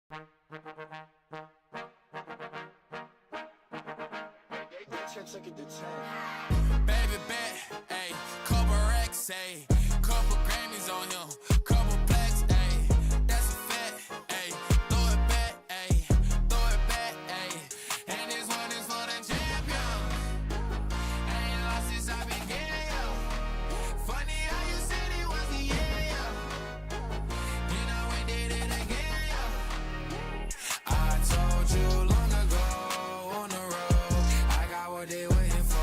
Baby bet, ayy, couple racks, ayy, couple Grammys on him, couple blacks, ayy, that's a fact, ayy, throw it back, ayy, throw it back, ayy, and this one is for the champion. I ain't lost since I began, yo. Funny how you said it was the year, yo. You know we did it again, yo. I told you long ago on the road, I got what they waiting for.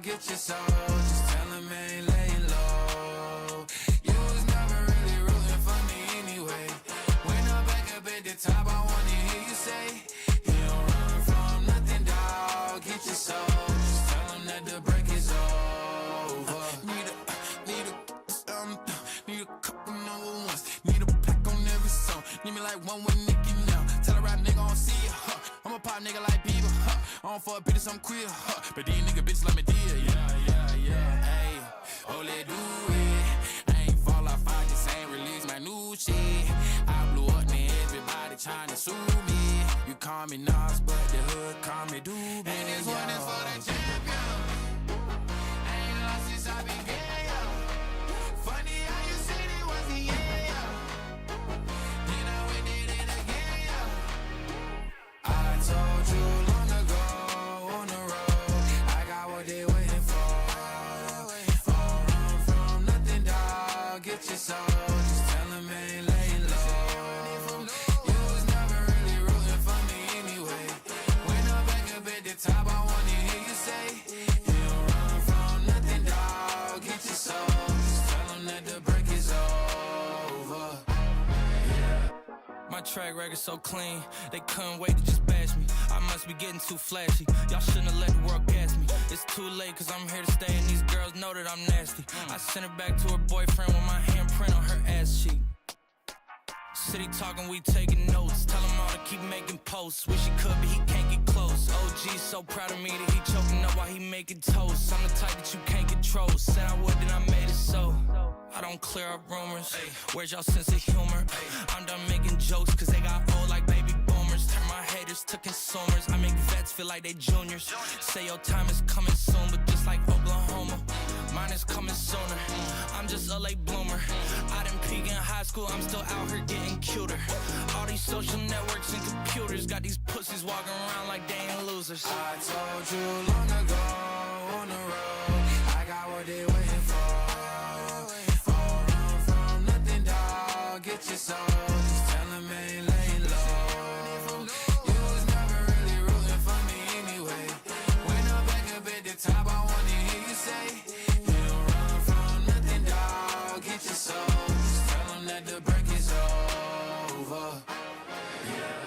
Get your soul, just tell him I ain't laying low. You was never really rooting for me anyway. When I'm back up at the top, I wanna hear you say, you don't run from nothing, dawg. Get your soul, just tell him that the break is over. Need a couple number ones. Need a plaque on every song. Need me like one with Nicki now. Tell a rap nigga I don't see ya, huh. I'm a pop nigga like Bieber, huh. I don't fuck bitches, I'm queer, huh. But these nigga bitches let me deal, yeah, ayy. Oh, let do it. I ain't fall off, I just ain't release my new shit. I blew up, man, everybody tryna sue me. You call me Nas, but the hood call me Doobie. And this one is for the champion. I ain't lost since I began, yo. Funny how you said it was the year, yo. You know we did it again, yo. I told you long ago on the road, I got what they waiting for. Don't run from nothing, dawg. Get your soul, just tell him I ain't laying low. You was never really rooting for me anyway. When I'm back up at the top, I wanna hear you say, you don't run from nothing, dawg. Get your soul, just tell him that the break is over. My track record so clean, they couldn't wait to just bash me. I must be getting too flashy. Y'all shouldn't have let the world gas me. It's too late cause I'm here to stay and these girls know that I'm nasty. I sent her back to her boyfriend with my handprint on her ass cheek. City talking, we taking notes. Tell him all to keep making posts. Wish he could, but he can't get close. OG's so proud of me that he choking up while he making toast. I'm the type that you can't control. Said I would, then I made it so. I don't clear up rumors. Where's y'all sense of humor? I'm done making jokes cause they got old like baby boomers. Turn my haters to consumers. I make vets feel like they juniors. Say your time is coming soon, but just like Oklahoma, mine is coming sooner. I'm just a late bloomer. I didn't peak in high school, I'm still out here getting cuter. All these social networks and computers got these pussies walking around like they ain't losers. I told you long ago on the road, I got what they waiting for. Don't run from nothing, dawg. Get your soul, just tell him I ain't laying low. You was never really rooting for me anyway. When I'm back up at the top, I wanna hear you say, you don't run from nothing, dawg. Get your soul, just tell him that the break is over. Yeah.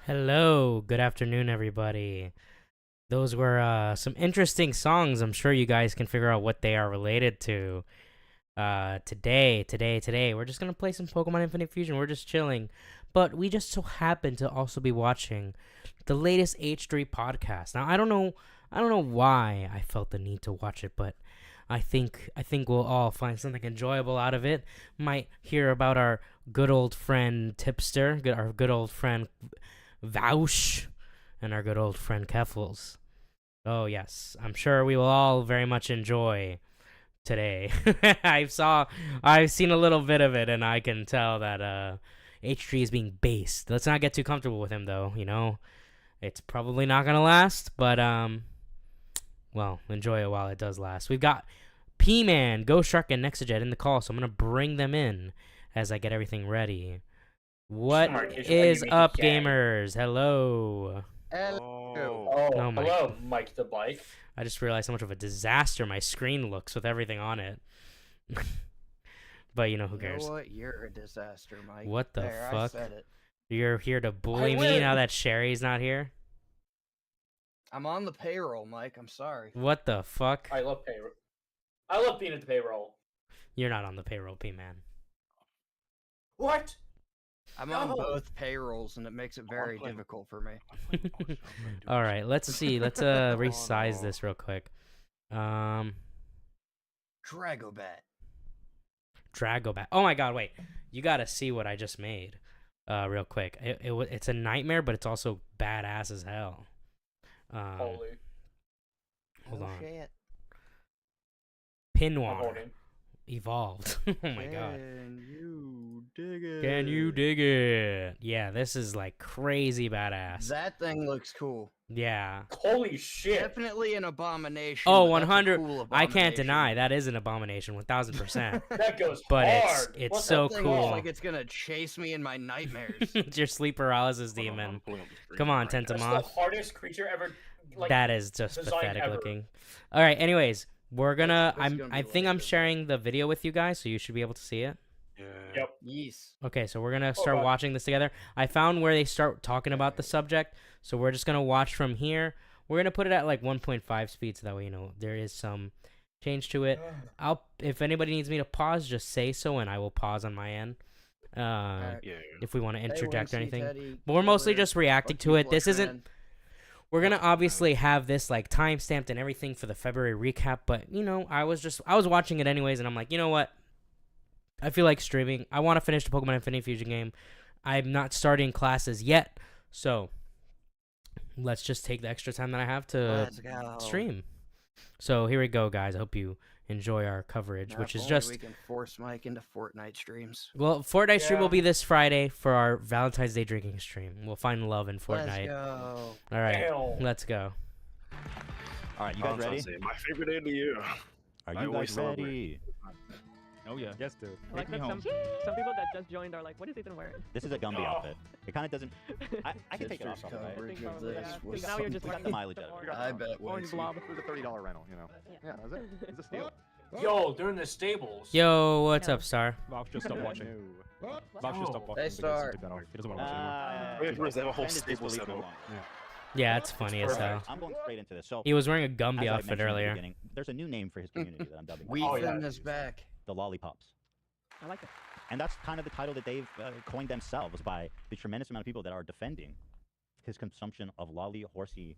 Hello, good afternoon, everybody. Those were some interesting songs. I'm sure you guys can figure out what they are related to. Today, we're just gonna play some Pokemon Infinite Fusion. We're just chilling, but we just so happen to also be watching the latest H3 podcast. Now, I don't know why I felt the need to watch it, but I think we'll all find something enjoyable out of it. Might hear about our good old friend Tipster, our good old friend Vaush, and our good old friend Keffels. Oh yes, I'm sure we will all very much enjoy today. I've seen a little bit of it, and I can tell that H3 is being based. Let's not get too comfortable with him, though. You know, it's probably not gonna last, but well, enjoy it while it does last. We've got P-Man, Ghost Shark, and Nexajet in the call, so I'm gonna bring them in as I get everything ready. What is up, gamers? Hello. Oh, my. hello, MikeTheBike. I just realized how much of a disaster my screen looks with everything on it. But you know, who cares? You know what? You're a disaster, Mike. What the there, fuck? I said it. You're here to bully me now that Sherry's not here? I'm on the payroll, Mike. I'm sorry. What the fuck? I love payroll. I love being at the payroll. You're not on the payroll, P-Man. What? I'm on both payrolls, and it makes it very difficult for me. All right, let's see. Let's resize this real quick. Dragobat. Dragobat. Oh my god, wait. You gotta see what I just made. Real quick. It's a nightmare, but it's also badass as hell. Holy. Hold on. Shit. Pinwater. Evolved. Oh my god. Can you dig it? Can you dig it? Yeah, this is like crazy badass. That thing looks cool. Yeah. Holy shit. Definitely an abomination. Oh, but that's a 100. cool I can't abomination. deny that is an abomination, 1000%. That goes But hard. it's What so the That thing cool. looks like it's gonna chase me in my nightmares. It's your sleep paralysis demon. Come on, That's the Tentamoth. hardest creature ever. Like, That is just design pathetic ever. looking. All right, anyways, we're gonna. This is gonna I be think I'm later. sharing the video with you guys, so you should be able to see it. Yep. Yes. Okay, so we're gonna start God. watching this together. I found where they start talking about the subject, so we're just gonna watch from here. We're gonna put it at like 1.5 speed, so that way you know there is some change to it. If anybody needs me to pause, just say so, and I will pause on my end. If we want to interject or anything, but we're mostly just reacting to it. This isn't. We're gonna obviously have this like time stamped and everything for the February recap, but you know, I was watching it anyways, and I'm like, you know what? I feel like streaming. I want to finish the Pokemon Infinite Fusion game. I'm not starting classes yet, so let's just take the extra time that I have to Let's go. stream. So here we go, guys. I hope you enjoy our coverage, Now, which if is only just we can force Mike into Fortnite streams. well, Fortnite stream will Yeah. be this Friday for our Valentine's Day drinking stream. We'll find love in Fortnite. Let's go. All right, Damn. let's go. All right, you guys ready? My favorite day of the year. Are I you always guys celebrate. ready? Oh yeah. Yes, dude. Like Take me that home. some people that just joined are like, what is Ethan wearing? This is a Gumby outfit. It kind of doesn't. I can take it off, Sister's probably, right? coverage think of probably, this yeah. was Now you're just something. like the mileage out of it. I bet orange was. blob. It was a $30 rental, you know. Yeah, that's it. It's a steal. Yo, they're in the stables. Yo, what's Yeah. up, Star? Valve just stopped watching. Valve just stopped watching Hey, because Star. he took that off. He doesn't want to watch anymore. Wait, first, they have a whole Suspended stable disbelief set for up. long. Yeah, it's funny as hell. I'm going straight into this. So, He was wearing a as Gumby I outfit mentioned in the earlier. beginning, there's a new name for his community that I'm dubbing Oh, yeah. Weethan is back. the Lollipops. I like it. And that's kind of the title that they've coined themselves by the tremendous amount of people that are defending his consumption of lolly horsey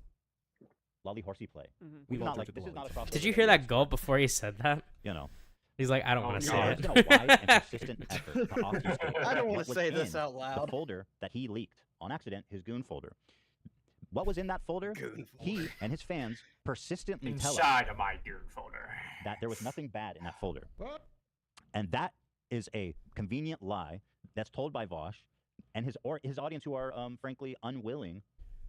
play. Mhm. We've all not like drifted this is the not a crossover Did you that hear that is, gulp before he said that? You know, He's like, I don't Oh, want to no. say it's it. been a wide and persistent effort to obfuscate I don't what want to was say this in out the loud. folder that he leaked on accident, his goon folder. What was in that folder? He and his fans persistently tell us Inside of my goon folder. that there was nothing bad in that folder. And that is a convenient lie that's told by Vosh and his audience who are frankly unwilling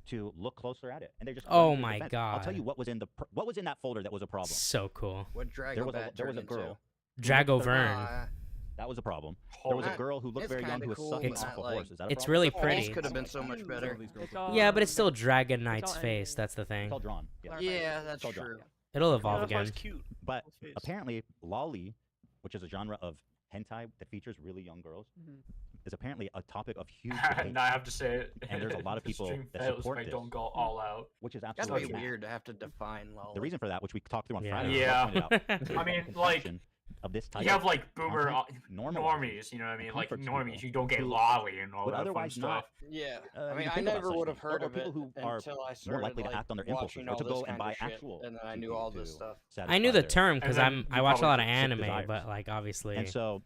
to look closer at it. And they're just Oh going to my defense. I'll tell God. you what was in what was in that folder that was a problem. So cool. What Dragobat There was a turned girl. into? Dragovern. That was a problem. There was a Holy- girl who looked It's very young kinda who was cool, sucking but off not a like- horse. Is that a It's problem? really This pretty. could have been so much better. It's all, Yeah, but it's still it's Dragon Knight's all face. animated. That's the It's thing. all drawn. Yeah. Yeah, that's all done. true. It'll evolve That's why again. it's cute. But His face. apparently, lolly, which is a genre of hentai that features really young girls, Mhm. is apparently a topic of huge And debate, I have to say it. and there's a lot of the people stream that fails if support I this. don't go all out. which is Gotta absolutely be mad. weird to have to define lol. The reason for that, which we talked through on Yeah. Friday, Yeah. was what pointed out, I mean, the like, conception of this type You have of like boomer content normalizes normies, you know what I the mean? Like comforts normies, people you don't get who lolly and all would that fun otherwise not, stuff. Yeah, I even mean, I think about never such would have things, heard or of it people who are until I more started likely to like, act on their impulses, watching or all to this go and kind buy of shit, actual and then I TP knew all this to stuff. I knew satisfy the their term because And then I you watch a lot of probably anime, desires. but like obviously, And so,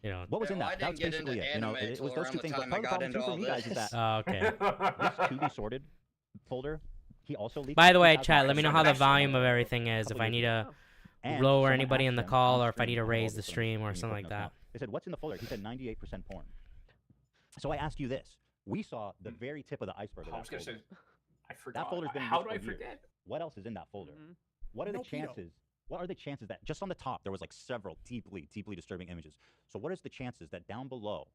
you know. what was in Well, that? I That was didn't get into basically it. You know, anime it was till those around two the things. But time part I of the got problem too into for all me, guys, is this. that this to be sorted folder, he also leaked. By in the way, 2000. chat. Let me know how the Actually, volume of everything is. If couple I years need ago. to And lower someone anybody in asked the him call, on or if I stream, need to all raise of the a sudden, stream or when you something put like in a that. They said, "What's in the folder?" He said, "98% porn." So I ask you this: we saw the very tip of the iceberg of I that was gonna folder. say, I forgot. folder's been in How use do I for years. forget? What else is in that folder? Mhm. What are No the pedo. chances? What are the chances that just on the top there was like several deeply disturbing images? So what is the chances that down below,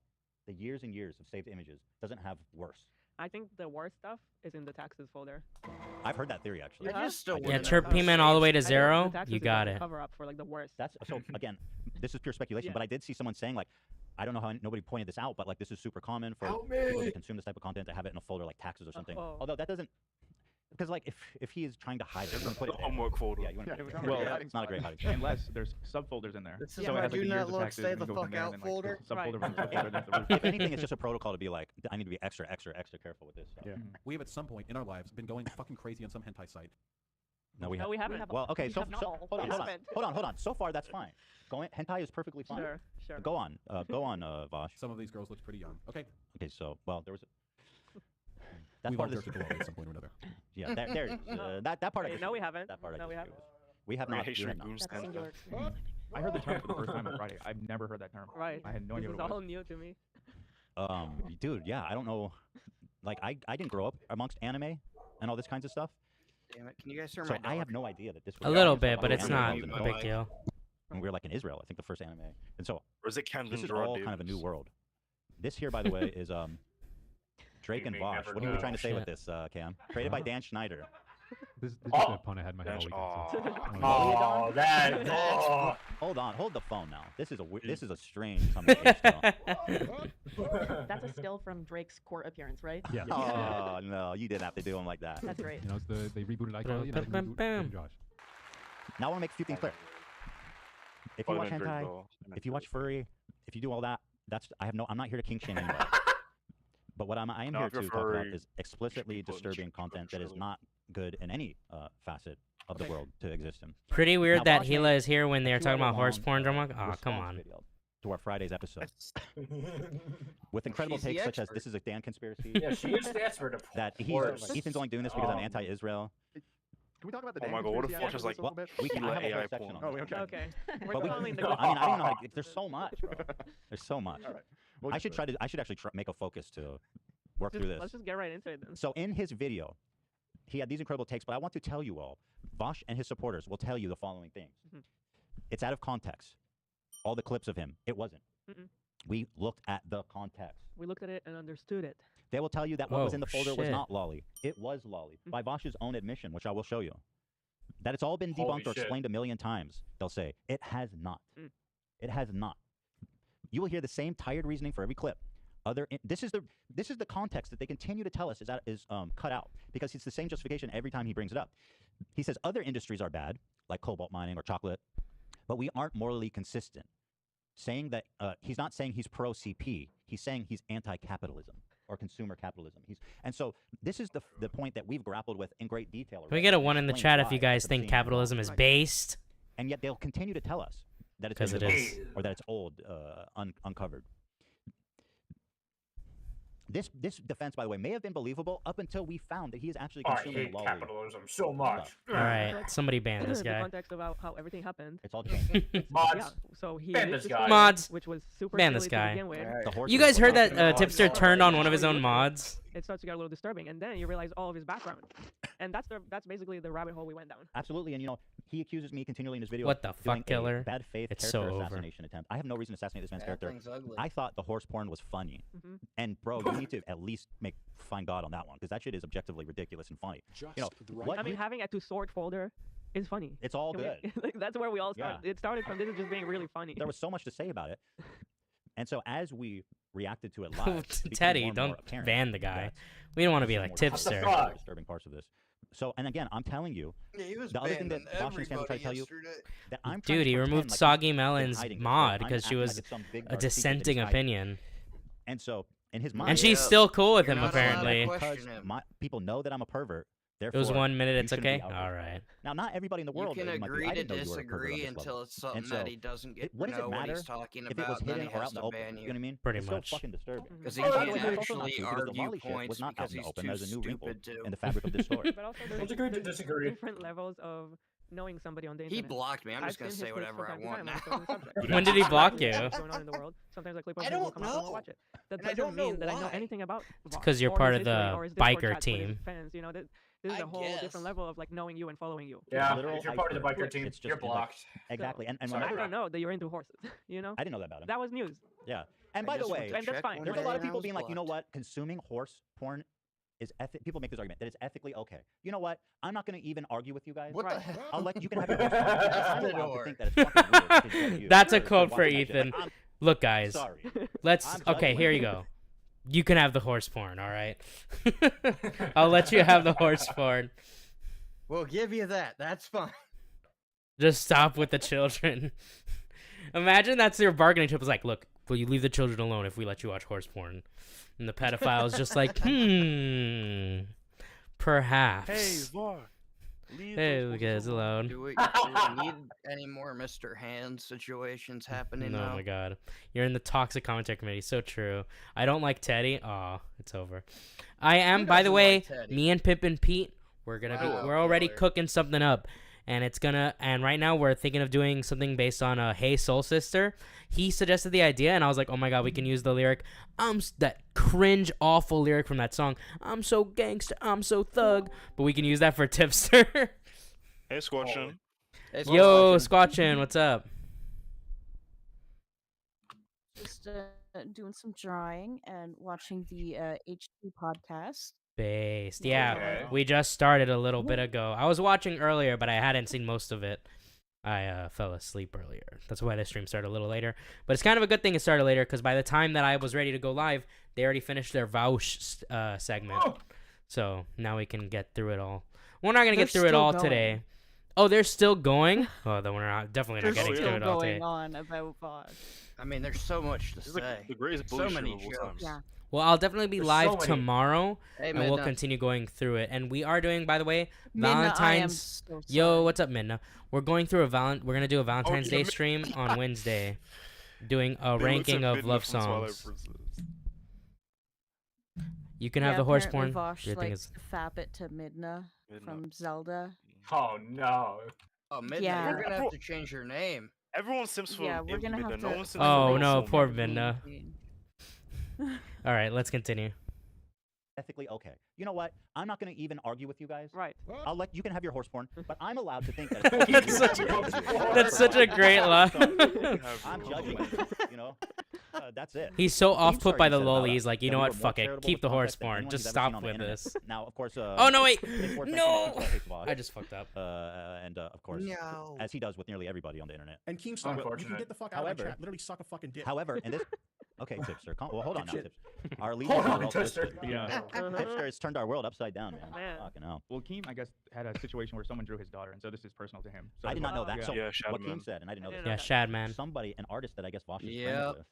the years and years of saved images doesn't have worse? I think the worst stuff is in the taxes folder. I've heard that theory actually. Yeah. I just still Yeah, Yeah, wouldn't chirp have payment all the way to I think the zero. taxes You is got like a it. Cover up for like the worst. That's so again, this is pure speculation, Yeah. but I did see someone saying like, I don't know how nobody pointed this out, but like this is super common for Help people me! to consume this type of content to have it in a folder like taxes or something. Oh. Although that doesn't, because like if he is trying to hide it, you can put it there. Homework folder. Yeah, you want to Yeah, put it well, there. It's not a great hiding spot. Unless there's subfolders in there. This So is it my has, like, do the not years of look, taxes, stay and the it goes from fuck there, out and then, like, folder. there's a subfolder Right. within the subfolder, and then the If anything, it's just a protocol to be like, I need to be extra careful with this stuff. Yeah. We have at some point in our lives been going fucking crazy on some hentai site. No, we No, have. we haven't. Well, okay, We so, have not. hold We on. haven't. Hold on. So far, that's fine. Hentai is perfectly fine. Sure. Go on, Vosh. Some of these girls looked pretty young. Okay, Okay, so well, there was. That's we've all part of jerked this. it below at some point or another. Yeah, there it is. That part. I Wait, can no, see. we haven't. That part I No, can we see haven't. with. We have not. We have not. That's That's singular experience. I heard the term for the first time on Friday. I've never heard that term. Right. I had no This idea is what it all was. new to me. Dude, yeah, I don't know. Like, I didn't grow up amongst anime and all this kinds of stuff, Damn it! Can you guys hear so my I dog? have no idea that this. A was little this bit, was but all it's anime not was in a the big world. deal. And we were like in Israel, I think the first anime, and so Or is it Camden this is Gerard all kind of a new Davis? world. This here, by the way, is Drake You and may Vosh. never What are you know. trying to say with Shit. this, Cam? Created by Dan Schneider. This is Oh. a pun I had in my head all Aw. weekend. Oh, that. Oh. Hold the phone now. This is a strange combination. That's a still from Drake's court appearance, right? Yeah. Oh no, you didn't have to do him like that. That's great. You know, it's they rebooted iCarly, and I think Bam, bam, reboot Josh. Now I want to make a few things clear. If you watch hentai, if you watch furry, if you do all that, I'm not here to kink shame anyone. But what I am No, here if you're to talk about furry, is explicitly people in the disturbing street go content that is surely. not good in any facet of the world to exist in. Pretty weird Now, that Vosh Gila made is here when a they're talking about horse 2-hour-long, porn. I'm like, oh, come response on. video to our Friday's episode with incredible She's the takes such as expert. this is a Dan conspiracy. Yeah, she is the expert of That course. Ethan's only doing this because I'm Um, anti-Israel. Can we talk about the Oh Dan my God, what if conspiracy Vosh is like, after this a little bit? We can Gila I have a whole AI section porn. on Oh, that. okay. Okay. We're But we, calling the I mean, I don't even know how to. There's so much, bro. There's so much. All right. We'll I get should to it. I should actually make a focus to work through this. Let's just get right into it then. So in his video, he had these incredible takes, but I want to tell you all, Vosh and his supporters will tell you the following things. Mhm. It's out of context. All the clips of him, it wasn't. Mm-mm. We looked at the context. We looked at it and understood it. They will tell you that what was Whoa, in the folder was shit. not lolly. It was lolly, by Vosh's own admission, which I will show you. That it's all been Holy debunked or shit. explained a million times. They'll say it has not. Mm. It has not. You will hear the same tired reasoning for every clip. This is the context that they continue to tell us is cut out because it's the same justification every time he brings it up. He says other industries are bad, like cobalt mining or chocolate, but we aren't morally consistent. Saying that he's not saying he's pro CP. He's saying he's anti-capitalism or consumer capitalism. And so this is the point that we've grappled with in great detail. Can we already get a and one in the explained chat if why you guys it's think obscene. capitalism is based? And yet they'll continue to tell us that it's 'Cause been it debunked is. or that it's old, uncovered. This defense, by the way, may have been believable up until we found that he is actually I consuming hate lolly. capitalism so much. All right, somebody ban this The guy. context about how everything happened. It's all changed. Mods. Yeah. So he Ban leaked this the guy. story, Mods. which was super Ban silly this to guy. begin with. Alright. The horse You is guys heard that Oh, Tipster God. turned on one of his own Really mods? It starts to get a little disturbing, and then you realize all of his background, and that's basically the rabbit hole we went down. Absolutely, and he accuses me continually in his video. What the of doing fuck, killer? A bad faith It's so character over. assassination attempt. I have no reason to assassinate this man's That character. thing's ugly. I thought the horse porn was funny, Mhm. and bro, you need to at least find God on that one because that shit is objectively ridiculous and funny. Just You know, the right what I mean, you- having a to-sort folder is funny. It's all Can we- good. like, that's where we all Yeah. started. It started from this is just being really funny. There was so much to say about it. And so as we reacted to it live, it became Teddy, more and don't more apparent ban the guy. that We don't want to be some like more tipster. fuck? disturbing parts of this. So, and again, I'm telling you, Yeah, he was the other thing that banning Washington fans will try to tell you yesterday. that I'm trying Dude, to he pretend removed like Soggy he's been Melon's hiding this, mod I'm because she acting like was it's some big a dark secret that he's dissenting hiding. opinion. And so, in his mind, And she's Yeah. still cool with You're him, not allowed to apparently. question because him. people know that I'm a pervert. It Therefore, was 1 minute, you it's shouldn't be okay? outraged by Alright. it. Now, not everybody in the You world can might be, agree I to didn't know you were a pervert on disagree this until level. it's something And so, that he doesn't get what to does it know what matter he's talking if it about, was and then hidden he or out has in the to open? ban You know you. what I mean? Pretty It's much. so fucking disturbing. Because he Oh, can't yeah, By the way, it's also not actually true because the argue Wally shit points was not out because in the he's open. too There's a new wrinkle stupid to. in the fabric of this story. But also, Don't agree to disagree. different levels of knowing somebody on the He internet. blocked me. I'm I've just gonna seen say his clips whatever I from time to want time now. on certain subjects. When did he block What's you? going on in the world. Sometimes a clip of I him will don't come out and I'll know. watch it. That And I doesn't don't know mean that I know why. anything about It's Vox 'cause you're or part his of the history or his Discord biker chats with his team. Fans, you know, this is I a whole guess. different level of like knowing you and following you. Yeah, literal if you're part of the iceberg. biker team, It's just you're like- blocked. Exactly. And Sorry. I when don't know that you're into horses. You know, I didn't know that about him. that was news. Yeah. And I by the just went way, to And that's check fine. one there's a day lot of and I people was being like, you know blocked. what? Consuming horse porn is people make this argument that it's ethically okay. You know what? I'm not going to even argue with you guys. What the Right. hell? I'll let you can have your horse porn. I'm the allowed to door. think that it's fucking weird to get you That's a for quote for watching that shit. Ethan. Like, I'm Look, guys. sorry. Let's. I'm Okay, judging. here you go. You can have the horse porn, alright? I'll let you have the horse porn. We'll give you that. That's fine. Just stop with the children. Imagine that's your bargaining chip. Is like, look, will you leave the children alone if we let you watch horse porn? And the pedophile is just like, perhaps. Hey, the guys alone. Do we need any more Mr. Hands situations happening Oh now? my god. You're in the toxic commentary committee. So true. I don't like Teddy. Aw, it's over. I am, Who by the doesn't way, like Teddy? me and Pip and Pete, we're Wow, already killer. cooking something up. And and right now we're thinking of doing something based on Hey Soul Sister. He suggested the idea, and I was like, oh my god, we can use the lyric. That cringe, awful lyric from that song. I'm so gangster, I'm so thug. But we can use that for Tipster. Hey, Squatchin. Hey, Yo, Squatchin. Squatchin, what's up? Just doing some drawing and watching the H2 podcast. Based. Yeah, Okay. we just started a little bit ago. I was watching earlier, but I hadn't seen most of it. I fell asleep earlier. That's why the stream started a little later. But it's kind of a good thing it started later, because by the time that I was ready to go live, they already finished their Vouch segment. Oh. So now we can get through it all. We're not going to get They're through it still all going. today. Oh, they're still going? Oh, then we're definitely not There's getting still through it all today. going on about Vosh. I mean, there's so much to This is say. the greatest So bully many show of all jokes. time. Yeah. Well, I'll definitely be There's live so many. tomorrow, Hey, and we'll Midna. continue going through it. And we are doing, by the way, Midna, I am Valentine's. so Yo, sorry. what's up, Midna? We're going through we're gonna do a Valentine's yeah, Day stream on Wednesday, doing a They looked ranking at of Midna love from Twilight songs. Princess. You can Yeah, have the horse apparently porn. Vosh Your thing likes is to fap it to Midna Midna. from Zelda. Oh no. Oh, Midnight, Yeah. you're gonna have to change your name. Everyone sims for Yeah, we're gonna Midna. have No to- one sims Oh for no, Soul poor Midna. Midna. All right, let's continue. ethically okay. You know what? I'm not going to even argue with you guys. Right. I'll let you can have your horse porn, but I'm allowed to think that. It's fucking That's weird such to a- do. that's such a great line. I'm judging it, you know. That's it. He's so off Keith put by the Sargent said about lolly. us He's like, you that know we what? were more Fuck it. charitable Keep with the horse context than porn. anyone Just he's ever seen stop on the with internet. this. Now, of course. Oh no, wait. of course, No. thank you for Vosh. I just fucked up. And of course, No. as he does with nearly everybody on the internet. And Keemstar, you can get the fuck out of However- my chat. Literally suck a fucking dick. However, and this. Okay, Tipster. Well, hold on now, Dipshit. Tipster. Our lead Hold is on, real Tipster. twisted. Yeah. Tipster has turned our world upside down, man. Man. Fucking hell. Well, Keem, I guess, had a situation where someone drew his daughter, and so this is personal to him. So I did not know that. Yeah. So Yeah, what Shadow Keem Man. said, and I didn't know I this. didn't know Yeah, that. Shad man. Somebody, an artist that I guess Vosh is Yep. friends with,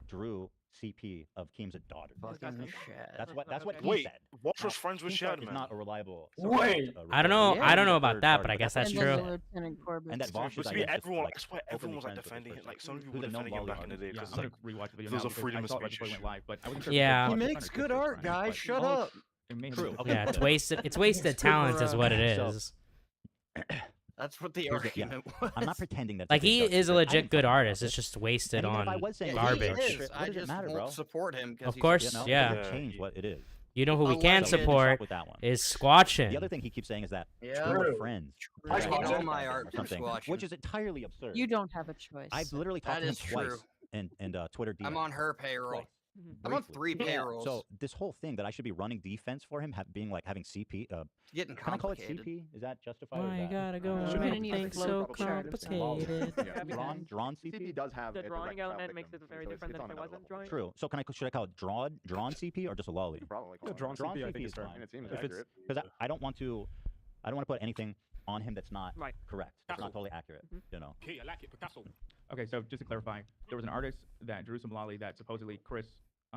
drew CP of Keem's daughter. Fucking shit. That's what Okay. he Wait, said. Watch Now, was friends with Keemstar Shad is Man. not a reliable. Wait. I don't know. Yeah, I don't he's know a about third that, party, but I guess that's that's And then true. Lieutenant Corbett. And that Vosh But is, to I be guess, just, everyone, like, I swear openly everyone was like friends with defending this him. Like person. some people Who's were a known defending him Wally back in the day Yeah, because I'm like gonna rewatch the video there's now a because freedom I of saw it right speech before it went issue. live, but I wasn't sure. Yeah. He if it was makes Vosh good or art, Chris, guys. but Shut Oh, up. it made True. sense. Okay. Yeah, it's wasted. It's wasted talent, is what it So- is. That's what the Here's the- yeah. argument was. I'm not pretending that. Like Tippett he does is a this. I legit didn't good fucking know artist. this. It's just wasted And even if I on was saying Yeah, garbage. He is. What I does it just matter, won't bro? support him because Of course, You know, yeah. It doesn't change what it is. You know who we Unlike can it. So we'll support stop with that one. is Squatchin. The other thing he keeps saying is that Yeah. we're True. friends. I Right? need all my Or art from something, Squatchin. which is entirely absurd. You don't have a choice. I've literally talked That to him is true. twice in Twitter DMs. I'm on her payroll. Twice. I'm on briefly. 3 payrolls. So this whole thing that I should be running defense for him, being like having CP. Getting Can I call it complicated. CP? Is that justified? Why you gotta go should and be make things so complicated? Drawn CP. CP does have The a drawing direct child element makes victim, it very so different it's than on if it another wasn't level. drawing. True. So should I call it drawn CP or just a lolly? Probably Yeah, drawn CP, I think is is fair. fine. And it seems If it's accurate. because I don't want to put anything on him that's not Right. correct. That's not totally accurate. You know. Okay, I like it, Picasso. Okay, so just to clarify, there was an artist that drew some lolly that supposedly Chris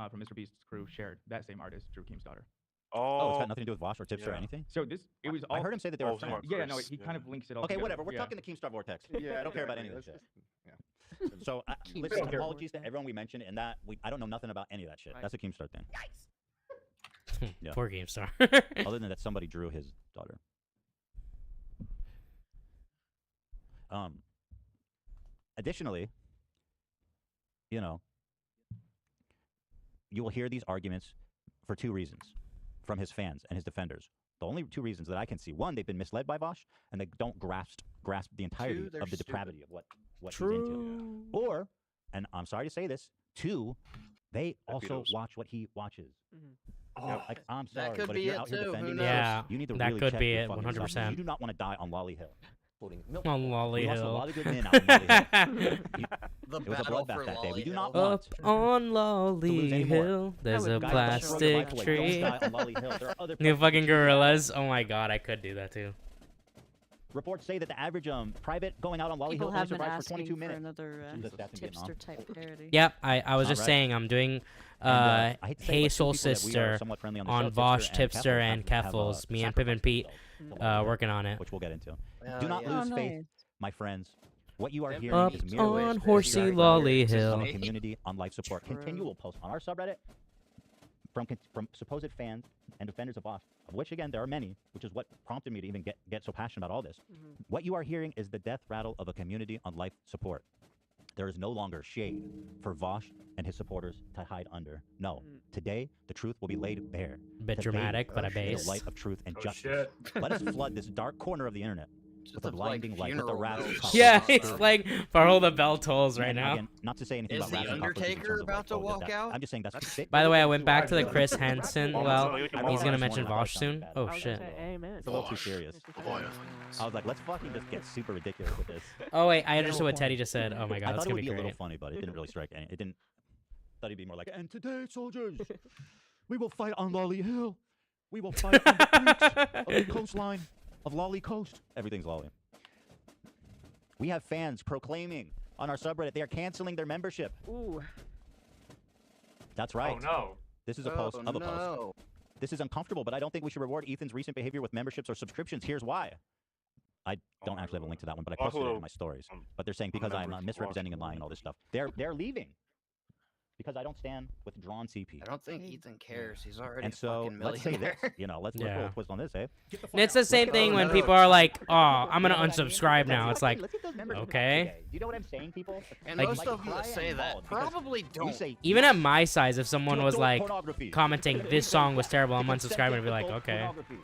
from Mr. Beast's crew shared. That same artist drew Keem's daughter. Oh, it's got nothing to do with Vosh or Tipster or anything. So it was all. I heard him say that they were friends. Yeah, no, he kind of links it all. Okay, together. whatever. We're Yeah. talking the Keemstar Vortex. Yeah, I don't care about any of this shit. So, listen, apologies to everyone we mentioned, and that I don't know nothing about any of that shit. Right. That's a Keemstar thing. Yeah. Poor GameStar. Other than that, somebody drew his daughter. Additionally, you know, you will hear these arguments for 2 reasons from his fans and his defenders. The only 2 reasons that I can see: 1, they've been misled by Vosh, and they don't grasp the entirety 2, they're of the stupid. depravity of what he's into. Or, and I'm sorry to say this, 2, they also watch what he watches. Like, I'm That sorry, could but be if you're it out here too, who defending knows? this, Yeah, you need to that really could check be your it, fucking self, because 100%. You do not want to die on Lolly Hill. On Lolly We lost a Hill. lot of good men out on Lolly Hill. The It was a battle bloodbath for that day. We do Lolly not Hill. want Up on to Lolly lose anymore. Hill, there's a Guys, don't throw the plastic bike away. tree. Don't die on Lolly Hill. There are other New places fucking to do that. gorillas. Oh my god, I could do that too. Reports say that the average private going out on Lolly People Hill only have been survives for asking 22 for minutes. another Jesus, that's in Vietnam. tipster type parody. Yep, I was Not just right. saying I'm doing I hate to say, Hey but 2 Soul people that we are Sister somewhat friendly on the on show, Vosh, Keffels, Tipster, and have, Keffels. Me and Pip and Pete working on it. which we'll get into. Oh, Do not yeah. lose Oh, faith, nice. my friends. What you are Yep. hearing Up is merely on a Horsey very Lolly from Hill. a community on life support. True. Continual posts on our subreddit from supposed fans and defenders of Vosh, of which again there are many, which is what prompted me to even get so passionate about all this. What you are hearing is the death rattle of a community on life support. There is no longer shade for Vosh and his supporters to hide under. No, today the truth will be laid bare. Bit To dramatic, bathe but a in the base. light of truth and Oh, justice. shit. Let us flood this dark corner of the internet with a Just blinding light, with the funeral wrath of bells. power. Yeah, it's like for all the bell tolls right And now. again, not to say anything Is about the wrath and cockroaches in Undertaker terms of, about to like, walk that. out? I'm just saying that's. By the way, I went back to the Chris Hansen. Oh, Well, so you can he's walk gonna out. mention This morning, I Vosh thought it soon. sounded Oh I was shit. gonna say, amen. It's a little too serious. I was like, let's fucking just get super ridiculous with this. Oh wait, I understood what Teddy just said. Oh my I god, thought that's it gonna would be be a little great. funny, but it didn't really strike any. It didn't. Thought it'd be more like, and today, soldiers, we will fight on Lolly Hill. We will fight on the creeks of the coastline of Lolly Coast. Everything's Lolly. We have fans proclaiming on our subreddit they are canceling their membership. Ooh. That's right. Oh no. This is a post of a post. No. This is uncomfortable, but I don't think we should reward Ethan's recent behavior with memberships or subscriptions. Here's why. I don't actually have a link to that one, but I posted it in my stories. But they're saying because I'm misrepresenting and lying and all this stuff. They're leaving because I don't stand with drawn CP. I don't think Ethan cares. He's already And a so fucking let's say millionaire. this. You know, let's roll a twist on this, eh? And it's the same thing when people are like, "Oh, I'm gonna unsubscribe now." It's like, okay. Do you know what I'm saying, people? And Like- most of them that say that probably don't. Even at my size, if someone was like pornography. commenting this song was terrible, I'm unsubscribing, I'd be like, okay. Pornography.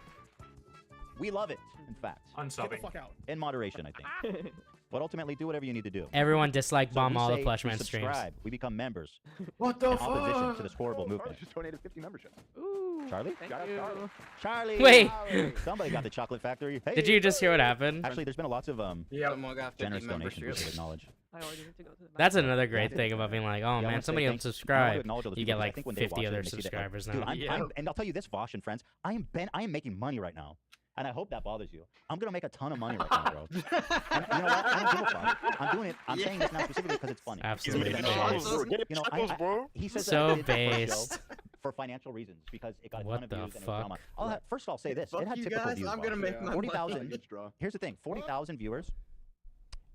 We love it, in fact. Unsubbing. In moderation, I think. But ultimately, do whatever you need to do. Everyone dislike So bomb we all the say Plush we Man streams. subscribe. We become members. What the in opposition fuck? to this horrible movement. Just donated 50 memberships. Ooh. Charlie? Thank Shout out you. Charlie. Charlie! Wait. Charlie. Somebody got the chocolate factory. Hey. Did you just hear what happened? Actually, there's been lots of Yeah. Someone got 50 generous donations we memberships. should acknowledge. I already need to go to the That's bathroom. another great thing about being like, oh Yeah, I man, wanna say somebody thanks- I wanna unsubscribed. acknowledge all the You people get 'cause I like think when they 50 watch it, other they see that, like, subscribers Dude, now. and I'll tell you this, Vosh and friends, I am making money right now. And I hope that bothers you. I'm gonna make a ton of money right now, bro. And you know what? I don't give a fuck. I'm doing it. I'm saying this now specifically because it's funny. Absolutely You based. know, he says So that I did the first based. show for financial reasons because it got a What ton of the views and it was fuck? drama. First, I'll say this: Fuck it had you typical guys, views. I'm gonna Vosh. make my money. 40,000. Here's the thing: 40,000 viewers,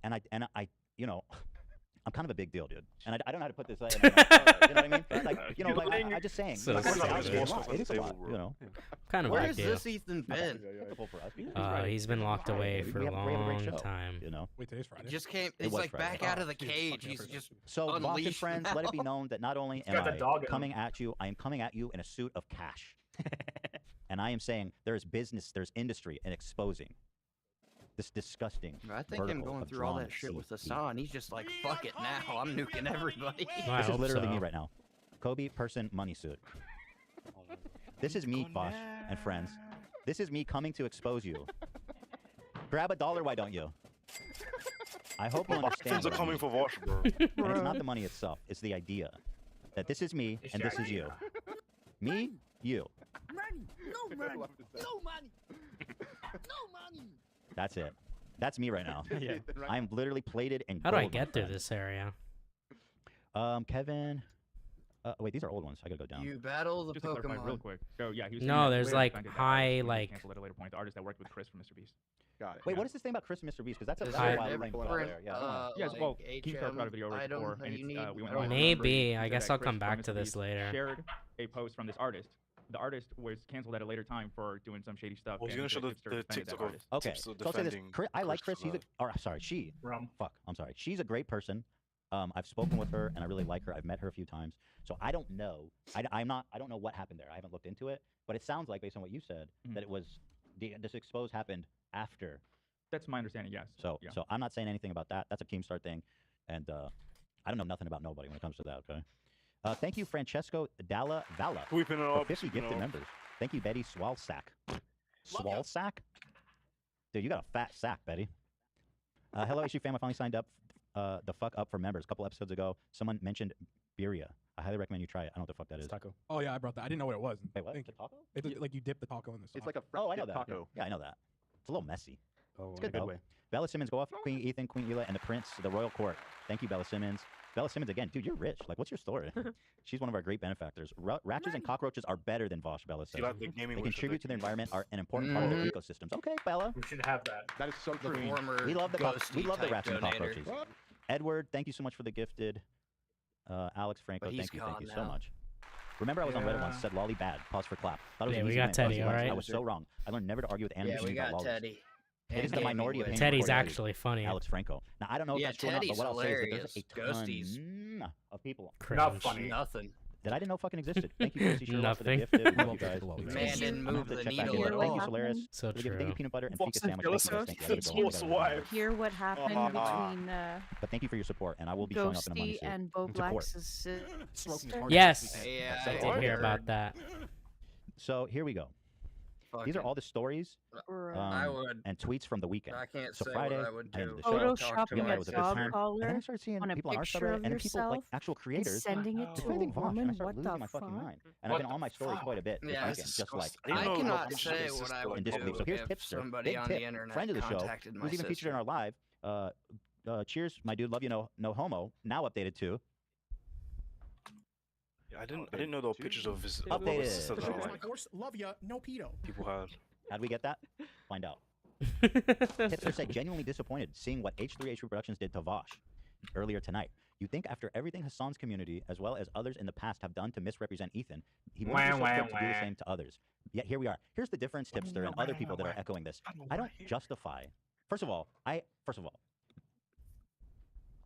and I, you know. I'm kind of a big deal, dude, and I don't know how to put this. You know what I mean? Like, you know, like I'm just saying. So like, stupid. 40,000 is a lot. It is a lot, you know. Kind of a Where big has deal. this Ethan been? Typical for us. He's been locked away for We a have a great show, long time. You know. Wait, today's Friday. He just came. It He's was like Friday. back out of the cage. He's just So, Vosh and unleashed friends, let it be now. known that not only am got the I dog in him. coming at you, I am coming at you in a suit of cash. And I am saying there is business, there's industry in exposing this disgusting. I think him vertical going of through all drawn that shit with CP. Hassan, he's just like, fuck it now. I'm nuking everybody. Well, I This is hope literally so. me right now. Kobe person money suit. This is me, Bosch and friends. This is me coming to expose you. Grab $1, why don't you? I hope you understand. Friends are what I coming mean. for Vosh, bro. And it's not the money itself. It's the idea that this is me and this is you. Me, you. Money, no money, no money, no money. That's it. That's me right now. Yeah. I am literally plated and How do I gold, my get through friend. this area? Kevin. Wait, these are old ones. I gotta go down. You battle the Just to clarify real Pokemon. quick. So yeah, he was saying No, that there's later like decided that high, artist was gonna be like- canceled at a later point. The artist that worked with Chris from Mr. Beast. Got it. Wait, Yeah. what is this thing about Chris and Mr. Beast? Because that's a Is that's I- a wild thing to put out there. different, Yeah, I don't know. Yes, like well, Keemstar put out a video right item before, that and you it's, need? we I went don't over it. remember. Maybe. He I said guess that I'll Chris come from back Mr. to this Beast later. Shared a post from this artist. The artist was canceled at a later time for doing some shady stuff. Well, he's and gonna show the hipster defended that TikTok of artist. Okay, tips so of I'll say this. defending I like Chris. She's a, Christopher. or sorry, she. Rum. Fuck, I'm sorry. She's a great person. I've spoken with her and I really like her. I've met her a few times. So I don't know. I don't know what happened there. I haven't looked into it. But it sounds like, based on what you said, that it was this expose happened after. That's my understanding. Yes. So yeah. so I'm not saying anything about that. That's a Keemstar thing, and I don't know nothing about nobody when it comes to that. Okay. Thank you, Francesco Dalla Valla, Sweeping it for up. 50 sweeping gifted it up. members. Thank you, Betty Swalsack. Swalsack? Dude, you got a fat sack, Betty. Hello, HU fam. I finally signed up the fuck up for members. A couple episodes ago, someone mentioned birria. I highly recommend you try it. I don't know what the fuck that is. Taco. Oh yeah, I brought that. I didn't know what it was. Wait, what? Thank The you. taco? It's like you dip the taco in the sauce. It's like a Oh, I know dip that. taco. Yeah, I know that. It's a little messy. Oh, It's in a good though. way. Bella Simmons, go off Queen Ethan, Queen Hila, and the Prince, the Royal Court. Thank you, Bella Simmons. Bella Simmons again, dude, you're rich. Like, what's your story? She's one of our great benefactors. Ratchets and cockroaches are better than Vosh, Bella says. You like the gaming They wish contribute to the of the environment, are an important part of their ecosystems. Okay, Bella. We should have that. That is so The true. former We love the ghosty type rats and donator. cockroaches. Edward, thank you so much for the gifted. Alex Franco, But he's thank you gone so now. much. Remember, I was on Reddit once, Yeah. said lolly bad. Pause for clap. Thought it was Yeah, an we easy got win. Teddy, Easy win. alright. I was so wrong. I learned never to argue with Yeah, animals we about got lollies. Teddy. It is the And minority Gaming opinion. Wish. Teddy's according to actually funny. Alex Franco. Now I don't know if Yeah, that's true or not, but Teddy's what I'll say is that there's a hilarious. ton of people Not Cringe. funny. Nothing. that I didn't know fucking existed. Thank you, Casey Sherlock, for the Nothing. gifted. Thank you guys. Man I'm didn't gonna move have to the check back needle in. at Thank you, all. Solaris. So Thank you, true. peanut butter and Fox fika and sandwich. Thank you, guys. Jealous Thank you. I It's gotta go. I also gotta why. go. Hear what happened between But thank you for your support, and I will be showing up in a money Ghosty suit. and Bo Support. Black's Smoking sister? hard Yes. Yeah, I did hear about that. So here we go. These are all the stories I would. and tweets from the weekend. I can't So say Friday, what I would I ended do. the show. Photoshopping Yeah, a it was a good dog time. collar And then I started seeing on a people on our picture subreddit of and then people like yourself actual and creators sending it to a defending Vosh, and I woman. started What losing the my fucking fuck? mind. And I've What been the on my stories fuck? quite a bit this Yeah, weekend, just like I didn't I know cannot Vox say was what I like would in do disbelief. So here's if Tipster, somebody big on tip, the internet friend of the show, contacted my who's even featured in sister. our live. Cheers, my dude. Love you, no homo. Now updated too. I didn't know there were pictures of his Updated. sister that Here's my like horse. Love ya. No pedo. people had. How'd we get that? Find out. Tipster said, genuinely disappointed seeing what H3H Productions did to Vosh earlier tonight. You think after everything Hassan's community, as well as others in the past, have done to misrepresent Ethan, he wants himself to do the same to others. Yet here we are. Here's the difference, Tipster, and other people that are echoing this. I don't justify. First of all,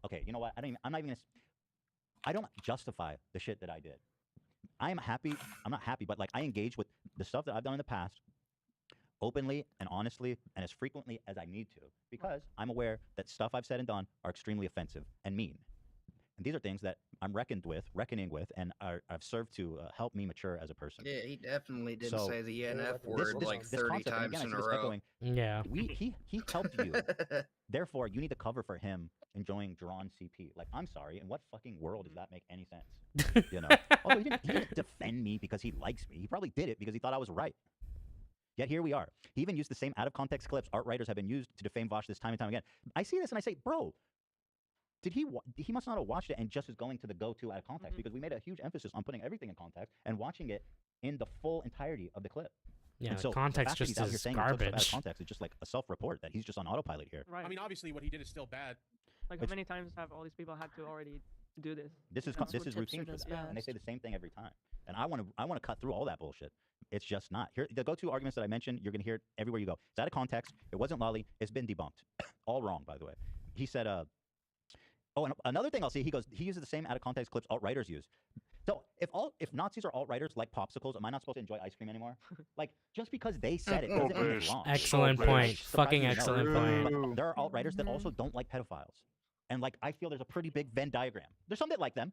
okay, you know what? I'm not even gonna. I don't justify the shit that I did. I'm happy. I'm not happy, but like I engage with the stuff that I've done in the past openly and honestly and as frequently as I need to because I'm aware that stuff I've said and done are extremely offensive and mean. And these are things that I'm reckoning with, and have served to help me mature as a person. Yeah, he definitely didn't So, say the ENF This- word this- like this 30 concept, and times again, I in see a this row. echoing, Yeah. he helped you. Therefore, you need to cover for him enjoying drawn CP. Like, I'm sorry, in what fucking world does that make any sense? You know? Also, he didn't defend me because he likes me. He probably did it because he thought I was right. Yet here we are. He even used the same out-of-context clips art writers have been used to defame Vosh this time and time again. I see this and I say, bro, he must not have watched it and just is going to the go-to out of context because we made a huge emphasis on putting everything in context and watching it in the full entirety of the clip. Yeah, and the so context the fact that he's just out here is saying he took stuff out of garbage. context is just like a self-report that he's just on autopilot here. Right. I mean, obviously, what he did is still bad. Like how many times have all these people had to already do this? This is you know? this is routine for them, and they say the same thing every time. And I want to cut through all that bullshit. It's just not here. The go-to arguments that I mentioned, you're gonna hear it everywhere you go. It's out of context. It wasn't lolly. It's been debunked. All wrong, by the way. He said, oh, and another thing I'll see. He uses the same out of context clips alt-writers use. So if Nazis are alt-writers like popsicles, am I not supposed to enjoy ice cream anymore? Like just because they said it doesn't mean it's wrong. Excellent point. Fucking Surprisingly, no. excellent point. But there are alt-writers that also don't like pedophiles. And like I feel there's a pretty big Venn diagram. There's some that like them.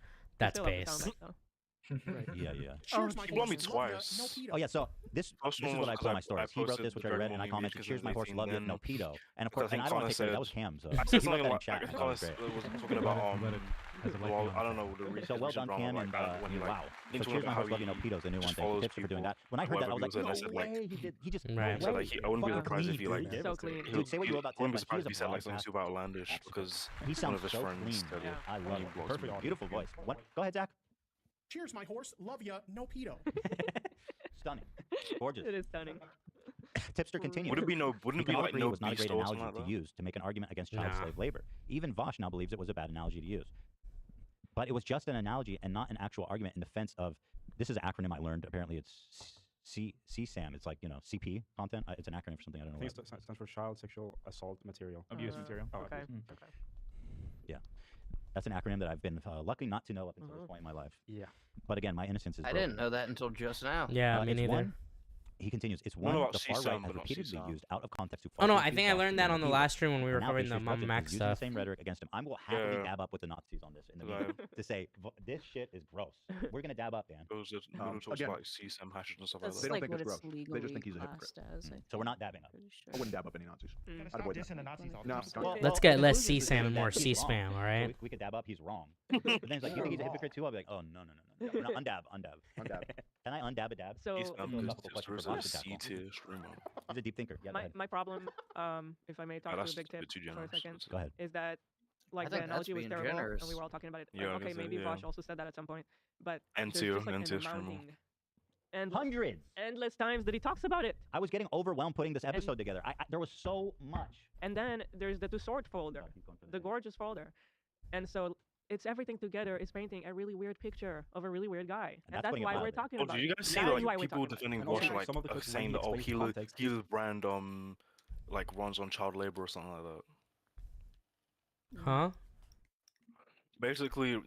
That's still have the base. soundbite, though. Yeah, yeah. Cheers, he my blown me horse, love ya, twice. no pedo. Oh yeah, so this First is one what was I 'cause put on my stories. He wrote posted this, which the I read, Dragon and I Ball commented, music "Cheers, my horse, 'cause love you, then- no pedo." And of because course, and him I don't Connor want to take credit. That said- was Cam. So I said he wrote something that in like, chat. I and Connor that was great. was talking about As of, Well, I don't know the reason. So well done, Cam, and when he like, wow. So talking cheers, my about horse how love you, no he pedos. A new one. just Thank you, follows Tipster, for doing people, that. When I heard that, I was like, whoever no he was, and I said, way. like, He just Right. he said like I wouldn't be fuck surprised me, if he like dude. So clean. Dude, say what you will about I wouldn't Tim, be but he's surprised a if he said like broad something man. super outlandish because He one sounds of his so friends clean. said it. I when love he it. blocked Perfect, people. beautiful voice. What? Go ahead, Zach. Cheers, my horse. Love ya. No pedo. Stunning. Gorgeous. It is stunning. Tipster continues. Wouldn't We it can be all like agree no it was not a beast great or something analogy like to that? use to make an argument against child Nah. slave labor. Even Vosh now believes it was a bad analogy to use. But it was just an analogy and not an actual argument in defense of, this is an acronym I learned. Apparently it's CSAM. It's like, CP content. It's an acronym for something. I don't know I think what. it stands for child sexual assault material. Abuse material. Oh, Okay. abuse. Okay. Yeah. That's an acronym that I've been lucky not to know up until this point in my life. Yeah. But again, my innocence is I broken. didn't know that until just now. Yeah, me It's neither. one- he continues. It's Know one about the far CSAM, right has but not repeatedly CSAM. used out of context to Oh no, falsely I accuse think I Vosh of learned that being on the evil. last stream when we were And now covering the History's Mama President Mac is using stuff. the same rhetoric against him. I will happily Yeah. dab up with the Nazis on this in the Yeah. meeting to say this shit is gross. We're gonna dab up, man. It was just who talks Again, about CSAM hashes and stuff like That's that. don't like think what it's it's gross. They legally just think he's a hypocrite. classed as. So we're not dabbing up. Pretty sure. I wouldn't dab up any Nazis. Mm. I'd avoid dissing them. the Nazis all the No, time. don't. Let's the get less conclusion is C-SAM and that more he's wrong. C-SPAM, all So right? we could dab up. He's wrong. But then he's like, he's a hypocrite too. I'll be like, oh no. No, undab. Undab. Can I undab a dab? So CSAM philosophical is question for just Vosh a to tackle. C-tier streamer. He's a deep thinker. Yeah, go my ahead. my problem, if I may talk to That's a big a tip bit too for a generous. second, Go ahead. is that like the think that's analogy was being terrible, and generous. we were all talking about it. Yeah, I Okay, guess so, maybe yeah. Vosh also said that at some point, but N there's tier, just like N an tier streamer. amounting, and Hundreds. endless times that he talks about it. I was getting overwhelmed putting this episode together. There was so much. And then there's the two sword folder, Keep going to the gorgeous folder, and so it's everything together is painting a really weird picture of a really weird guy, and that's that's putting it why we're mildly. talking Oh, about did you it. guys see That that is why like we're people talking about it. defending And also, Vosh like some of the clips when saying he that explains context. Healer's brand like runs on child labor or something like that. Huh? Basically,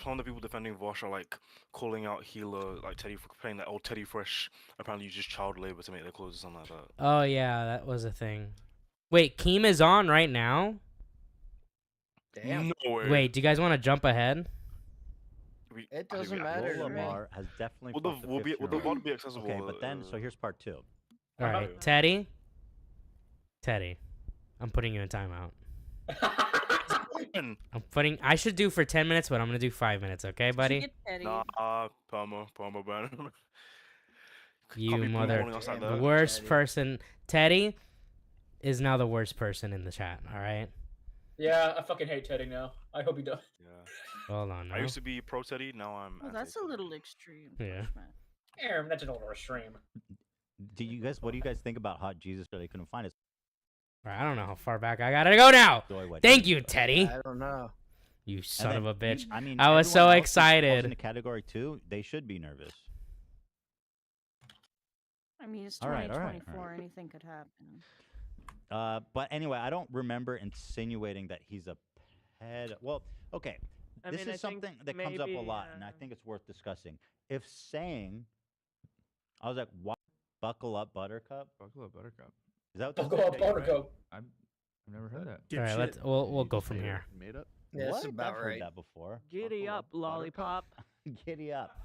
some of the people defending Vosh are like calling out Healer, like Teddy, saying that Teddy Fresh apparently uses child labor to make their clothes or something like that. Oh yeah, that was a thing. Wait, Keem is on right now? Damn. No way. Wait, do you guys want to jump ahead? It doesn't matter to Lola me. Bar has definitely. Will the fucked the will the picture up. VOD be accessible? Okay, but then so here's part two. All I'm right, not- Teddy. Teddy, I'm putting you in timeout. I'm putting. I should do for 10 minutes, but I'm gonna do 5 minutes. Okay, buddy? Get Teddy. Nah, Palmer ban. You Can't be mother. calling us like Damn. The that. worst Teddy. person. Teddy is now the worst person in the chat. All right. Yeah, I fucking hate Teddy now. I hope he does. Yeah. Hold on. I Now. used to be pro Teddy, now I'm. Oh, that's a anti-Teddy. little extreme. Yeah. Bushman. That's an older stream. Do you guys? What do you guys think about Hot Jesus? That they couldn't find us. All right, I don't know how far back I gotta go now. Joy Wedge Thank Jesus, you, but- Teddy. I don't know. You And son of then a bitch. I mean, I was so everyone else who falls excited. into category 2, they should be nervous. I mean, it's All right, all right, 2024. all right. Anything could happen. But anyway, I don't remember insinuating that he's a ped. Well, okay. I This mean, is I think something that comes up a maybe, lot, and I think it's worth discussing. If saying, I was like, why buckle up, Buttercup? Buckle up, Buttercup. Is that what this Buckle is? up, Buttercup. I've never heard that. All right, let's. We'll go from here. Made up. Yeah, What? that's about I've heard right. that before. Giddy Buckle up, lollipop. Giddy up.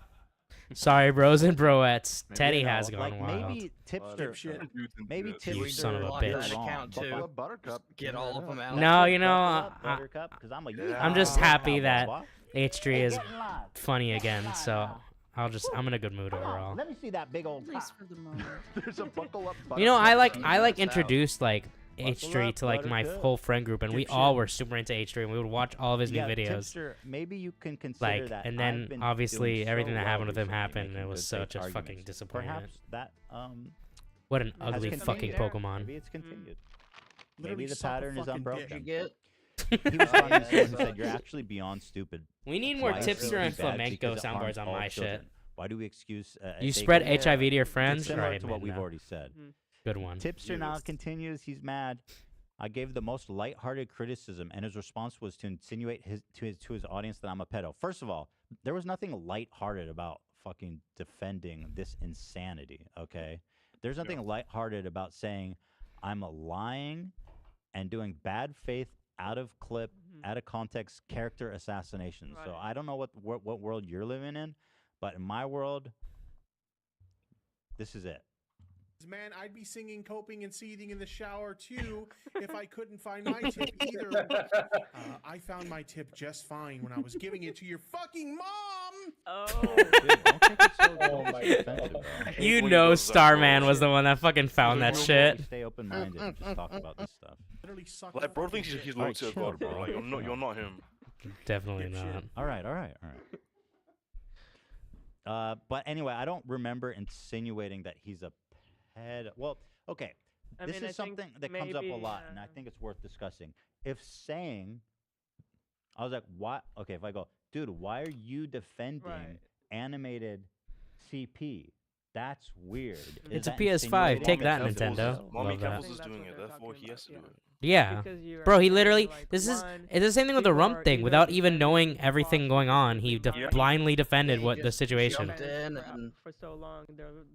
Sorry, bros and broettes. Maybe Teddy You know, has gone like wild. maybe Tipster. Dipshit. Maybe You Tipster. son of a Lock that bitch. account Buckle too. up, Buttercup. Get all of them out. No, you know, Buckle up, I- Buttercup, because I'm a I'm just happy that Bob. H3 is Getting live. funny again. So I'm in a good mood Come on, overall. let me see that big old At least for the moment. There's a buckle up. You know, I Buttercup. like That's out. introduced like Buckle H3 up, to like my Buttercup. whole friend group, and we Dipshit. all were super into H3, and we would watch all of his new Yeah, videos. Tipster, maybe you can consider Like, that. and I've then been obviously doing everything so that well happened with him recently happened, and making it was good faith such a fucking arguments. disappointment. Perhaps that What an has ugly continued. fucking Pokemon. Maybe it's continued. Literally Maybe the suck a pattern is fucking dick. Did you unbroken. get? He was talking to Yeah, someone who said, "You're actually beyond stupid." We need more Why is Tipster it and bad? Flamenco Because it harms soundboards on all my children. shit. Why do we excuse? You they spread go- HIV to your It's friends? similar Alright, to what man, we've no. already said. Good one. Tipster now Yes. continues. He's mad. I gave the most lighthearted criticism, and his response was to insinuate to his audience that I'm a pedo. First of all, there was nothing lighthearted about fucking defending this insanity. Okay, there's nothing lighthearted about saying I'm lying and doing bad faith out of clip, out of context, character assassination. So Right. I don't know what world you're living in, but in my world, this is it. Man, I'd be singing, coping, and seething in the shower too if I couldn't find my tip either. I found my tip just fine when I was giving it to your fucking mom. Oh. Dude, don't take it so Oh my offensive, God. bro. You know Starman was the one that fucking found that shit. Stay open-minded and just talk about this stuff. Literally suck Like, bro thinks he's Alright, low tier chill, god, bro. bro. Like, you're not him. Definitely not. All right. But anyway, I don't remember insinuating that he's a ped. Well, okay. I This mean, I is think something that comes up a maybe, lot, and I think it's worth discussing. If saying, I was like, why? Okay, if I go, dude, why are you defending Right. animated CP? That's weird. It's Is a that PS5. Take that, Mommy Keffels Nintendo. is- Mommy Love that. Keffels is doing it, therefore he has to do it. Yeah, Because you bro. are He saying, literally. like, This is. one, It's the same thing with the people rump are thing. either Without even defending knowing the everything plot going or on, he defending blindly defended he what the just situation. jumped in crap and- for so long.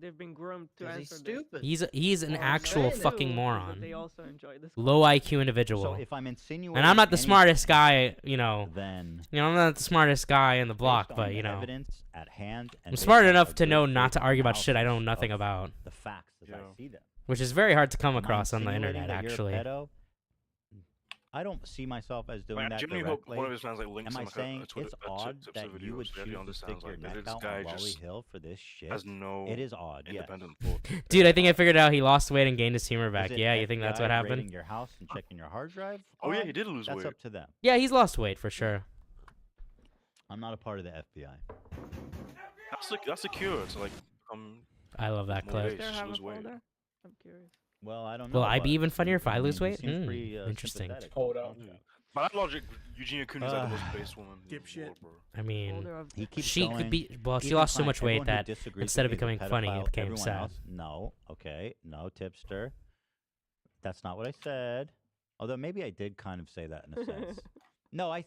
They've been groomed to 'Cause he's answer this. stupid. He's an Well, I'm actual saying fucking too, is that moron. They also enjoy this. Low IQ So individual. if I'm insinuating, And I'm not the anything, smartest guy, you know. then I'm not the smartest guy in the block, based on but the you know, evidence at hand, and I'm based smart on enough a to know good not to faith argue about shit I know analysis nothing of about, the facts as I see them. which is very hard to come Am I across on the insinuating internet. that you're Actually, a pedo? I don't see myself as doing Like, I that genuinely hope directly. one of his fans like links Am I him like saying a Twitter, it's a odd tips that video you would so he choose to understands stick your like neck this out guy on Wally just Hill for this shit? has no It is odd, yes. independent thought. dude, I think I figured out he lost weight and gained his humor Is back. it Yeah, you think that's FBI what happened? raiding your house and checking your hard drive? Oh yeah, Odd? he did lose That's weight. up to them. Yeah, he's lost weight for sure. I'm not a part of the FBI. That's the cure to like I love that more clip. base, Does there have a lose weight. folder? I'm curious. Well, I don't know. Will I be but even funnier if I lose he weight? seems pretty, Interesting. sympathetic. Hold on. By that logic, Eugenia Cooney's like the most base woman in the Dipshit. world, bro. I mean, Folder of He keeps she going, could be. Well, she even lost so fine, much weight everyone who that disagrees instead of with me is a becoming funny, pedophile, it became everyone sad. else- no, okay, no, tipster. That's not what I said. Although maybe I did kind of say that in a sense. No, I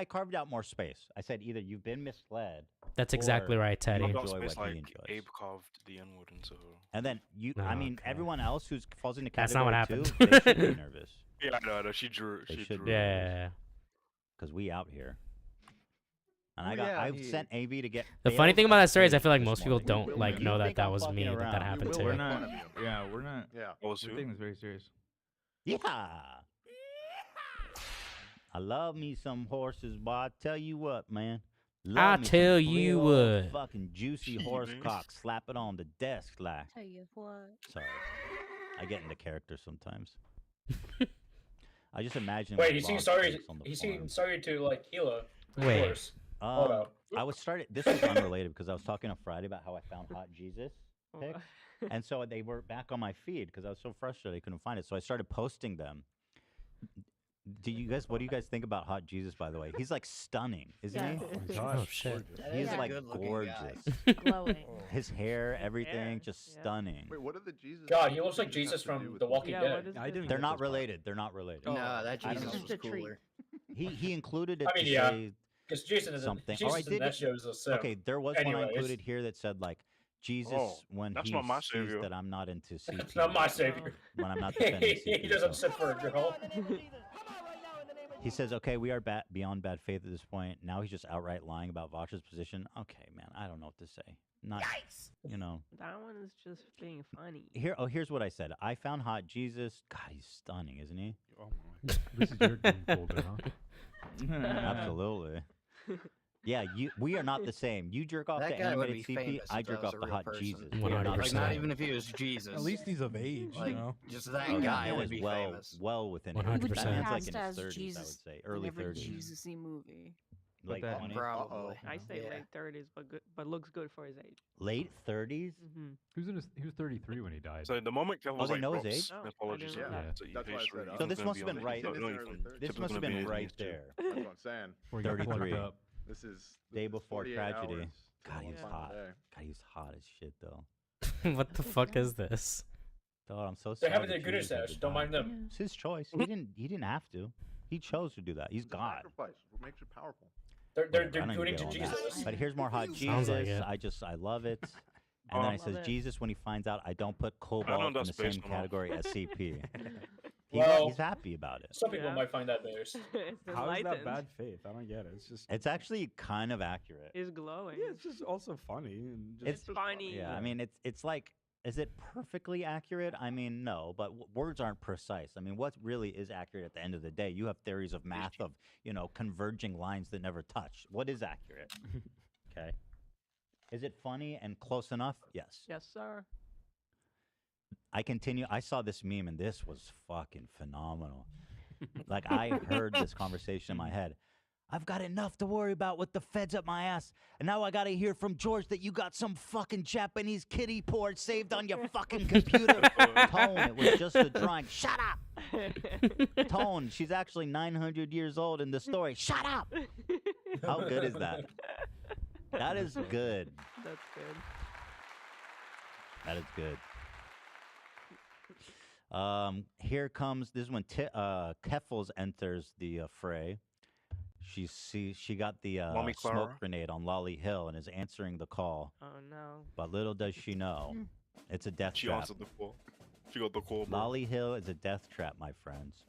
carved out more space. I said either you've been misled. That's exactly or right, you Teddy. Carved out enjoy space what he like enjoys. Abe carved the N word into her. And then you, Oh, I mean, okay. everyone else who falls into That's not category what 2, they happened. should be nervous. Yeah, I know. She drew. They She should drew. be. Yeah. Because we out here. And Oh, I got, yeah, I've he- sent AV to get. The funny bailed thing about that story is I upstage feel like this most people morning. don't will like make know You that think that I'm was me fucking that around. happened will to. make We're fun not. of you. Yeah, we're not. Yeah. What was We're who? taking this very serious. Yeah. I love me some horses, boy. I tell you what, man. Love I me some tell big you old what. Fucking juicy Jeez. horse cock. Slap it on the desk like. Tell you what. Sorry. I get into character sometimes. I just imagine. Wait, like, he seemed log sorry. stakes on the He farm. seemed sorry to like Hila. Of Wait. course. Hold up. I was started. This was unrelated because I was talking on Friday about how I found Hot Jesus pic, and so they were back on my feed because I was so frustrated I couldn't find it. So I started posting them. Do you guys? What do you guys think about Hot Jesus? By the way, he's like stunning, isn't Yeah. he? Oh my gosh. Oh, shit. He's He's a like good-looking gorgeous. guy. Glowing. His hair, everything, hair, just yeah. stunning. Wait, what are the Jesus? God, he looks like have Jesus to do from with The Walking Yeah, Dead. what is I this? didn't They're get not this part. related. They're not related. No, that I don't Jesus know. was Just a treat. cooler. He included it I mean, to yeah. say Because Jason is something. Jesus Oh, I in did. that show is a simp. Okay, there was one I Anyways. included here that said like Jesus Oh, when that's he not my sees savior. that I'm not into CP. That's not my savior. When I'm not defending he CP. doesn't so. sit for a girl. He says, okay, we are beyond bad faith at this point. Now he's just outright lying about Vosh's position. Okay, man, I don't know what to say. Not, you know. That one is just being funny. Here's what I said. I found Hot Jesus. God, he's stunning, isn't he? Oh my. This is your game folder, huh? Absolutely. Yeah, we are not the same. You jerk off That to guy would animated be CP. famous I if jerk that off was a to real Hot person. Jesus. One We are hundred not the percent. Like, not same. even if he was Jesus. At least he's of age, Like, you know. just that Oh, yeah, guy that would is be well, famous. well within One his- hundred that percent. man's like Cast in as his 30s, I would Jesus say, in early every 30s. Jesus-y movie. Like that- 20? Probably. I say Yeah. late 30s, but looks good for his age. Late 30s? Mm-hmm. He was 33 when he died. So the moment Kev Oh, was they like know his drops age? Oh, I mythologies, didn't know that. so you That's why I face said really- up. So he's this gonna must be have been on- right. he's not- no, This he's is gonna- early 30s. This Tipp's must have gonna be been in his right knees, too. there. That's what I'm saying. Before he got 33. plucked up. This is Day before 48 tragedy. hours. God, he's One hot. day. God, he's hot as shit, though. What the fuck is this? God, I'm so They're sorry. having their that Goonish Jesus had stash. to Don't die. mind them. It's his choice. He didn't have to. He chose to do that. He's It's a God. sacrifice. What makes you powerful? They're Whatever, I they're don't gooning even to get on that. Jesus. But here's more Hot Jesus. Sounds like it. I love it. And then it Love says it. Jesus when he finds out I don't put cobalt in that's the same based on all- category as CP. Well, he's happy about it. Some people Yeah. might find that bears. It's How is that enlightened. bad faith? I don't get it. It's just. It's actually kind of accurate. It's glowing. Yeah, it's just also funny. And just, It's funny. Yeah, I mean it's like Is it perfectly accurate? I mean, no, but words aren't precise. I mean, what really is accurate at the end of the day? You have theories of math of, converging lines that never touch. What is accurate? Okay. Is it funny and close enough? Yes. Yes, sir. I continue. I saw this meme and this was fucking phenomenal. Like, I heard this conversation in my head. I've got enough to worry about with the feds up my ass. And now I got to hear from George that you got some fucking Japanese kiddie port saved on your fucking computer. Tone, it was just a drawing. Shut up. Tone, she's actually 900 years old in the story. Shut up. How good is that? That is good. That's good. That is good. Here comes, this is when Keffels enters the fray. She got the Mommy smoke Clara. grenade on Lolly Hill and is answering the call. Oh no. But little does she know, it's a death She trap. answered the call. She got the call, bro. Lolly Hill is a death trap, my friends.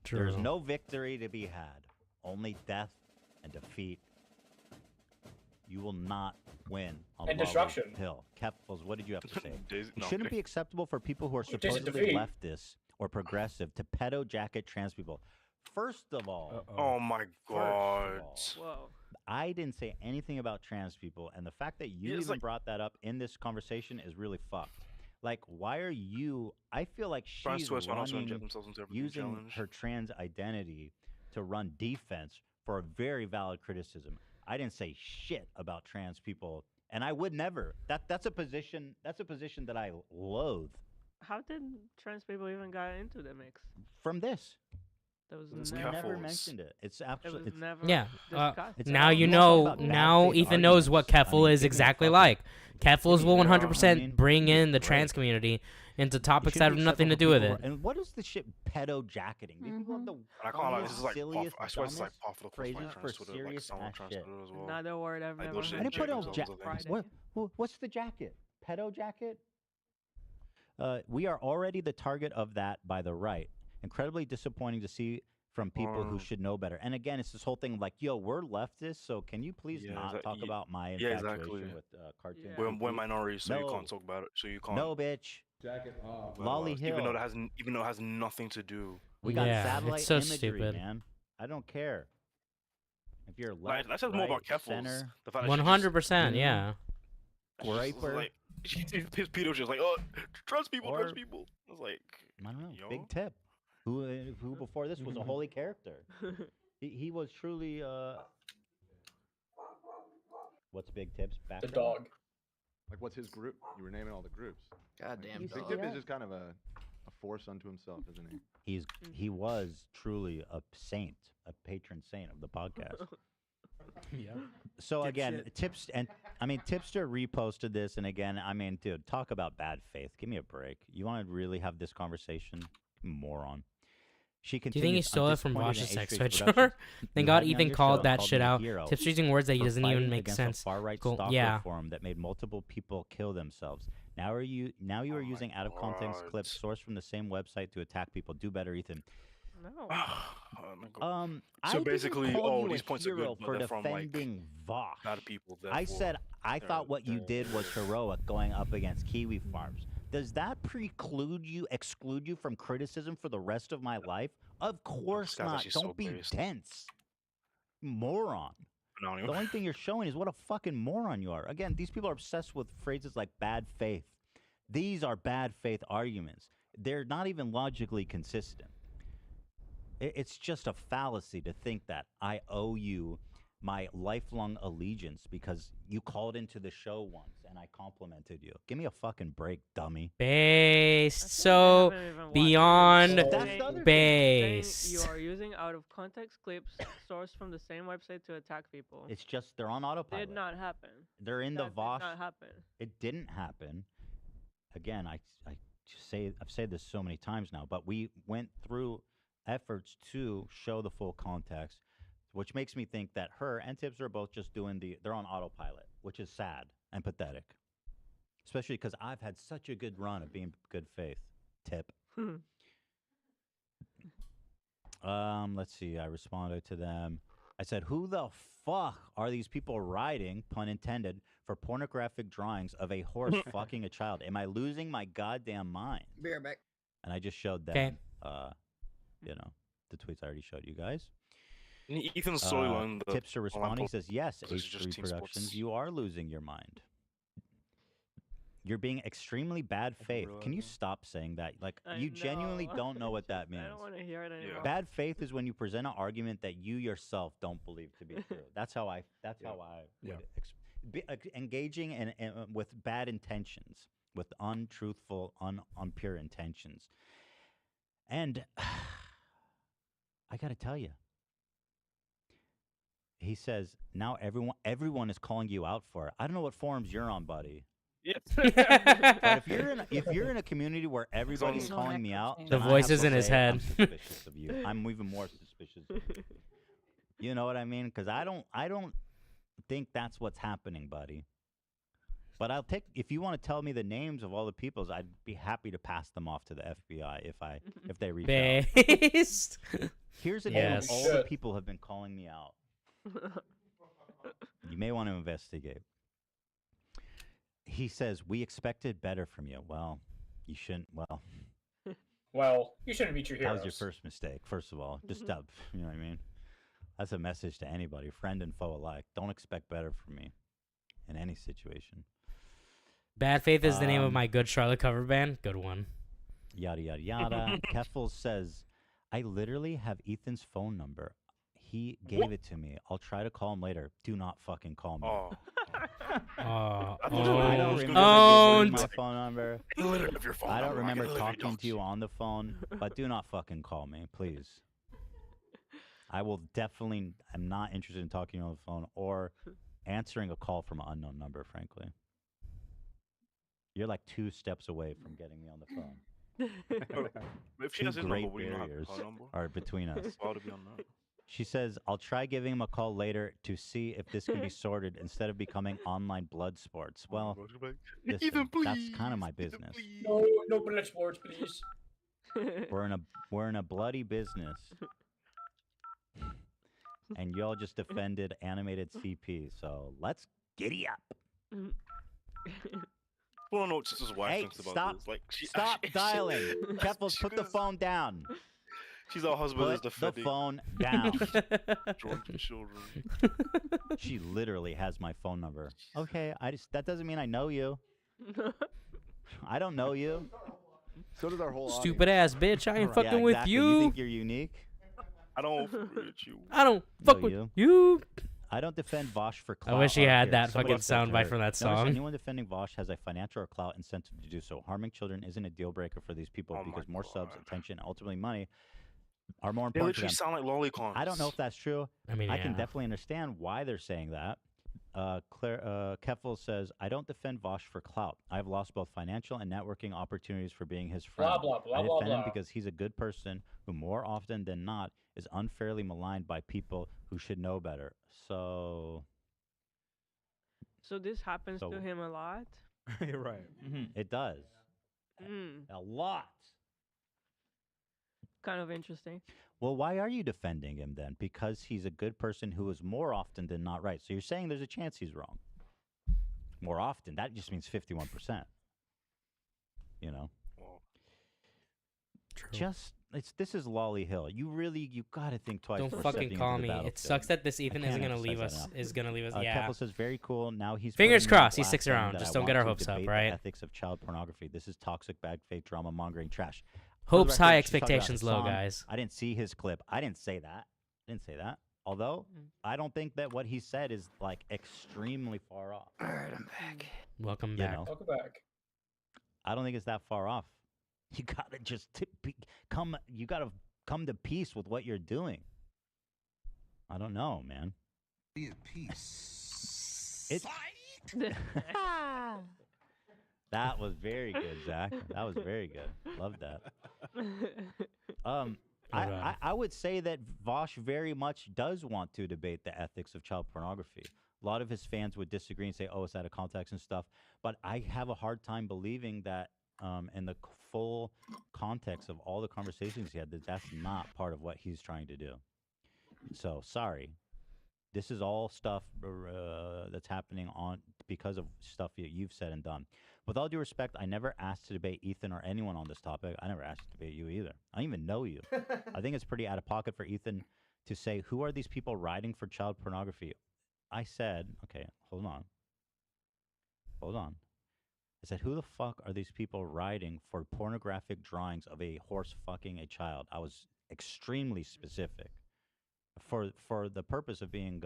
True. There's no victory to be had, only death and defeat. You will not win on And Lolly destruction. Hill. Keffels, what did you have to say? Daisy- It no, shouldn't okay. be acceptable for people who are Taste of supposedly defeat. leftist or progressive to pedo jacket trans people. First of all, Oh my god. Whoa. I didn't say anything about trans people, and the fact that you Yeah, it's even like- brought that up in this conversation is really fucked. Like, why are you? I feel like Trans she's to us want also inject running, themselves into everything using challenge. her trans identity to run defense for a very valid criticism. I didn't say shit about trans people, and I would never. That's a position. That's a position that I loathe. How did trans people even got into the mix? From this, That was It's we never. never Keffels. mentioned it. It's It absolutely. was never. Yeah. discussed. It's Now out- you I'm not talking know. about bad Now faith Ethan knows what arguments. I Keffel mean, is give me a exactly fucking- like. Keffels will me a- 100% I mean, bring give me a in the trans break. community into It topics shouldn't that have be nothing to acceptable do for with people it. who are- And what is the shit pedo jacketing? These people have the And I can't lie, this is like silliest, I swear this is like dumbest half of the phrases like for trans Twitter, like serious some ass trans shit. Twitter as well. Another word I've Like, never those shit heard. I didn't put inject no themselves jacket. into Friday. What's the jacket? Pedo jacket? We are already the target of that by the right. Incredibly disappointing to see from people who should know better. And again, it's this whole thing like, yo, we're leftists, so can you please Yeah, not that- talk ye- about my yeah, infatuation exactly. with cartoon? Yeah. We're minorities, so you No. can't talk about it. So you can't. No, bitch. Jacket off. Lolly Hill. Even though that has nothing to do. We got Yeah, it's satellite so imagery, stupid. man. I don't care. If you're Like, left, that says more about right, Keffels. center, The fact that she just- 100%. Yeah. Griper. Like, his pedo just like, oh, trans people. Or- I was like, I don't know. yo. Big tip. Who before this was a holy character. He was truly. What's Big Tip's The background? dog. Like, what's his group? You were naming all the groups. Goddamn Big dog. Tip Yeah. is just kind of a force unto himself, isn't he? He was truly a saint, a patron saint of the podcast. Yeah. So again, Dipshit. tips and I mean Tipster reposted this, and again, I mean, dude, talk about bad faith. Give me a break. You want to really have this conversation, moron? She Do you think he continues, "I'm stole it from disappointed in Bosch's sex H3's switcher? productions. Thank You God had me on Ethan your called show and that called shit me a out. hero Tip's using words that he for doesn't even fighting make against sense. a far-right Cool. stalker Yeah. forum that made multiple people kill themselves. Now you Oh are using out of context clips sourced from the same website to attack people. Do better, Ethan. No. Oh my God. I So didn't basically, call oh, you these a points are hero good, but for they're from like defending Vosh. bad people. I therefore said I they're- thought what you they're- did was heroic, going up against Kiwi Farms. Does that exclude you from criticism for the rest of my life? Of course guy's not. actually so Don't be based. dense, moron. No, The only thing you're showing is what a fucking moron you are. Again, these people are obsessed with phrases like bad faith. These are bad faith arguments. They're not even logically consistent. It's just a fallacy to think that I owe you my lifelong allegiance because you called into the show once and I complimented you. Give me a fucking break, dummy. Based. So beyond That's the other thing. based. You are using out of context clips sourced from the same website to attack people. It's just they're on autopilot. Did not happen. They're in the That Vosh. Did not happen. It didn't happen. Again, I've said this so many times now, but we went through efforts to show the full context, which makes me think that her and Tibbs are both just they're on autopilot, which is sad and pathetic. Especially because I've had such a good run of being good faith. Tip. Let's see. I responded to them. I said, who the fuck are these people writing, pun intended, for pornographic drawings of a horse fucking a child? Am I losing my goddamn mind? Be right back. And I just showed them, 'Kay. you know, the tweets I already showed you guys. Ethan's slowly learning the Tips are responding. He says, yes, because it's just H3 team Productions, sports. you are losing your mind. You're being extremely bad faith. Can you stop saying that? Like, you genuinely don't know what that means. I don't want to hear it anymore. Bad faith is when you present an argument that you yourself don't believe to be true. That's how I. That's how I. Would engaging in with bad intentions, with untruthful, unpure intentions, and I got to tell you, he says now everyone is calling you out for it. I don't know what forums you're on, buddy. But if you're in a community where everybody's calling me out, The then I voice have is to in his say head. I'm suspicious of you. I'm even more suspicious of you. You know what I mean? Because I don't think that's what's happening, buddy. But I'll take if you want to tell me the names of all the peoples, I'd be happy to pass them off to the FBI if they reach Based. out. Here's a name Yes. of all the people have been calling me out. You may want to investigate. He says, we expected better from you. Well, you shouldn't. Well, you shouldn't meet your That heroes. was your first mistake, first of all. Just stop. You know what I mean? That's a message to anybody, friend and foe alike. Don't expect better from me in any situation. Bad Faith is the name of my Good Charlotte cover band. Good one. Yada, yada, yada. Keffel says, I literally have Ethan's phone number. He gave it to me. I'll try to call him later. Do not fucking call me. Oh. I don't remember Owned. my phone number. I don't remember talking to you on the phone, but do not fucking call me, please. I will definitely. I'm not interested in talking to you on the phone or answering a call from an unknown number. Frankly, you're like 2 steps away from getting me on the phone. If she Two has his great number, will you not have barriers her number? are between us. Why would it be on that? She says, I'll try giving him a call later to see if this can be sorted instead of becoming online blood sports. Well, listen, Ethan, that's kind of my business. No, no blood sports, please. We're in a bloody business. And y'all just defended animated CP, so let's giddy up. Well, no, it's just his wife Hey, thinks about stop! this. Like, Stop dialing. Keffels, put the phone down. She's our husband is Put the defending. phone down. Drunken children. She literally has my phone number. Okay, that doesn't mean I know you. I don't know you. So does our whole Stupid ass bitch. I ain't fucking Yeah, with exactly. you. You think you're unique? I don't fuck with you. I don't fuck with you. I don't defend Vosh for clout. I wish he or- had here, that somebody fucking said to soundbite her, from that "Notice song." anyone defending Vosh has a financial or clout incentive to do so. Harming children isn't a deal breaker for these people because more subs, attention, and ultimately money are more They important to literally them. sound like lolicons. I don't know if that's true. I mean, I can yeah. definitely understand why they're saying that. Keffel says, I don't defend Vosh for clout. I've lost both financial and networking opportunities for being his friend. Blah, blah, blah, I blah, defend him blah. because he's a good person who more often than not is unfairly maligned by people who should know better. So So this happens So- to him a lot. You're right. it does. Mm, A lot. kind of interesting. Well, why are you defending him then? Because he's a good person who is more often than not right. So you're saying there's a chance he's wrong. More often. That just means 51%. You know? Just this is Lolly Hill. You gotta think twice. Don't before fucking stepping call into the me. It battlefield. sucks that this Ethan I isn't can't gonna leave emphasize us. that Is gonna leave us. enough. Yeah. Keppel says very cool. Now he's Fingers putting me on crossed, he blast sticks saying around. that Just I don't get want our to hopes up, debate right? The ethics of child pornography. This is toxic, bad faith, drama mongering trash. Hopes For the record, high, she's talking about expectations low, Hassan. guys. I didn't see his clip. I didn't say that. Although I don't think that what he said is like extremely far off. All right, I'm back. Welcome You back. know? Welcome back. I don't think it's that far off. You gotta just come. You gotta come to peace with what you're doing. I don't know, man. Be at peace. It. That was very good, Zach. That was very good. Love that. I would say that Vosh very much does want to debate the ethics of child pornography. A lot of his fans would disagree and say, "Oh, it's out of context and stuff." But I have a hard time believing that, in the full context of all the conversations he had, that's not part of what he's trying to do. So sorry, This is all stuff that's happening on because of stuff you've said and done. With all due respect, I never asked to debate Ethan or anyone on this topic. I never asked to debate you either. I don't even know you. I think it's pretty out of pocket for Ethan to say, who are these people writing for child pornography? I said, okay, hold on. I said, who the fuck are these people writing for pornographic drawings of a horse fucking a child? I was extremely specific for the purpose of being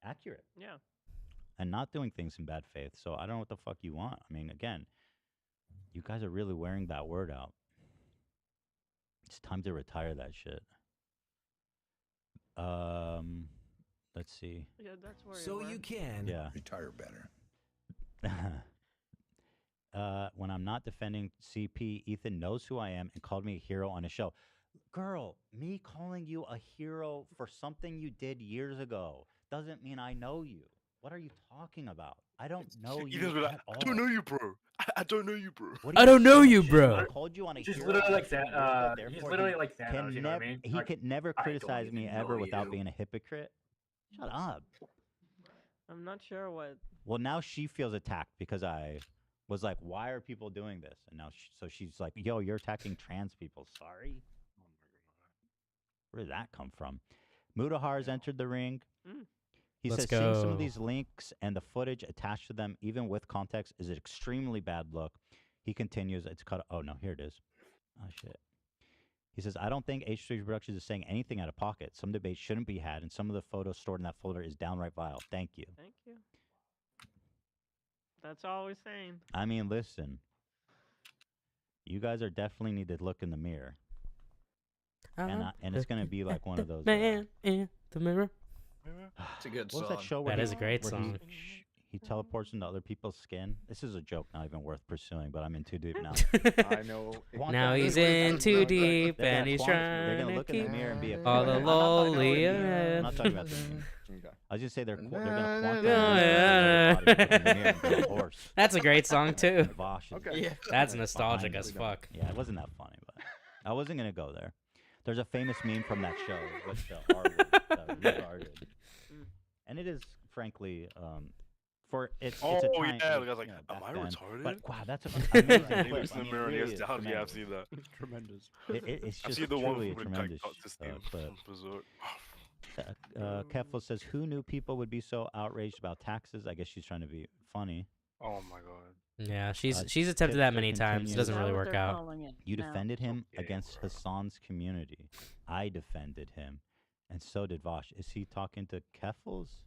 accurate. Yeah. And not doing things in bad faith. So I don't know what the fuck you want. I mean, again, you guys are really wearing that word out. It's time to retire that shit. Let's see. Yeah, that's where So you can retire better. When I'm not defending CP, Ethan knows who I am and called me a hero on a show. Girl, me calling you a hero for something you did years ago doesn't mean I know you. What are you talking about? I don't know you Ethan's like, at all. I don't know you, bro. I don't know you, bro. What are I don't know saying? you, bro. I called you on a He's hero. literally like that. that. He's literally like Thanos. You know what I mean? He Like, could never I don't criticize me even ever know without you. being a hypocrite. Shut up. I'm not sure what. Well, now she feels attacked because I was like, why are people doing this? And now so she's like, yo, you're attacking trans people. Sorry. Where did that come from? Mudahar's entered the ring. He Let's says seeing some go. of these links and the footage attached to them, even with context, is an extremely bad look. He continues, it's cut. Oh, no, here it is. Oh, shit. He says, I don't think H3 Productions is saying anything out of pocket. Some debates shouldn't be had, and some of the photos stored in that folder is downright vile. Thank you. Thank you. That's all we're saying. I mean, listen. You guys are definitely need to look in the mirror. And it's going to be like one of those. Man in the mirror. It's a good What was song. that show That is a great song. He teleports into other people's skin. This is a joke not even worth pursuing, but I'm in too deep now. I know. Now he's in too deep They're gonna and he's they're trying gonna to look in keep the mirror and be a all the lowly. I'm not talking about the meme. I was just say they're gonna horse. That's a great song too. Vosh is Okay. Yeah. That's behind nostalgic as it. fuck. Yeah, it wasn't that funny, but I wasn't gonna go there. There's a famous meme from that show with the R word, retarded. And it is frankly it's a Oh time, yeah, the guy's like, you know, am I back then. retarded? But wow, that's an amazing He clip. looks in I the mean, mirror and he really has is down. Yeah, I've tremendous. seen that. Tremendous. It's I've just seen the one truly a with tremendous got this team. clip. Berserk. Keffel says, who knew people would be so outraged about taxes? I guess she's trying to be funny. Oh my god. Yeah, she's attempted that many times. It doesn't really work out. You defended him against Hassan's community. I defended him. And so did Vosh. Is he talking to Keffels?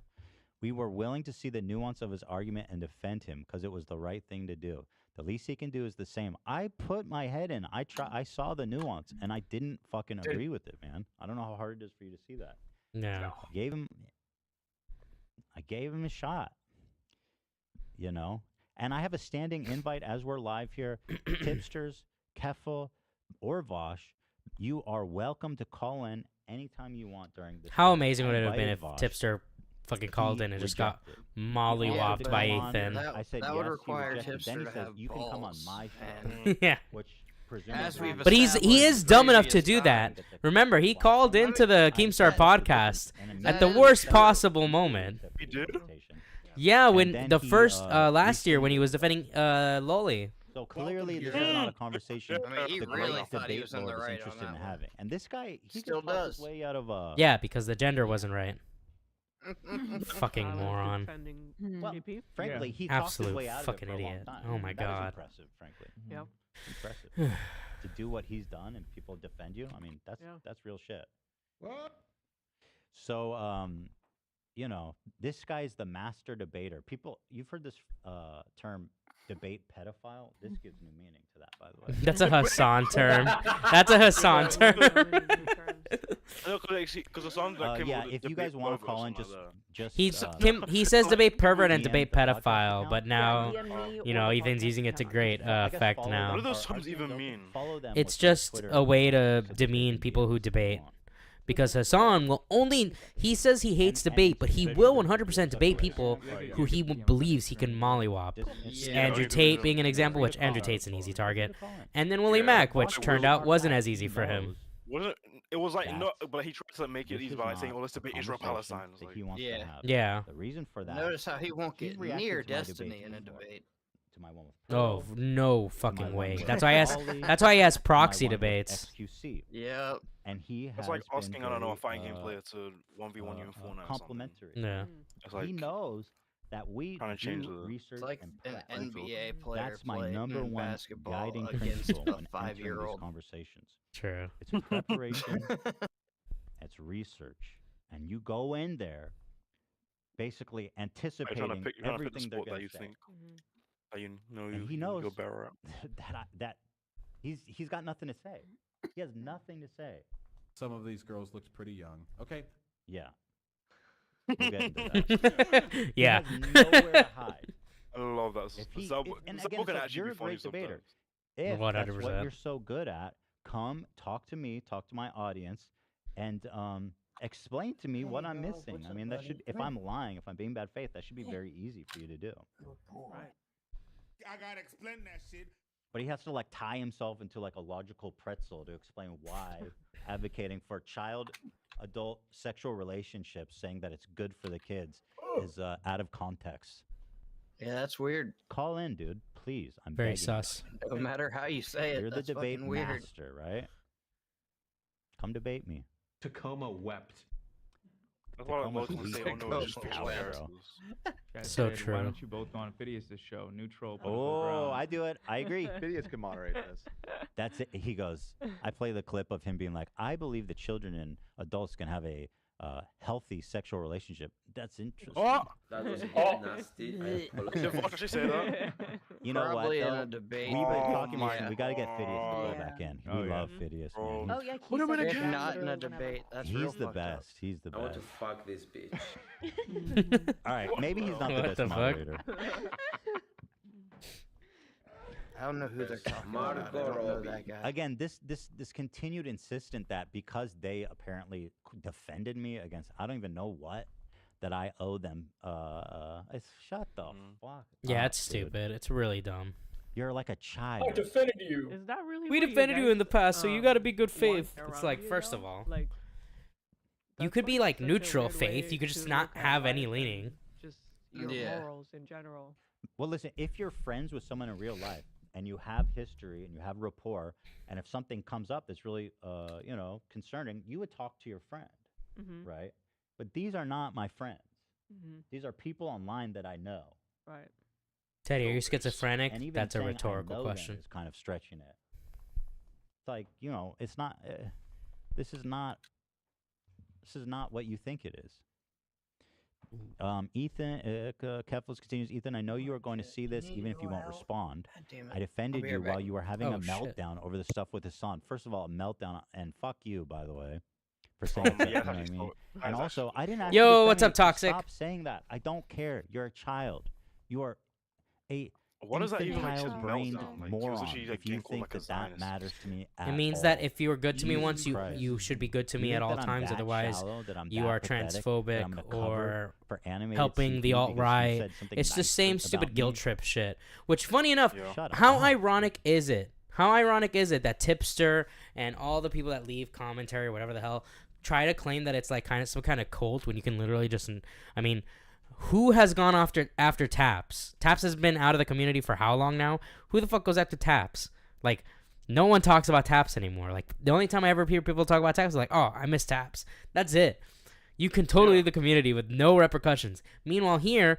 We were willing to see the nuance of his argument and defend him because it was the right thing to do. The least he can do is the same. I put my head in. I saw the nuance, and I didn't fucking agree with it, man. I don't know how hard it is for you to see that. No. I gave him a shot. You know? And I have a standing invite as we're live here. Tipsters, Keffel, or Vosh, you are welcome to call in anytime you want during this. How show. amazing I would it have been invited if Vosh. Tipster fucking called in and just got rejected. mollywopped Yeah, by come on. Ethan? I said that yes, would he require rejected. Then Tipster he to says, have you can come on balls, my show. and Yeah. Which as we've But he is established dumb enough to previous do that. time, Remember, he called into the Keemstar podcast at the worst possible moment. He did? Yeah, when then the he, first last year when he was defending Loli. So clearly, this is not a conversation I mean, he the really great thought he debate was in the lord is right on interested that in one. having. And this guy, he Still could talk his does. way out of Yeah, because the gender wasn't right. Fucking moron. Defending Well, KP. frankly, he talked his Absolute way out fucking of it for idiot. a long time. Oh my That is God. impressive, frankly. Yep. Impressive. To do what he's done and people defend you. I mean, that's real shit. What? So, you know, this guy's the master debater. People, you've heard this term, debate pedophile. This gives new meaning to that, by the way. That's a Hassan term. That's a Hassan term. Because the song that came yeah, with if the you guys debate want to logo or call in, something just He's uh, he says debate pervert and DM debate the podcast pedophile, account. but now DM me you know or the Ethan's podcast using it to account. great I guess effect follow now. What do those them. terms even mean? Follow them It's with their just Twitter a way to accounts. demean people who debate. Because Hassan will only, he says he hates debate, but he will 100% debate people who he believes he can mollywop. Andrew Tate being an example, which Andrew Tate's an easy target. And then Willie Mack, which turned out wasn't as easy for him. Wasn't It was like no, That's- but he tried to make it this easy is by saying, not "Oh, let's a debate conversation Israel-Palestine." It's that like, he wants to Yeah. have. Yeah. The reason for that. Notice how he won't he's get reacting near to my debate Destiny in a before, debate. To my one with Oh Pearl, no to my fucking one way. with That's why I asked. Ollie, That's why I asked to my proxy one with debates. XQC. Yeah. And he has it's like been asking, I don't know, a very, fighting game player to 1v1 you in Fortnite or something. complimentary. Yeah. It's like he knows that we trying to change do the- research It's like and an prep. NBA player That's my playing number one basketball guiding against principle a when entering these 5-year-old. conversations. True. It's preparation. It's research, and you go in there basically You're trying to anticipating pick, you're trying to pick the everything they're sport that going you to say. think that you know And he you're knows better at. that he's got nothing to say. He has nothing to say. Some of these girls looked pretty young. Okay. Yeah. We'll get into that. Yeah. He has nowhere to hide. I love that. If he, Sub- and Sub again, can so actually you're be a funny great debater. sometimes. If that's what 100%. you're so good at, come talk to me, talk to my audience, and explain to me what I'm missing. I mean, that should, if I'm lying, if I'm being bad faith, that should be very easy for you to do. Right. I gotta explain that shit. But he has to like tie himself into like a logical pretzel to explain why advocating for child-adult sexual relationships, saying that it's good for the kids, is out of context. Yeah, that's weird. Call in, dude, please. I'm Very begging you. sus. No matter how you say it, You're the that's debate fucking weird. master, right? Come debate me. Tacoma wept. That's why I Tacoma love when they say, "Oh no, wept. it's just Power, pictures." bro. Guys So said, true. Why don't you both go on Phidias' show? Neutral. Oh, I do it. I agree. Phidias can moderate this. That's it. He goes, I play the clip of him being like, I believe that children and adults can have a healthy sexual relationship. That's interesting. Oh! That was nasty. I Did apologize. Fox actually say that? You know Probably what? in though? a debate. We've been Oh talking about my it. We got to get Phidias to go God. back in. Oh, We yeah. love Phidias, Bro. man. Oh yeah, What am I If gonna not in a literally debate, that's real He's the fucked up. best. He's the I want to best. fuck this bitch. All right, maybe he's not the What best the fuck? moderator. I don't know who they're talking Margot about. I don't know Robbie. that guy. Again, this continued insistent that because they apparently defended me against I don't even know what, that I owe them. Shut the fuck. Yeah, up, it's dude. stupid. It's really dumb. You're like a child. I defended you. Is that really? We what defended you guys, in the past, so you gotta be good want faith. It's around, like, you first know? of all, like you that's could be like such a neutral weird faith. way You could just to not look at have any life leaning. and just your Yeah. morals in general. Well, listen, if you're friends with someone in real life and you have history and you have rapport, and if something comes up that's really, concerning, you would talk to your friend, Mm-hmm. right? But these are not my friends. Mm-hmm. These are people online that I know. Right. Teddy, are you Filters. schizophrenic? And even That's a saying I rhetorical know them question. is kind of stretching it. It's like, it's not. This is not what you think it is. Ethan, Keflis continues. Ethan, I know you are going to see this, even if you won't respond. God damn it. I defended be you right while back. you were having Oh, a shit. meltdown over the stuff with Hassan. First of all, a meltdown, and fuck you, by the way, for Oh, saying that. yeah, You know what I actually, mean? so- And guys, also, actually- I didn't. Yo, actually what's defend up, you. Toxic? Stop saying that. I don't care. You're a child. You are a What does that even like? infantile-brained Meltdown? Like, he was moron. literally, like, If you getting called, think like, a that Zionist. matters to me, It means that if you were good to me Jesus once, you Christ. should be good to You me think at all that I'm times. that Otherwise, shallow, that I'm you that are pathetic, that transphobic I'm gonna cover or for animated helping the CP alt because you right. said something It's the nice same about stupid guilt me? trip shit. Which, funny enough, Yeah. Shut how up. ironic is it? How ironic is it that Tipster and all the people that leave commentary, whatever the hell, try to claim that it's like kind of some kind of cult when you can literally just, I mean, who has gone after Taps? Taps has been out of the community for how long now? Who the fuck goes after Taps? Like, no one talks about Taps anymore. Like, the only time I ever hear people talk about Taps is like, oh, I miss Taps. That's it. You can totally leave the community with no repercussions. Meanwhile, here,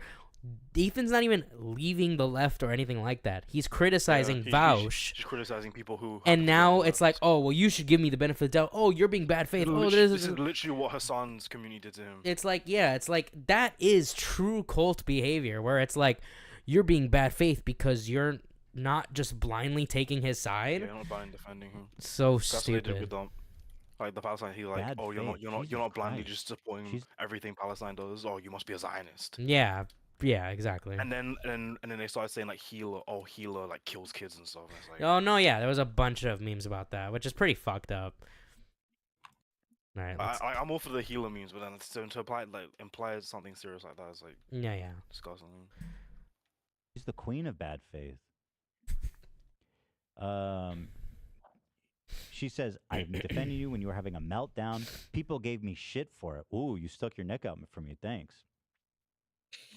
Ethan's not even leaving the left or anything like that. He's criticizing Vaush. Just criticizing people who. And now it's like, oh, well, you should give me the benefit of the doubt. Oh, you're being bad faith. Oh, this this is literally what Hassan's community did to him. It's like, yeah, it's like that is true cult behavior where it's like you're being bad faith because you're not just blindly taking his side. Yeah, not blindly defending him. So That's what they did stupid. with like the Palestine. He like, Bad oh, you're faith. not Jesus blindly Christ. just supporting everything Palestine does. Oh, you must be a Zionist. Yeah, exactly. And then they started saying like Healer like kills kids and stuff. And it's like, Oh no, yeah, there was a bunch of memes about that, which is pretty fucked up. All right, let's... I'm all for the Healer memes, but then to imply something serious like that is like yeah. disgusting. She's the queen of bad faith. She says, I defended you when you were having a meltdown. People gave me shit for it. Ooh, you stuck your neck out for me. Thanks.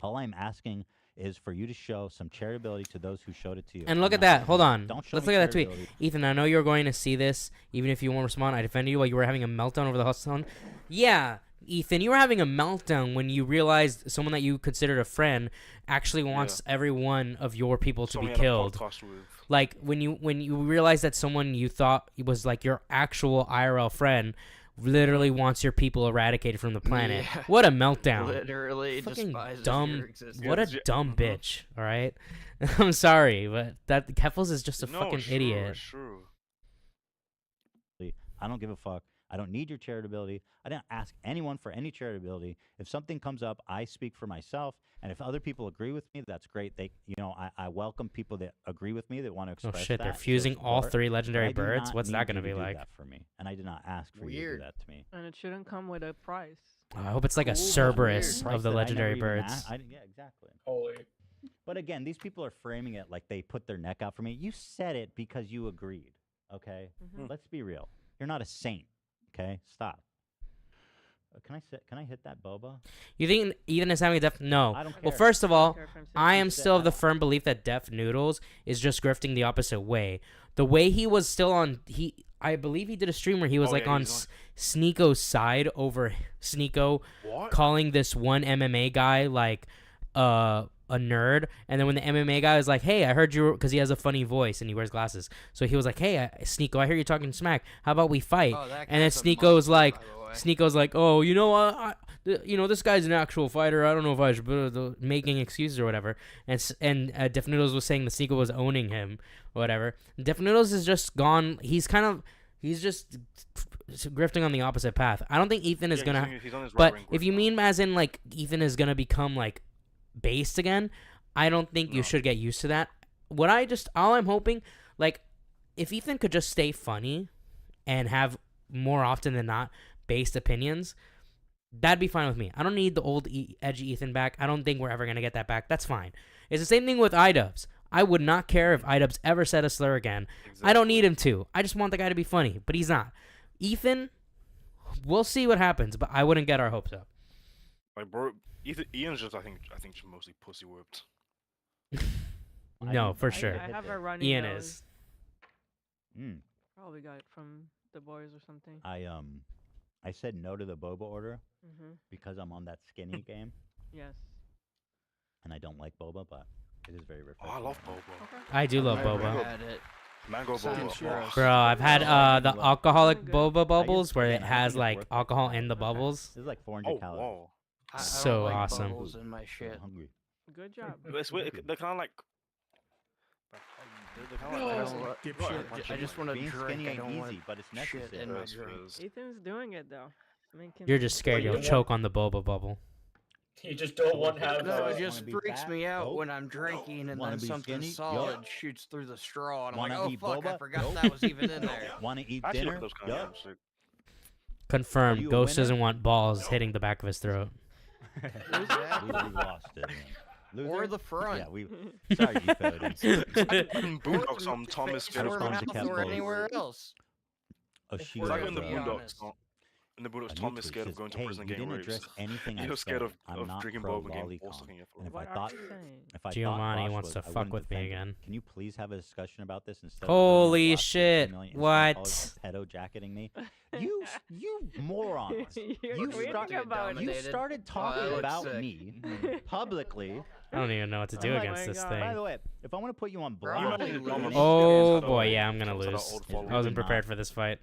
All I'm asking is for you to show some charitability to those who showed it to you. And look I'm at not that. saying Hold on. don't show Let's me look at that tweet. charitability. Ethan, I know you're going to see this, even if you won't respond. I defended you while you were having a meltdown over the hustle. Yeah, Ethan, you were having a meltdown when you realized someone that you considered a friend actually wants every one of your people to be killed. Like when you realize that someone you thought was like your actual IRL friend literally wants your people eradicated from the planet. Yeah. What a meltdown. Literally Fucking despises dumb. your existence. What a dumb bitch. All right. I'm sorry, but that Keffels is just a fucking idiot. I don't give a fuck. I don't need your charitability. I didn't ask anyone for any charitability. If something comes up, I speak for myself. And if other people agree with me, that's great. They, I welcome people that agree with me, that want to express Oh shit, that, they're show fusing all support. 3 But legendary I do birds? not What's need that going you to be do like? that for me, and I did not ask for you to do Weird. that to me. And it shouldn't come with a price. I hope it's like a Cool, Cerberus Price of the that I never legendary even birds. yeah, exactly. Holy. But again, these people are framing it like they put their neck out for me. You said it because you agreed. Okay, let's be real. You're not a saint. Okay, stop. Can I hit that boba? You think Ethan is having a deaf? No. I don't Well, care. first of all, I am He said- still of I the don't- firm belief that Def Noodles is just grifting the opposite way. The way he was still on, I believe he did a stream where he was Oh, like yeah, on he's Sneeko's side over Sneeko What? calling this one MMA guy like a nerd, and then when the MMA guy was like, "Hey, I heard you," because he has a funny voice and he wears glasses, so he was like, "Hey, Sneeko, I hear you talking smack. How about we fight?" Oh, that And then guy's a Sneeko's monster, like, by the way. Sneeko's like, "Oh, you know, this guy's an actual fighter. I don't know if I should making excuses or whatever." And Def Noodles was saying that Sneeko was owning him, or whatever. Def Noodles is just gone. He's just grifting on the opposite path. I don't think Ethan is gonna. He's on his But right-wing if you mean as in like Ethan is gonna become like based again, I don't think you should get used to that. All I'm hoping, like, if Ethan could just stay funny and have more often than not based opinions, that'd be fine with me. I don't need the old edgy Ethan back. I don't think we're ever gonna get that back. That's fine. It's the same thing with iDubbbz. I would not care if iDubbbz ever said a slur again. I don't need him to. I just want the guy to be funny, but he's not. Ethan, we'll see what happens, but I wouldn't get our hopes up. Like, bro, Ian's just, I think just mostly pussy whipped. No, for sure. I have a running Ian nose. is. Probably got it from the boys or something. I said no to the boba order Mhm. because I'm on that skinny game, Yes. and I don't like boba, but it is very Oh, refreshing. I love boba. I do love Never boba. had it. Mango Sounds boba. gross. Bro, I've had the alcoholic boba bubbles where yeah, it I has think it's like worth it. alcohol in the bubbles. This is like 400 Oh, calories. whoa. I don't So like awesome. bubbles in my shit. I'm hungry. Good job. It's weird. They're kind of like. They're kind I of don't like. want- dipshit. I just want to Being drink. skinny I ain't don't want easy, but it's shit necessary. in my Yes, drink. yes. Ethan's doing it though. Make him You're just scared Wait, you'll you choke on the boba bubble. You just don't want to have. No, it Wanna just be freaks fat? me out Nope. when I'm drinking and Wanna then be something skinny? solid Yup. shoots through the straw, and I'm Wanna like, oh eat fuck, I boba? forgot Nope. that was even in there. Want to eat I actually dinner? like those kind Yup. of games. Confirmed. Are you a Ghost winner? doesn't want balls hitting the back of his throat. we lost it. Man. Loser? Or the front. Yeah, we. Sorry, you Foden. Boondocks on Thomas Face scared or of going Response to to mouth or Capcom. anywhere else. Oh, If she we're It's like gonna in the be Boondocks. honest. In the Boondocks, A new Tom is tweet scared of says, going to hey, prison and you getting didn't raped. address anything I He was scared said. of I'm not drinking pro boba and getting lolicon. balls sucking it for And if What I are thought, you saying? if I Giovanni thought wants Bosch to was, I fuck wouldn't with me defend him. again. Can you please have a discussion about this instead Holy of shit, what? pedo jacketing me? You morons! You're You tweeting about you it. started that talking looks about sick. me publicly. I don't even know what to do Oh my against this God. thing. By the way, if I want to put you on Probably blast, lose. Oh Games boy, that yeah, I'm gonna games that are lose. old I followers. wasn't prepared for this fight.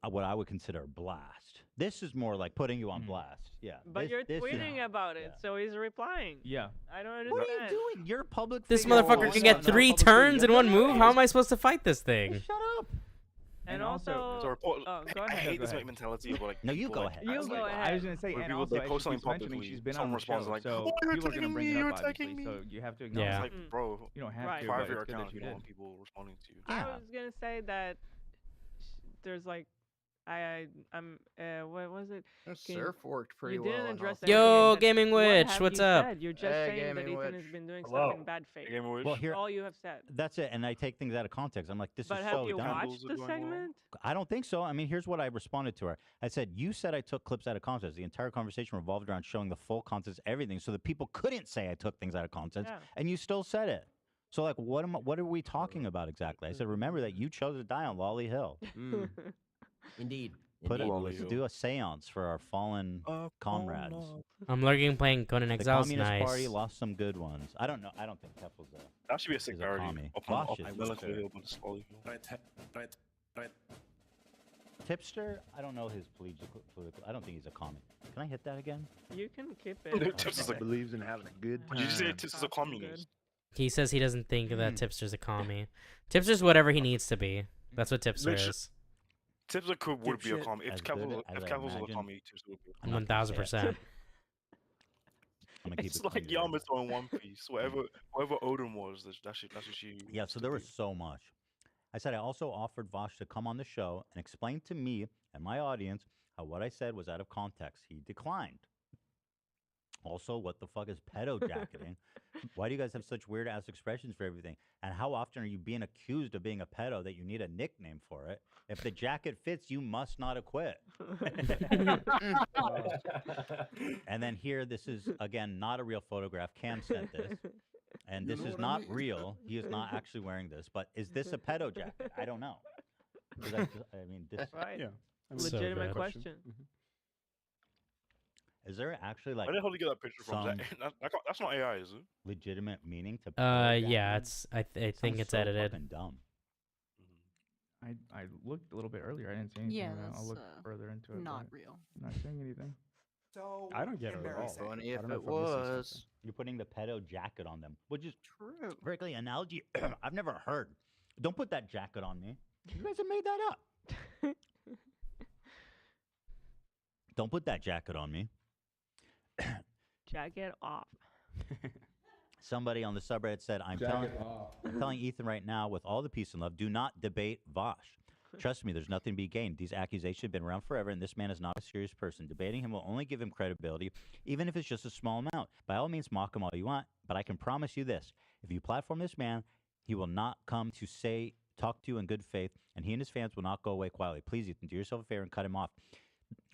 what I would consider a blast. This is more like putting you on blast. Yeah. But you're this is- tweeting about it, yeah. so he's replying. Yeah. I don't understand. What are you doing? You're a public. This figure. motherfucker Oh, can yeah, get no, 3 public turns figure. in one move. How am I supposed to fight this thing? Shut up. And also- also, So report, oh, go I ahead. hate Go this ahead. mentality of like. No, you people, go like, ahead. You it's go like, ahead. I was gonna say, When and people, also they as post she something keeps mentioning, publicly, she's been someone on the responds show, like, so "Oh, you're people are gonna attacking bring me, it you're up, obviously. attacking me." So you have to Yeah. acknowledge. It's like, Mm. bro, You don't have Right. to, fire but your it's good account that if you you don't did. want people responding to you. I Yeah. was gonna say that there's like what was it? Surf worked pretty you well. didn't in address Hellfire. anything I Yo, said. Gaming What Witch, have what's you up? Said? You're just Hey, saying that Gaming Ethan Witch. has been doing Hello. stuff in bad faith. Game Witch. Well, here, All you have said. that's it. And I take things out of context. I'm like, this But is have so you dumb. watched the segment? I don't think so. I mean, here's what I responded to her. I said, you said I took clips out of context. The entire conversation revolved around showing the full context of everything so that people couldn't say I took things out of context, Yeah. and you still said it. So, like, what are we talking about exactly? I said, remember that you chose to die on Lolly Hill. Indeed. Let's do a seance for our fallen comrades. I'm lurking playing Conan The Exiles. Communist Nice. Party lost some good ones. I don't know. I don't think Keppel's That should be a sick is a parody. commie. Up on Vosh is Melancholy Tipster. Hill, but slowly. Tipster, I don't know his political. I don't think he's a comic. Can I hit that again? You can keep it. Tipster's like, believes in having a good did you say time. Tipster's a communist? He says he doesn't think that Tipster's a commie. Tipster's whatever he needs to be. That's what Tipster Literally- is. Tipster would be a Dipshit. commie. As If good Capital as I was a imagine. commie, Tipster would be. I'm not gonna say it. 1000%. I'm gonna keep It's it like clean. Yamato in One Piece. Whatever Odin was, that's what she. Yeah, so there was so much. I said I also offered Vosh to come on the show and explain to me and my audience how what I said was out of context. He declined. Also, what the fuck is pedo jacketing? Why do you guys have such weird ass expressions for everything? And how often are you being accused of being a pedo that you need a nickname for it? If the jacket fits, you must not acquit. And then here, this is again not a real photograph. Cam said this. And this is not real. He is not actually wearing this. But is this a pedo jacket? I don't know. 'Cause I mean, this. Right. Yeah. I mean, So Legitimate bad. question. Is there actually like Where the hell did you get that picture from? some That's not AI, is it? legitimate meaning to? pedo Yeah, jacketing? it's. I think Sounds it's so edited. fucking dumb. I looked a little bit earlier. I didn't see anything. Yeah, I'll that's look further into it. not but real. I'm not seeing anything. So I don't get it at all. Funny I if don't know it if I'm missing something. was. You're putting the pedo jacket on them, which is True. frankly analogy I've never heard. Don't put that jacket on me. You guys have made that up. Don't put that jacket on me. Jacket off. Somebody on the subreddit said, I'm telling Ethan right now, with all the peace and love, do not debate Vosh. Trust me, there's nothing to be gained. These accusations have been around forever, and this man is not a serious person. Debating him will only give him credibility, even if it's just a small amount. By all means, mock him all you want, but I can promise you this. If you platform this man, he will not come to talk to you in good faith, and he and his fans will not go away quietly. Please, Ethan, do yourself a favor and cut him off.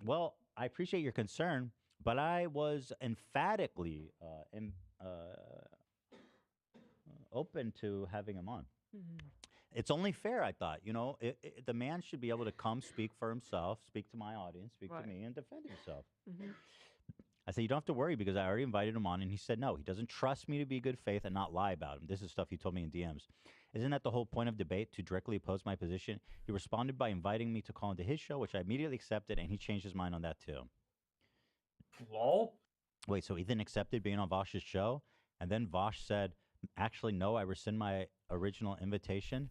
Well, I appreciate your concern, but I was emphatically open to having him on. It's only fair, I thought. You know, the man should be able to come speak for himself, speak to my audience, speak Right. to me, and defend himself. Mhm. I said, you don't have to worry because I already invited him on, and he said no. He doesn't trust me to be good faith and not lie about him. This is stuff he told me in DMs. Isn't that the whole point of debate, to directly oppose my position? He responded by inviting me to call into his show, which I immediately accepted, and he changed his mind on that too. Lol. Wait, so Ethan accepted being on Vosh's show, and then Vosh said, actually, no, I rescind my original invitation.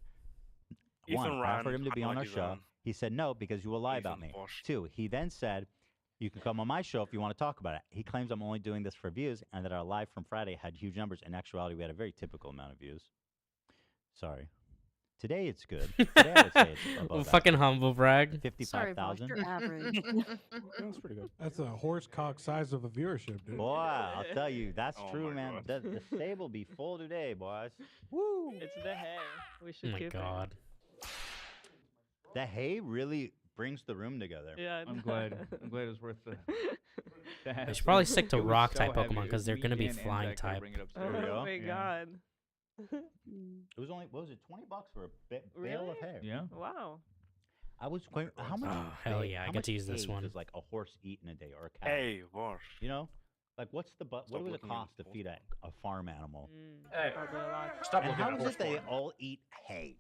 One, Ethan I ran, offered him to be acting on like our he's show. on. He said no because you will lie about Ethan me. Vosh. Two, he then said, you can come on my show if you want to talk about it. He claims I'm only doing this for views and that our live from Friday had huge numbers. In actuality, we had a very typical amount of views. Sorry. Today it's good. Today I would say it's above Fucking humble brag. 55,000. You're average. That's pretty good. That's a horse cock size of a viewership, dude. Boy, I'll tell you, that's Oh true, my man. God. The stable be full today, boys. It's the hair. We should Oh my keep god. The hay really brings the room together. it. Yeah. I'm glad it's worth the. They should probably stick to It was rock so type heavy, Pokemon it because was they're gonna be weekend and flying Zach couldn't type. bring it Oh upstairs. my Yeah. god. It was only, what was it, $20 for a bale Really? of hay? Yeah. Wow. I was quite, how much? Oh, hell hay- yeah, I how get to much use this hay one. does like a horse eat in a day or a cow? Hey, Vosh. You know, like what's the what Stop would it looking at cost the to feed a farm animal? Hey, Probably a lot. stop And looking how at is horse it they porn. all eat hay?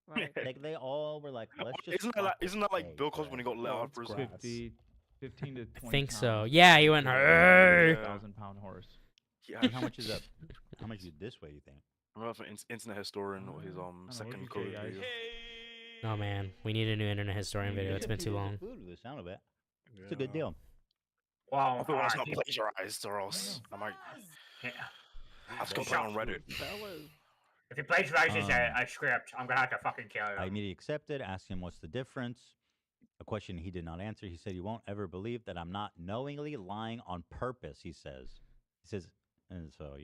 Right. Like they all were like, let's just. Isn't that like hay Bill Cosby when he got let No, out of it's prison? grass. 15 to 20 I think so. pounds. Yeah, he went. "Arr!" 1,000-pound horse. Yeah. And how much is that? How much is this way? You think? I remember an internet historian or his know, what second did you code say, guys? video. Oh man, we need a new internet historian video. It's been too long. Food with the sound of it. It's a good deal. Wow. I feel like it's I not think- plagiarized or else I might Yeah. have to complain on Reddit. Fellas. If he plagiarizes Um, a script, I'm gonna have to fucking kill I him. immediately accepted. Asked him what's the difference. A question he did not answer. He said, "You won't ever believe that I'm not knowingly lying on purpose," he says. He says, and so,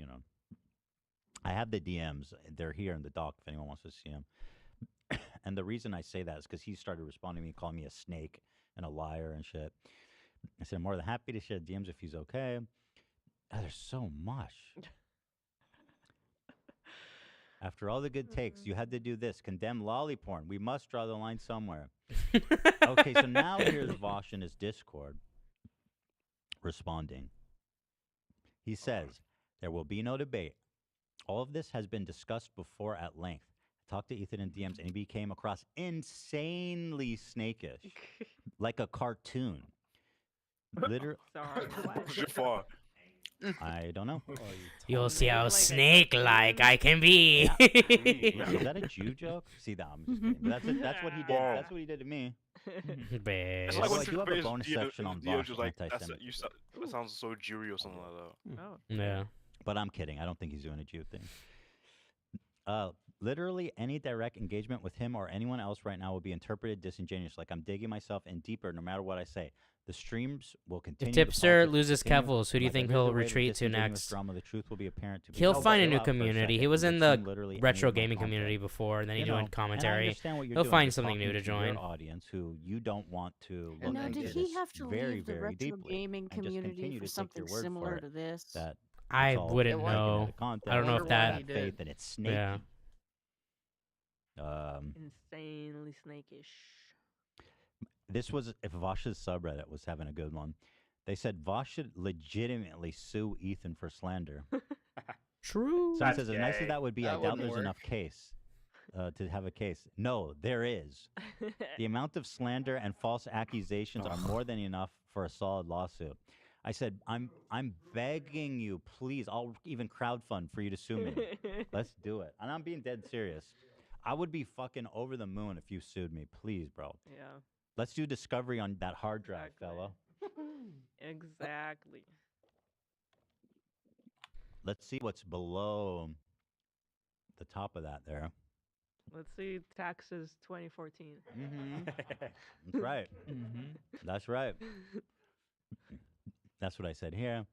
I have the DMs. They're here in the doc if anyone wants to see them. And the reason I say that is because he started responding to me, calling me a snake and a liar and shit. I said, "I'm more than happy to share DMs if he's okay." Oh, there's so much. After all the good takes, you had to do this. Condemn lolly porn. We must draw the line somewhere. Okay, so now here's Vosh in his Discord responding. He says, "There will be no debate. All of this has been discussed before at length. I talked to Ethan in DMs, and he became across insanely snakish, like a cartoon. Literally." Sorry, what? Jafar. I don't know. You'll see how snake-like I can be. Is that a Jew joke? See that? I'm just kidding. But that's what he did. Wow. That's what he did to me. Bear. It's Oh, like when I do have a Triple bonus H's section on Dio Vosh just like, anti-Semitic. that sounds so Jewy or something like that. Oh. Yeah. But I'm kidding. I don't think he's doing a Jew thing. Literally any direct engagement with him or anyone else right now will be interpreted disingenuous. Like I'm digging myself in deeper no matter what I say. The streams will continue. If the Tipster politics loses continue. Kevels, who do you Like, think here's he'll the way the retreat to disingenuous next? Drama, the truth will be apparent to He'll people. find a Chill new out for community. second. He was You've in the seen literally any retro of my gaming content. community before, and then he You know, joined commentary. And I understand what you're He'll doing. find You're something new talking to join. Your audience who you don't want to look Now, into did this he have to very, leave the very retro deeply gaming and just community continue for to take something your word similar for it to this? that I it's all wouldn't taken know. into context. I don't know if wonder that. why he Bad did. faith and it's snaky. Yeah. Insanely snakish. This was if Vosh's subreddit was having a good one. They said Vosh should legitimately sue Ethan for slander. True. Someone says, as nice as gay. that would be, That I doubt wouldn't there's work. enough case to have a case. No, there is. The amount of slander and false accusations are more than enough for a solid lawsuit. I said, I'm begging you, please. I'll even crowdfund for you to sue me. Let's do it. And I'm being dead serious. I would be fucking over the moon if you sued me. Please, bro. Yeah. Let's do discovery on that hard drive, fella. Exactly. Let's see what's below the top of that there. Let's see taxes 2014. That's right. That's right. That's what I said here.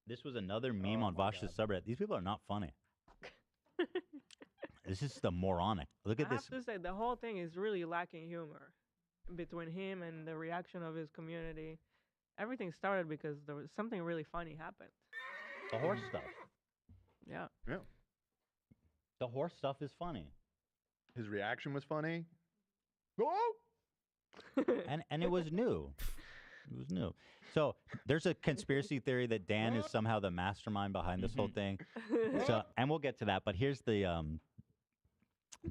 This was another meme on Vosh's subreddit. These people are not funny. This is the moronic. Look at I this. have to say, the whole thing is really lacking humor between him and the reaction of his community. Everything started because there was something really funny happened. The horse stuff. Yeah. Yeah. The horse stuff is funny. His reaction was funny. And it was new. It was new. So there's a conspiracy theory that Dan is somehow the mastermind behind this whole thing. So and we'll get to that, but here's the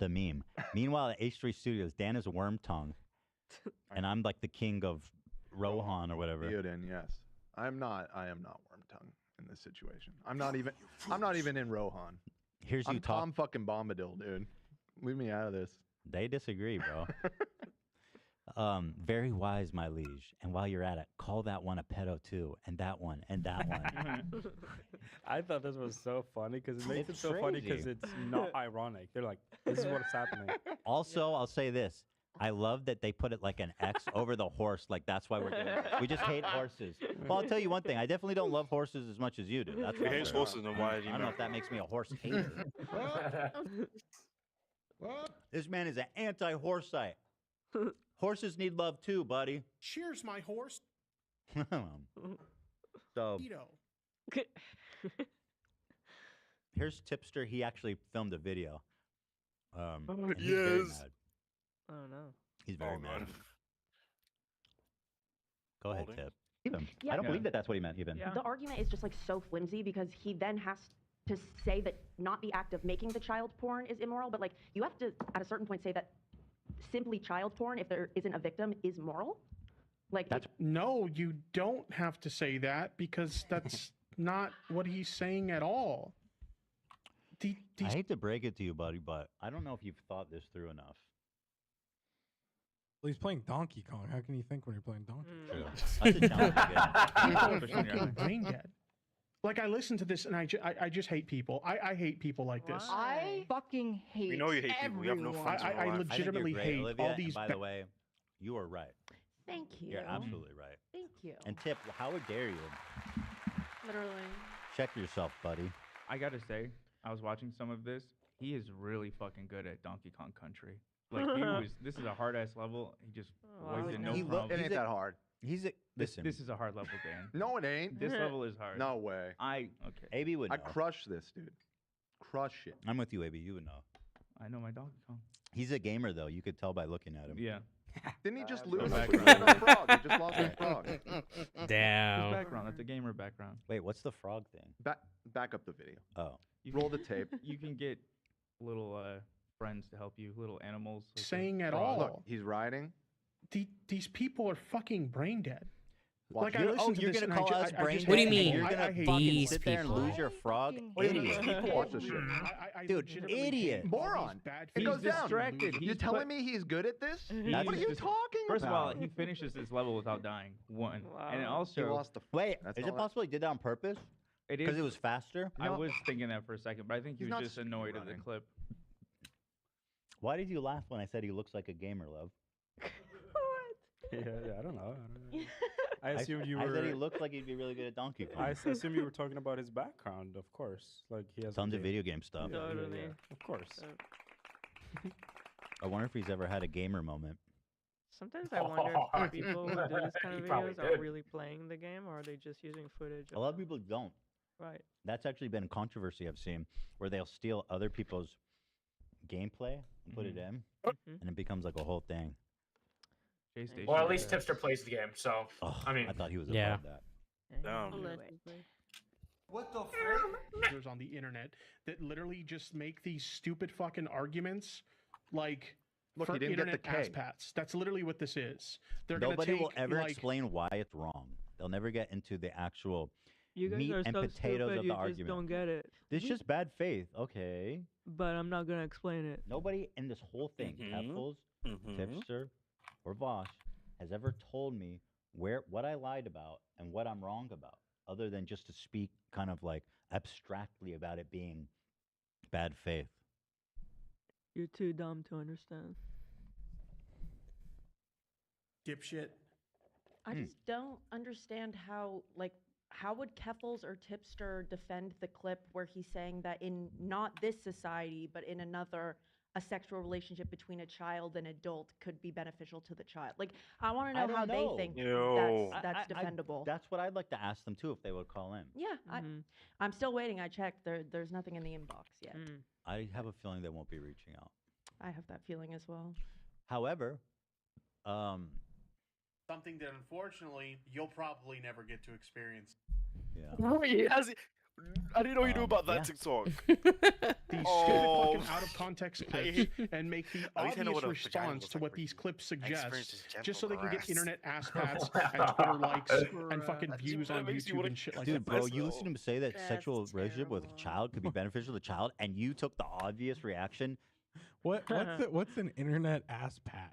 meme. Meanwhile at H3 Studios, Dan is Worm Tongue. And I'm like the king of Rohan or whatever. Theoden, yes. I am not Worm Tongue in this situation. I'm not even in Rohan. Here's I'm you talk. Tom fucking Bombadil, dude. Leave me out of this. They disagree, bro. Very wise, my liege. And while you're at it, call that one a pedo too, and that one, and that one. I thought this was so funny because it makes It's it so funny because crazy. it's not ironic. They're like, this is what's happening. Also, I'll say this. I love that they put it like an X over the horse. Like, that's why we're doing it. We just hate horses. Well, I'll tell you one thing. I definitely don't love horses as much as you do. That's He for hates sure. horses, then why do I you don't know know? if that makes me a horse hater. This man is an anti-horsite. Horses need love too, buddy. Cheers, my horse. So Tito. here's Tipster. He actually filmed a video. Oh, and he's very yes. mad. Oh no. He's very mad. man. Go ahead, Holding. Tip. Yeah. I don't believe that that's what he meant, even. Yeah. The argument is just like so flimsy because he then has to say that not the act of making the child porn is immoral, but like you have to at a certain point say that simply child porn, if there isn't a victim, is moral. Like No, you don't have to say that because that's not what he's saying at all. I hate to break it to you, buddy, but I don't know if you've thought this through enough. Well, he's playing Donkey Kong. How can you think when you're playing Donkey Kong? That's a challenge again. People are fucking brain dead. Like I listen to this and I just hate people. I hate people like this. I fucking hate. We know you hate people. You have no everyone. friends in real I life. legitimately I think you're great, hate Olivia, all and these. by the way, You are right. Thank you. You're absolutely right. Thank you. And Tip, how dare you? Literally. Check yourself, buddy. I gotta say, I was watching some of this. He is really fucking good at Donkey Kong Country. Like he was. This is a hard ass level. He just wow. wiped it no He problem. It ain't that hard. He's a listen. This is a hard level, Dan. No, it ain't. This level is hard. No way. Okay. AB would know. I crush this, dude. Crush it. I'm with you, AB. You would know. I know my Donkey Kong. He's a gamer, though. You could tell by looking at him. Yeah. Didn't he just His lose? background. No frog. He just lost his frog. Damn. His background. That's a gamer background. Wait, what's the frog thing? Back up the video. Oh. Roll the tape. You can get little friends to help you, little animals. Like a Saying at frog. all. Look, he's riding. These people are fucking brain dead. Watch Like I it. listened to you're this gonna and call I us ju- I brain just What do you dead mean? and You're gonna I hate fucking these sit there and people? lose your frog, Wait a idiot. minute. Watch this shit. I Dude, legitimately hate idiot. all these Moron. bad It He's goes down. distracted. You're He's telling put- me he's good at this? He's What are you just- talking First of all, about? he finishes this level without dying. One. And Wow. also, He lost the. Wait, That's is all it that- possible he did that on purpose? it Because is. it was faster? I was thinking that for a second, but I think he He's was not just annoyed at the running. clip. Why did you laugh when I said he looks like a gamer, love? Yeah, I don't know. I assumed you I were. said he looked like he'd be really good at Donkey Kong. I assume you were talking about his background, of course. Like he has a Tons of game. video game stuff. Yeah, yeah, Totally. yeah, of course. I wonder if he's ever had a gamer moment. Sometimes I wonder if people who do this kind of He probably videos are did. really playing the game or are they just using footage? A lot of people don't. Right. That's actually been a controversy I've seen, where they'll steal other people's gameplay and put it in, and it becomes like a whole thing. Well, at least Tipster plays the game, so Oh, I mean, I thought he was Yeah. above that. Damn. Allegedly. What the frick? There's on the internet that literally just make these stupid fucking arguments, like Look, for he didn't get the internet K. asspats. That's literally what this is. They're Nobody gonna will take, ever like, explain why it's wrong. They'll never get into the actual You guys meat are and so potatoes stupid, of you the just argument. don't get it. It's just bad faith. Okay. But I'm not gonna explain it. Nobody in this whole thing, Keffels, Tipster, or Vosh, has ever told me what I lied about and what I'm wrong about, other than just to speak kind of like abstractly about it being bad faith. You're too dumb to understand. dipshit. I just don't understand how would Keffels or Tipster defend the clip where he's saying that in not this society but in another, a sexual relationship between a child and adult could be beneficial to the child. Like, I want to know how they think that's defendable. That's what I'd like to ask them too, if they would call in. Yeah, I'm still waiting. I checked. There's nothing in the inbox yet. I have a feeling they won't be reaching out. I have that feeling as well. However, Something that unfortunately you'll probably never get to experience. Yeah. Wait, I didn't know you knew about that yeah. TikTok. These stupid fucking out of context clips and make the At least I know obvious what a vagina response looks to like what when these clips suggest, experience is just so they can get gentle internet ass pats and Twitter likes and fucking views on YouTube and shit like Dude, that. bro, you listen to him say that sexual relationship with a child could be beneficial to the child, and you took the obvious reaction. What's an internet ass pat?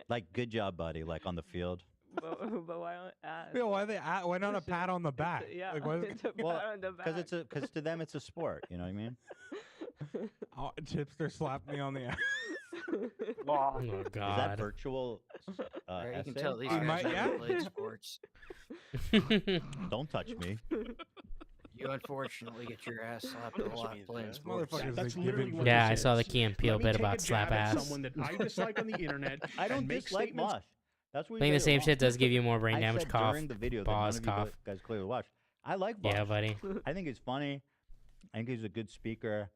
Like, good job, buddy. Like on the field. But why not ask? Yeah, why not a pat on the back? Yeah, Like, why is- it's a pat on the back. Because to them it's a sport. You know what I mean? Oh, Tipster slapped me on the ass. Oh Is that God. virtual? Right, you can essay? tell these He guys might- haven't yeah. played sports. Don't touch me. You unfortunately get your ass slapped a lot playing sports. Motherfuckers That's like literally giving. what Yeah, I this saw the is. Key and Peele Let me bit take about a slap jab at ass. someone that I dislike on the internet. I don't and make dislike statements. Mosh. That's what Playing the same shit does give you more brain I damage, said cough, during the video that pause, none of cough. you guys clearly watched. I like Vosh. Yeah, buddy. I think he's funny. I think he's a good speaker.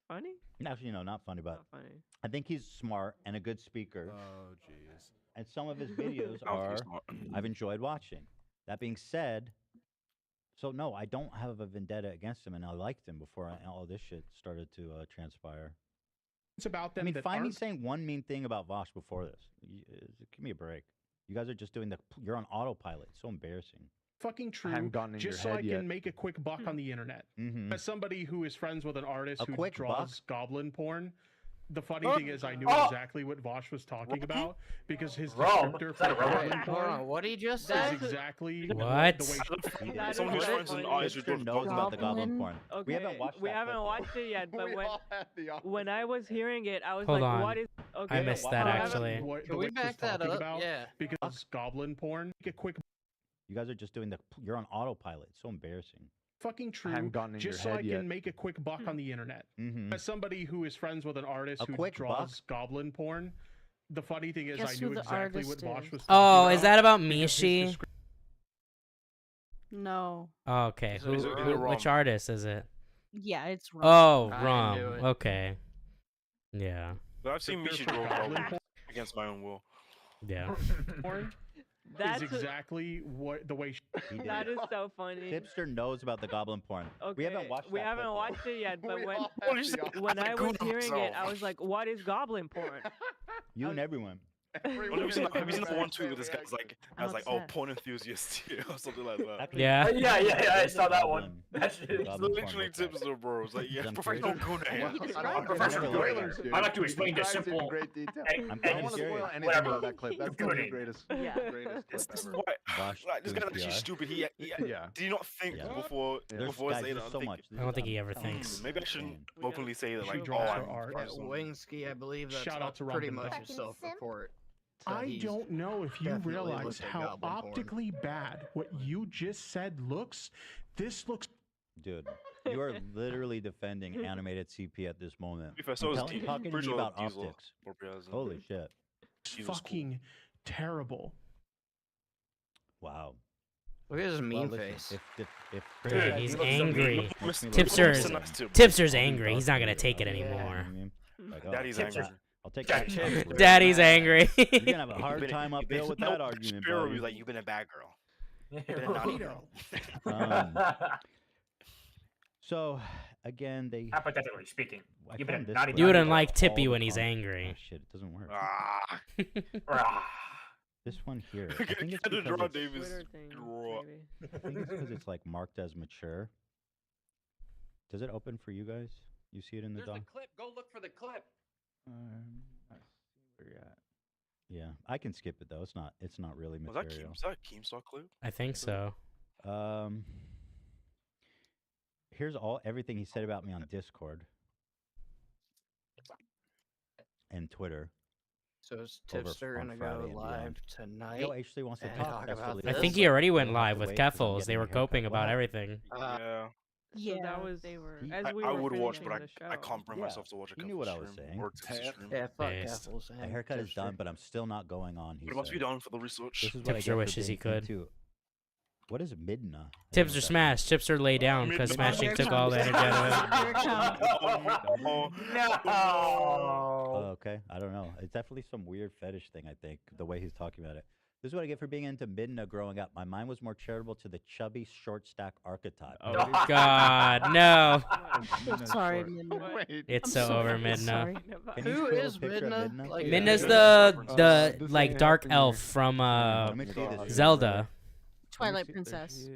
Funny? Actually, no, not funny, but Not funny. I think he's smart and a good speaker. Oh, jeez. And some of his videos I don't are think he's smart. I've enjoyed watching. That being said, so no, I don't have a vendetta against him, and I liked him before all this shit started to transpire. It's about I them mean, that find me aren't saying one mean thing about Vosh before this. Give me a break. You guys are just doing you're on autopilot. It's so embarrassing. fucking true. haven't gotten in just your so I head can yet. make a quick buck on the internet. Mm-hmm. As somebody who is friends with an artist A who quick draws goblin porn, The funny thing is, I knew exactly what Vosh was talking about because his Rum? descriptor Is that for a rum? goblin Hold porn on, what did he just is say? exactly What? the way. That Someone is who's friends with an funny. artist who Hipster does knows about the goblin Goblin? porn. Okay, We haven't watched we that haven't clip yet. watched it yet, but We all had the when I was hearing it, I was Hold like, on. "What is?" Okay, I missed that we haven't- actually. What, Can the we way he was back that talking up? about, Yeah. because goblin porn. Get a quick You guys are just doing the. You're on autopilot. It's so embarrassing. fucking true, haven't gotten in just your so head I yet. can make a quick buck on the internet. Mm-hmm. As somebody who is friends with an artist A who quick draws goblin porn, the funny thing is, Guess I who knew the exactly what artist Vosh is? was talking Oh, about. is that about because his Mishi? description No. Oh, okay. So is it Which Rum? artist is it? Yeah, it's wrong. Oh, I Rum. knew it. Okay. Yeah. But I've seen Misha draw goblin against my own will. Yeah. porn That's is exactly what the way. He did. that is so funny. Hipster knows about the goblin porn. Okay, We haven't watched. we that haven't clip watched it yet, but We when all had the when I was Google hearing it, himself. I was like, "What is goblin porn?" yet. You and everyone. Have you seen that one tweet with this guy's like, I was like, What's oh, that? porn enthusiast or something like that. Actually, Yeah. Yeah, I saw that Goblin- one. That shit is goblin porn Literally looks like. tips the bros. Like, yeah, I'm professional curious. good here. I'm professional Never doing looked it. at it. I like to He explain the describes it in simple. great detail. and- I'm I kinda don't want to spoil curious. anything Whatever. about that clip. That's gonna be the Gooning. greatest, Yeah. greatest This clip is ever. why, Bosch like, this doing guy's actually PR. stupid. He Yeah. did you not think Yeah. before There's before guys, saying there's that? so I'm much. I don't think he ever I'm thinks. maybe I shouldn't insane. openly say that. She Like, oh, draws her I'm art. Yeah, Wingsky, I believe that's Shout out to pretty Robin much Bell. a self-report. So I he's don't know if you definitely realize looked at how goblin porn. optically bad what you just said looks. This looks. Dude, you are literally defending animated CP at this moment. If I saw You're his talking Diesel, to me pretty sure about Diesel optics. or Piazza. Holy shit! Diesel's cool. fucking terrible. Wow. Look at his mean Well, listen, face. If Dude, guys he's look at me, angry. makes me look Tipster's like a- Tipster's I'll be angry. He's not gonna busted, take it you know what I anymore. mean? Like, oh, Daddy's I'll take angry. that- I'll take that. Tipster. Daddy's angry. You're gonna have a hard time uphill with that argument, Spiro buddy. was like, you've been a bad girl. You've been a naughty girl. So again, they. Hypothetically speaking, I you've been found a this naughty one You wouldn't all like Tippy the when he's time. angry. Oh shit, it doesn't work. Ah. This one here, I think it's Gotta draw because it's, Davis Twitter thing, raw. maybe. I think it's because it's like marked as mature. Does it open for you guys? You see it in the There's doc? the clip. Go look for the clip. I see where you're at. Yeah, I can skip it though. It's not. It's not really Was that material. Keem? Is that a Keemstar clip? I think so. Here's everything he said about me on Discord and Twitter. So is over Tipster on gonna Friday go and live beyond. tonight? Yo actually wants to and talk. That's about really I this? think he already went We'll have live to with wait 'cause I'm Keffels. getting They my were haircut. coping about Wow. everything. Yeah. So that was they were as we I were would watch, finishing but the show. I can't bring Yeah, myself to watch a you knew what I was stream saying. or Tipster stream. Yeah, fuck Based. Keffels. The haircut is done, but I'm still not going on. He But it must be said. done for the research. This is what I Tipster get for wishes he being could. into- What is Midna? Tipster smash. Tipster lay down because smashing took all the energy out of him. Oh, okay. I don't know. It's definitely some weird fetish thing, I think, the way he's talking about it. This is what I get for being into Midna growing up. My mind was more charitable to the chubby short stack archetype. Oh God, no! I'm sorry, Midna. It's I'm so so over fucking Midna. sorry. Can you Who show a is picture of Midna? Midna? Like, Midna's This the like dark elf from Let me see this. Zelda. Twilight Princess.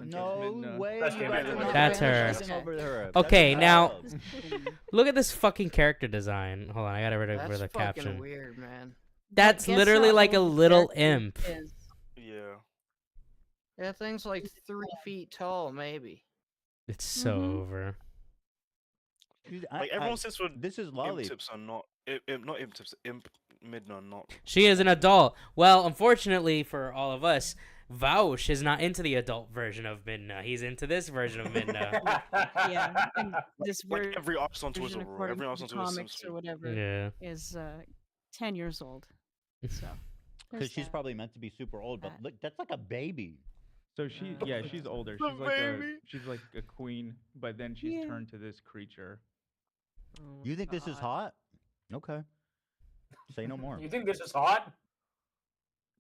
No way. That's you him. guys are not That's her. realizing over her. Okay, That's now wild. look at this fucking character design. Hold on, I gotta rid of That's the fucking caption. weird, man. That's Guess literally how like a old the little character imp. is. Yeah. That thing's like 3 feet tall, maybe. It's so Mhm. over. Dude, Like everyone says for this is imp Lolly. tips are not not imp tips, imp Midna are not. She is an adult. Well, unfortunately for all of us, Vaush is not into the adult version of Midna. He's into this version of Midna. Yeah, and this Like every artist on Twitter, version, bro. according Every to artist the on Twitter comics seems or to. whatever, Yeah. is 10 years old. So Because there's she's that. probably meant to be super old, but look, that's like a baby. So she, yeah, she's older. She's like a queen, but then she's Yeah. turned to this creature. Oh You my think this is God. hot? Okay. Say no more. You think this is hot?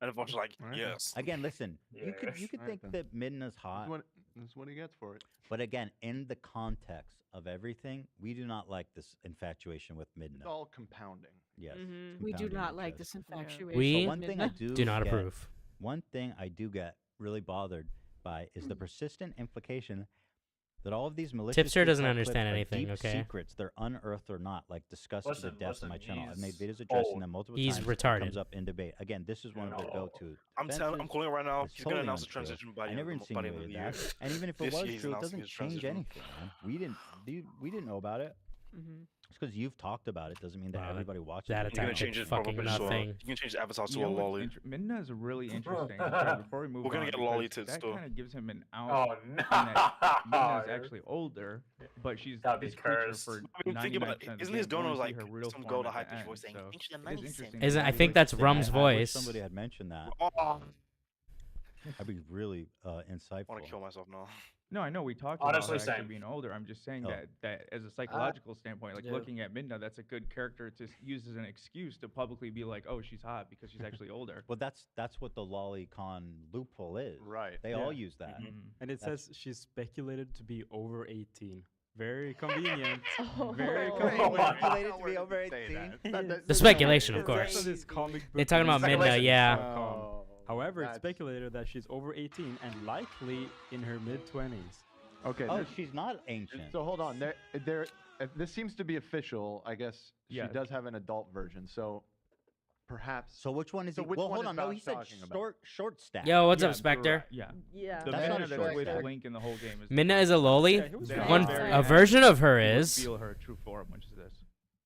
And everyone's like, Alright. yes. Again, listen. You could Yes. think Alright, then. that Midna's hot, That's what he gets for it. but again, in the context of everything, we do not like this infatuation with It's Midna. all compounding. Yes. Mhm. We do compounding not interest. like this infatuation. We But one thing I Midna. do not get- approve. One thing I do get really bothered by is the persistent implication that all of these malicious Tipster TikTok doesn't clips understand are anything, deep okay? secrets. They're unearthed or not, like discussed to Listen, the depth on my listen, channel. I've made he's videos addressing old. them multiple He's times. It retarded. comes up in debate. Again, this is one of their go-to. I'm defenses. calling it right now. It's He's gonna totally announce the untrue. transition by I the never end of the year. insinuated that. And even if it This was year he's true, it announcing doesn't his change transition. anything, man. We didn't know about it. Mm-hmm. Just because you've talked about it doesn't mean that Wow, everybody watches that it. You're gonna attack change did it fucking probably to nothing. you can change the avatar to You a know what's lolly. Midna is really interesting. Sorry, before we move We're gonna on, get lolly because tits that still. kind of gives him an Oh out. no! In that Midna is actually older, but she's That'd be this creature cursed. for I mean, think about 99% it. of the Isn't game. his You only donor see like her real some form girl to at the high pitched end, voice saying, so "Pinch the it money, is sim." interesting. Isn't to I see think what that's this Rum's I voice. wish somebody had mentioned that. Oh, That'd be really I insightful. want to kill myself now. No, I know we talked Honestly, about her actually same. being older. I'm just saying Oh. that as a psychological standpoint, like dude. looking at Midna, that's a good character to use as an excuse to publicly be like, oh, she's hot because she's actually older. Well, that's what the lolicon loophole is. Right. They all use that. Mhm. And it That's- says she's speculated to be over 18. Very convenient. Oh, Very wait, convenient. wait, Speculated to be over 18. The speculation, of It's also course. this comic They're book talking about news Midna, site yeah. .com. However, it's that's- speculated that she's over 18 and likely in her mid-20s. Okay. Oh, she's not ancient. So hold on. This seems to be official. I guess Yes. she does have an adult version. So perhaps. So which one is So he? which Well, one hold is on. No, Josh he said talking about? short stack. Yo, what's Yeah, up, Spectre? Yeah. Yeah. The That's Midna not a that's short with stack. Link in the whole game is Midna is a loli. Yeah, he was They very- One very a much version of her is. reveal her true form, which is this.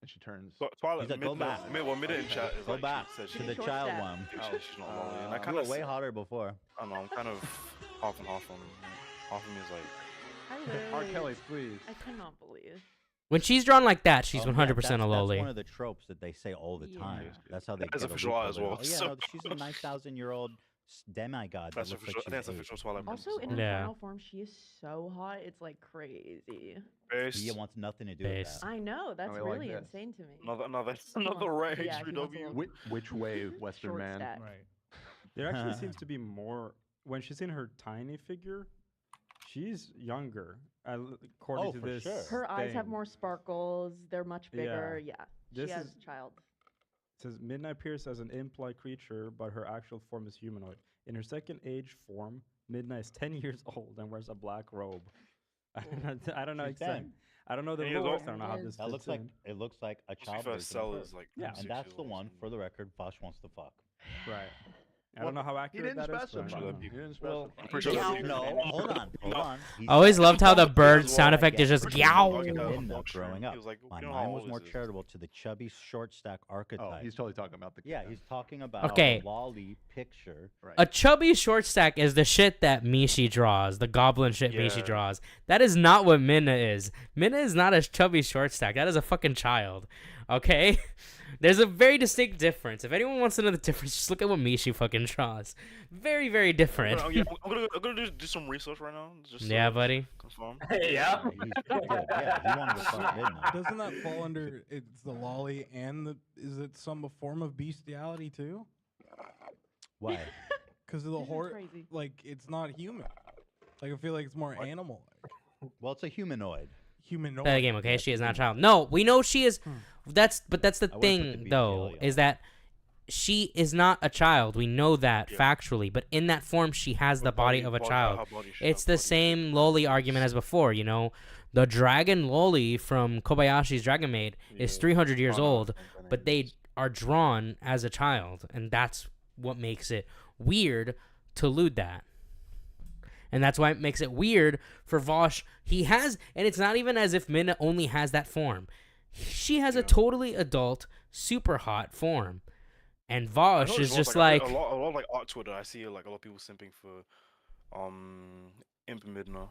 And she turns. Twilight, He's like, go back. Well, mid in chat is Go like, back she said to she- the short child stack. one. she's not a lolly. And I You kind were of way hotter before. I don't know. I'm kind of half and half on. Half of me is like, R. Kelly, please. I cannot believe. When she's drawn like that, she's Yeah, 100% a that's loli. one of the tropes that they say all the time. Yeah. That's how they That is get a official loophole. art as They're well, like, oh, yeah, so- no, she's a 9,000-year-old demigod. that's that looks official. like I think that's she's official eight. Twilight. Also, Princess in as her well. Yeah. final form, she is so hot. It's like crazy. Base. He wants nothing to do Base. with that. I know. That's we like really this. insane to me. Another rage. Yeah, he wants a HBW. little- Which way, Western Short man? stack. Right. There actually seems to be more when she's in her tiny figure. She's younger, according Oh, to for this. sure. Her eyes have thing. more sparkles. They're much bigger. Yeah. This she has is- a child. It says Midnight appears as an imp-like creature, but her actual form is humanoid. In her second age form, Midnight is 10 years old and wears a black robe. I don't know She's exactly. 10. I don't know the 10 years rules. old? I don't know how this That fits looks like in. it looks like a Must be child for version of Cell her. is like. Yeah. And 6 that's years the old, one, so- for the record, Bosch wants to fuck. Right. I don't know how accurate didn't that is. specify. but- Sure that people- He didn't Well, specify. I'm pretty sure Yeah, that no, hold on, hold on. He I always said- loved how the he bird was sound like, effect is yeah, just for yow. sure, Yeah. Midna Yeah. growing He up. was like, My you know, mind how was old more is this? charitable to the chubby short stack archetype. Oh, he's totally talking about the. Yeah, he's talking about Okay. a lolly picture. Right. A chubby short stack is the shit that Mishi draws, the goblin shit Yeah. Mishi draws. That is not what Minna is. Minna is not a chubby short stack. That is a fucking child. Okay? There's a very distinct difference. If anyone wants to know the difference, just look at what Mishi fucking draws. Very, very different. I'm gonna do some research right now. Just Yeah, buddy. Confirm. Yeah. He's good. Yeah, he wanted to fuck Midna. Doesn't that fall under it's the lolly and the is it some form of bestiality too? Why? Because of the This is horse, crazy. like it's not human. Like I feel like it's more animal. Well, it's a humanoid. Humanoid. Play the game, okay? She is not a child. No, we know she is. But that's the I would've put thing, the though, BTL is that she is not a child. We know that Yeah. factually. But in that form, she has the body of a child. her body should It's have the body. same loli argument as before, you know? The dragon loli from Kobayashi's Dragon Maid is Yeah. 300 years Oh, no, old, I'm but they are drawn as a child. And that's what makes it weird to lewd that. And that's why it makes it weird for Vosh. He has, and it's not even as if Minna only has that form. She has a totally adult, super hot form. And I Vosh noticed is once, just a like, lot of like art Twitter. I see like a lot of people simping for Imp Midna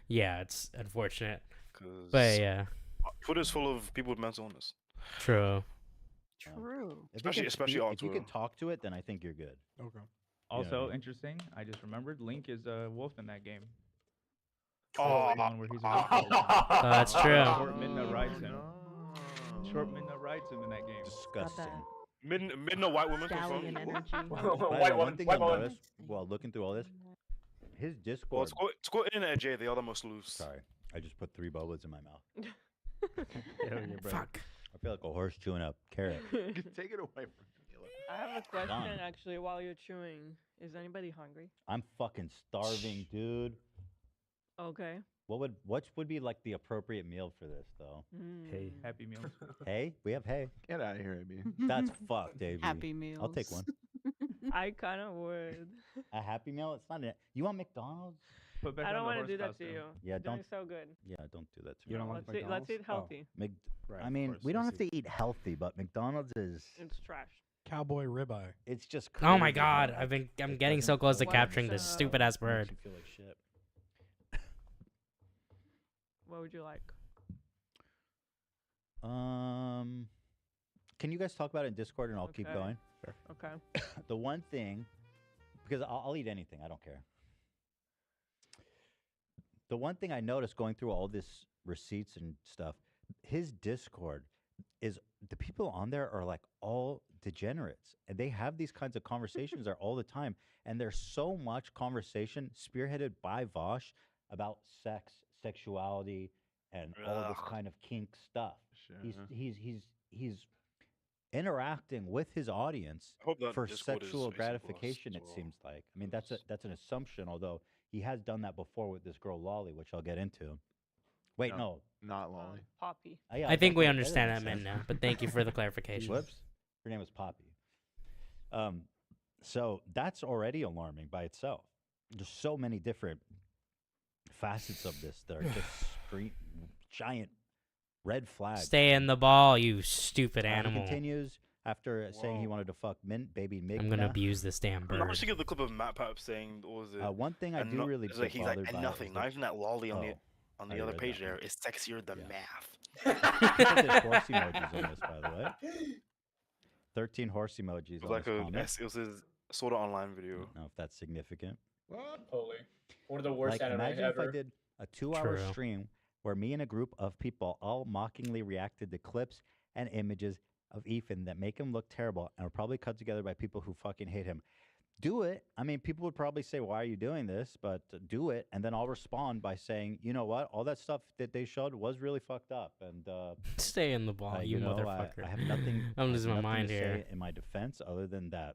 yeah, it's unfortunate. because But yeah, Twitter's full of people with mental illness. true. True. Especially on if you Twitter. can talk to it, then I think you're good. Okay. Also Yeah. interesting. I just remembered Link is a wolf in that game. Oh, The one where he's a wolf. Oh, that's true. Short Midna rides him. Short Midna rides him in that game. Disgusting. Midna white woman Stallion confirmed. energy. By the way, White one woman. thing White you'll woman. notice while looking through all this, his Well, Discord. it's called Internet J. They are the most loose. Sorry, I just put 3 bubbles in my mouth. Fuck. I feel like a horse chewing up carrot. Take it away from me. I have a question Done. actually while you're chewing. Is anybody hungry? I'm fucking starving, dude. Okay. What would be like the appropriate meal for this though? Hey. Happy Meals. Hay? We have hay. Get out of here, AB. That's fucked, AB. Happy Meals. I'll take one. I kind of would. A Happy Meal? It's not. You want McDonald's? Put back I on don't the want to horse do that costume. to you. Yeah, You're don't. doing so good. Yeah, don't do that to You me. don't like Let's McDonald's? eat healthy. Right, I of mean, course, we don't let's have to eat healthy, but McDonald's is. It's trash. Cowboy ribeye. It's just. Oh my crazy god, how, I'm like, getting doesn't so close to feel capturing right. this stupid ass Makes bird. you feel like shit. What would you like? Can you guys talk about it in Discord and I'll keep Okay. going? Okay. The one thing, because I'll eat anything, I don't care. The one thing I noticed going through all this receipts and stuff, his Discord is the people on there are like all degenerates, and they have these kinds of conversations there all the time. And there's so much conversation spearheaded by Vosh about sex, sexuality, and all of this kind of kink stuff. He's interacting with his audience I hope that for Discord is sexual facing gratification. us It as well. seems like. I mean, that's an assumption. Although he has done that before with this girl Lolly, which I'll get into. Wait, no, not Lolly. Poppy. Yeah, I think we that understand makes that, man, sense. now. But thank you for the clarification. Whoops, her name was Poppy. So that's already alarming by itself. There's so many different facets of this that are just giant red flags. Stay in the ball, you stupid He animal. continues after saying he wanted to fuck baby Migna. I'm gonna abuse this damn I'm bird. actually give the clip of Matt Pap saying, what was it? One thing I And do not- really it's like, get he's like, bothered and by nothing, is not that- even that lolly on the I other read page that there one. is sexier than math. There's horse emojis on this, by the way. 13 horse emojis It was on like this comment. it was his sort of online video. I don't know if that's significant. Totally. One of the worst Like, anime imagine ever. if I did a 2-hour True. stream where me and a group of people all mockingly reacted to clips and images of Ethan that make him look terrible and are probably cut together by people who fucking hate him. Do it. I mean, people would probably say, why are you doing this? But do it. And then I'll respond by saying, you know what? All that stuff that they showed was really fucked up. And Stay in the ball, you know, motherfucker. I have nothing. I'm I losing have my nothing mind to here. say in my defense, other than that,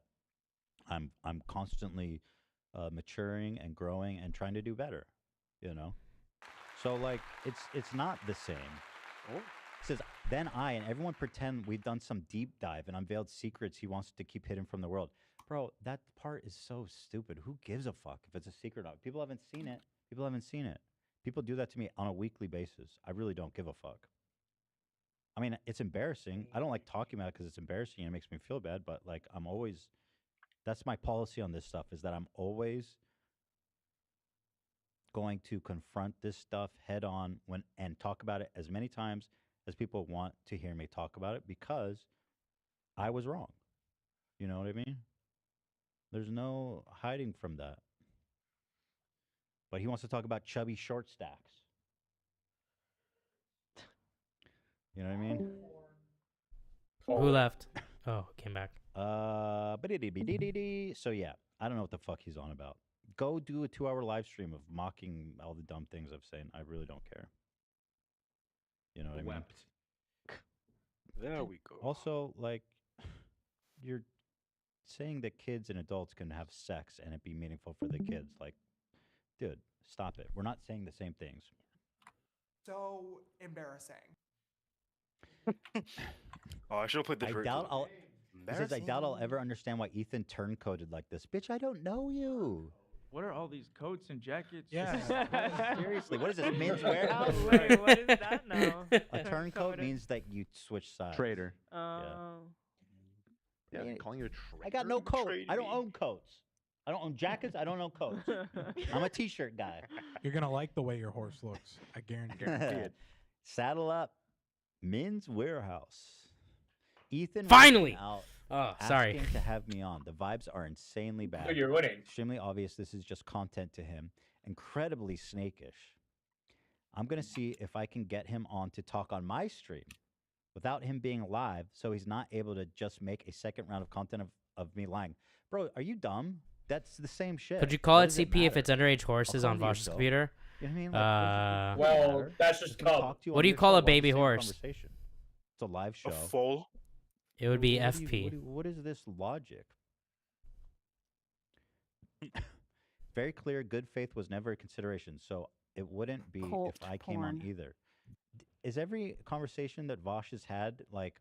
I'm constantly maturing and growing and trying to do better. You know, so like it's not the same. It says then I and everyone pretend we've done some deep dive and unveiled secrets he wants to keep hidden from the world. Bro, that part is so stupid. Who gives a fuck if it's a secret? Or not? People haven't seen it. People haven't seen it. People do that to me on a weekly basis. I really don't give a fuck. I mean, it's embarrassing. I don't like talking about it because it's embarrassing and it makes me feel bad. But like, that's my policy on this stuff, is that I'm always going to confront this stuff head on and talk about it as many times as people want to hear me talk about it, because I was wrong. You know what I mean? There's no hiding from that. But he wants to talk about chubby short stacks. You know what I mean? Who left? Oh, came back. So yeah, I don't know what the fuck he's on about. Go do a 2-hour live stream of mocking all the dumb things I've said. I really don't care. You know what I mean? There we go. Also, like, you're saying that kids and adults can have sex and it be meaningful for the kids. Like, dude, stop it. We're not saying the same things. So embarrassing. Oh, I should have put the I Drake doubt clip. I'll. He says, I doubt I'll ever understand why Ethan turncoated like this. Bitch, I don't know you. What are all these coats and jackets? Yeah. Seriously, what is this, men's warehouse? Oh, wait, what is that now? A turncoat means that you switch sides. Trader. Oh. Yeah, Yeah. calling you a trader. I got no coat. Trade I don't me. own coats. I don't own jackets. I don't own coats. I'm a t-shirt guy. You're gonna like the way your horse looks. I guarantee it. Saddle up, men's warehouse. Ethan reached Finally! out, Oh, sorry. asking to have me on. The vibes are insanely bad. Oh, you're winning. Extremely obvious this is just content to him. Incredibly snakish. I'm gonna see if I can get him on to talk on my stream without him being live, so he's not able to just make a second round of content of me lying. Bro, are you dumb? That's the same shit. Could you call What it does it CP if matter? it's underage horses I'll on call you Vosh's yourself. computer? You know what I mean? Like, Well, matter. that's just He's gonna cub. talk to you What on do you your call show a while the baby same horse? Conversation. It's a live show. A foal. It would be What do you- FP. what is this logic? Very clear, good faith was never a consideration. So it wouldn't be Cult if I came on porn. either. Is every conversation that Vosh has had like,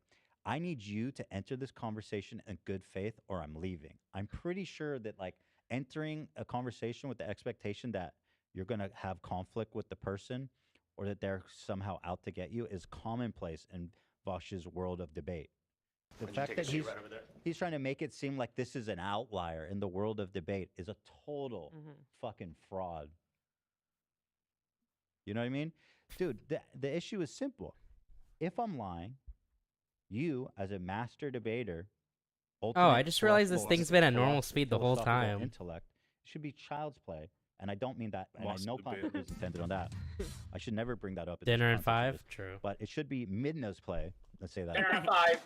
I need you to enter this conversation in good faith or I'm leaving? I'm pretty sure that like entering a conversation with the expectation that you're going to have conflict with the person or that they're somehow out to get you is commonplace in Vosh's world of debate. The Why don't you fact take a that seat right over there? he's trying to make it seem like this is an outlier in the world of debate is a total fucking fraud. You know what I mean? Dude, the issue is simple. If I'm lying, you as a master debater, Oh, I just realized this philosophical- thing's been at normal speed the whole philosophical time. Intellect should be child's play, and I don't mean that. And I Master know debater. content is intended on that. I should never bring that up. in this Dinner and context of 5? this, True. But it should be Midna's play. Let's say that. Dinner and 5.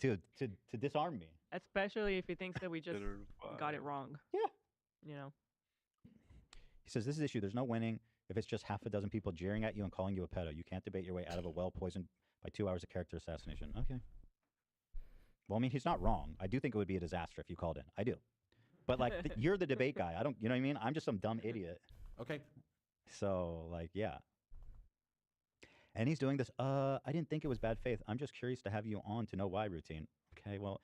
To disarm me. Especially if he thinks that we just got it wrong. Yeah. You know. He says, this is the issue. There's no winning if it's just half a dozen people jeering at you and calling you a pedo. You can't debate your way out of a well poisoned by 2 hours of character assassination. Okay. Well, I mean, he's not wrong. I do think it would be a disaster if you called in. I do. But, like, you're the debate guy. I don't, you know what I mean? I'm just some dumb idiot. Okay. So, like, yeah. And he's doing this, I didn't think it was bad faith. I'm just curious to have you on to know why routine. Okay, well,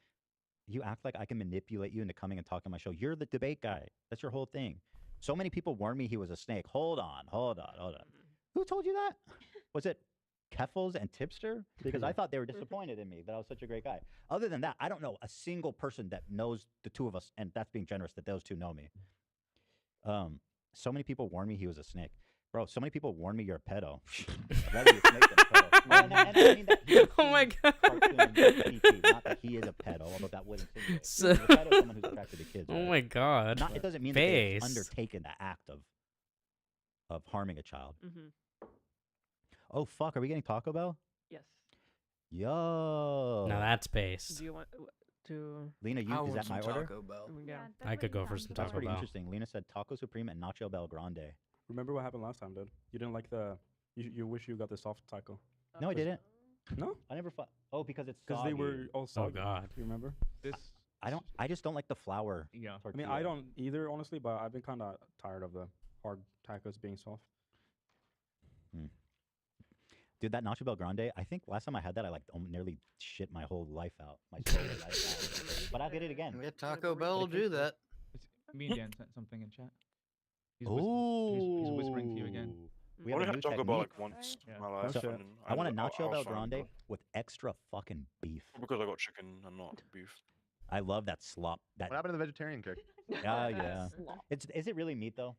you act like I can manipulate you into coming and talking on my show. You're the debate guy. That's your whole thing. So many people warned me he was a snake. Hold on. Who told you that? Was it Keffels and Tipster? Because I thought they were disappointed in me that I was such a great guy. Other than that, I don't know a single person that knows the two of us, and that's being generous that those two know me. So many people warned me he was a snake. Bro, so many people warned me you're a pedo. I'd rather be a snake than a pedo. And I mean that he's Oh my seen God. cartoon PT, not that he is a pedo, although that would insinuate. So- A pedo is someone who's attracted to kids. Oh right? my God. Not, it doesn't mean that they've Based. undertaken the act of harming a child. Mm-hmm. Oh fuck, are we getting Taco Bell? Yes. Yo. Now that's based. Do you want to? Lena, I is want that some my order? Taco Bell. Yeah. I could go for some That's Taco pretty Bell. interesting. Lena said Taco Supreme and Nacho Bell Grande. Remember what happened last time, dude? You didn't like the. You wish you got the soft taco. No, I didn't. No? I never thought. Oh, because it's Because they were soggy. all soggy. God. You remember? This. I just don't like the flour. Yeah. I mean, I don't either, honestly, but I've been kind of tired of the hard tacos being soft. Dude, that Nacho Bell Grande, I think last time I had that, I like nearly shit my whole life out. My soul life out. But I'll get it again. Yeah, Taco Bell will do that. Me and Dan sent something in chat. He's whispering to you again. We I have only a new had Taco Bell technique. like once Yeah. in my life. So, and I want a I Nacho was Bell fine, Grande but- with extra fucking beef. Because I got chicken and not beef. I love that slop. That What happened to the vegetarian kick? yeah. Is it really meat though?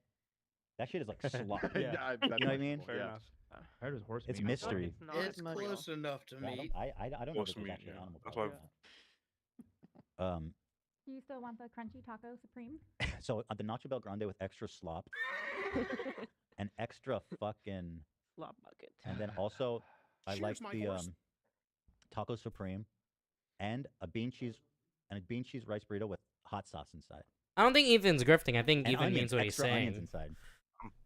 That shit is like slop. Yeah, You know what I mean? Fair Yeah. enough. I heard it was horse It's meat. mystery. It's not. It's close enough to Yeah, meat. I don't know if Horse it was meat, actually yeah. animal That's why product. Do you still want the crunchy taco supreme? So the Nacho Bell Grande with extra slop and extra fucking, Slop bucket. and then also I Cheers, like my the horse. taco supreme and a bean cheese rice burrito with hot sauce inside. I don't think Ethan's grifting. I think And Ethan onions, means what he's extra onions saying. inside.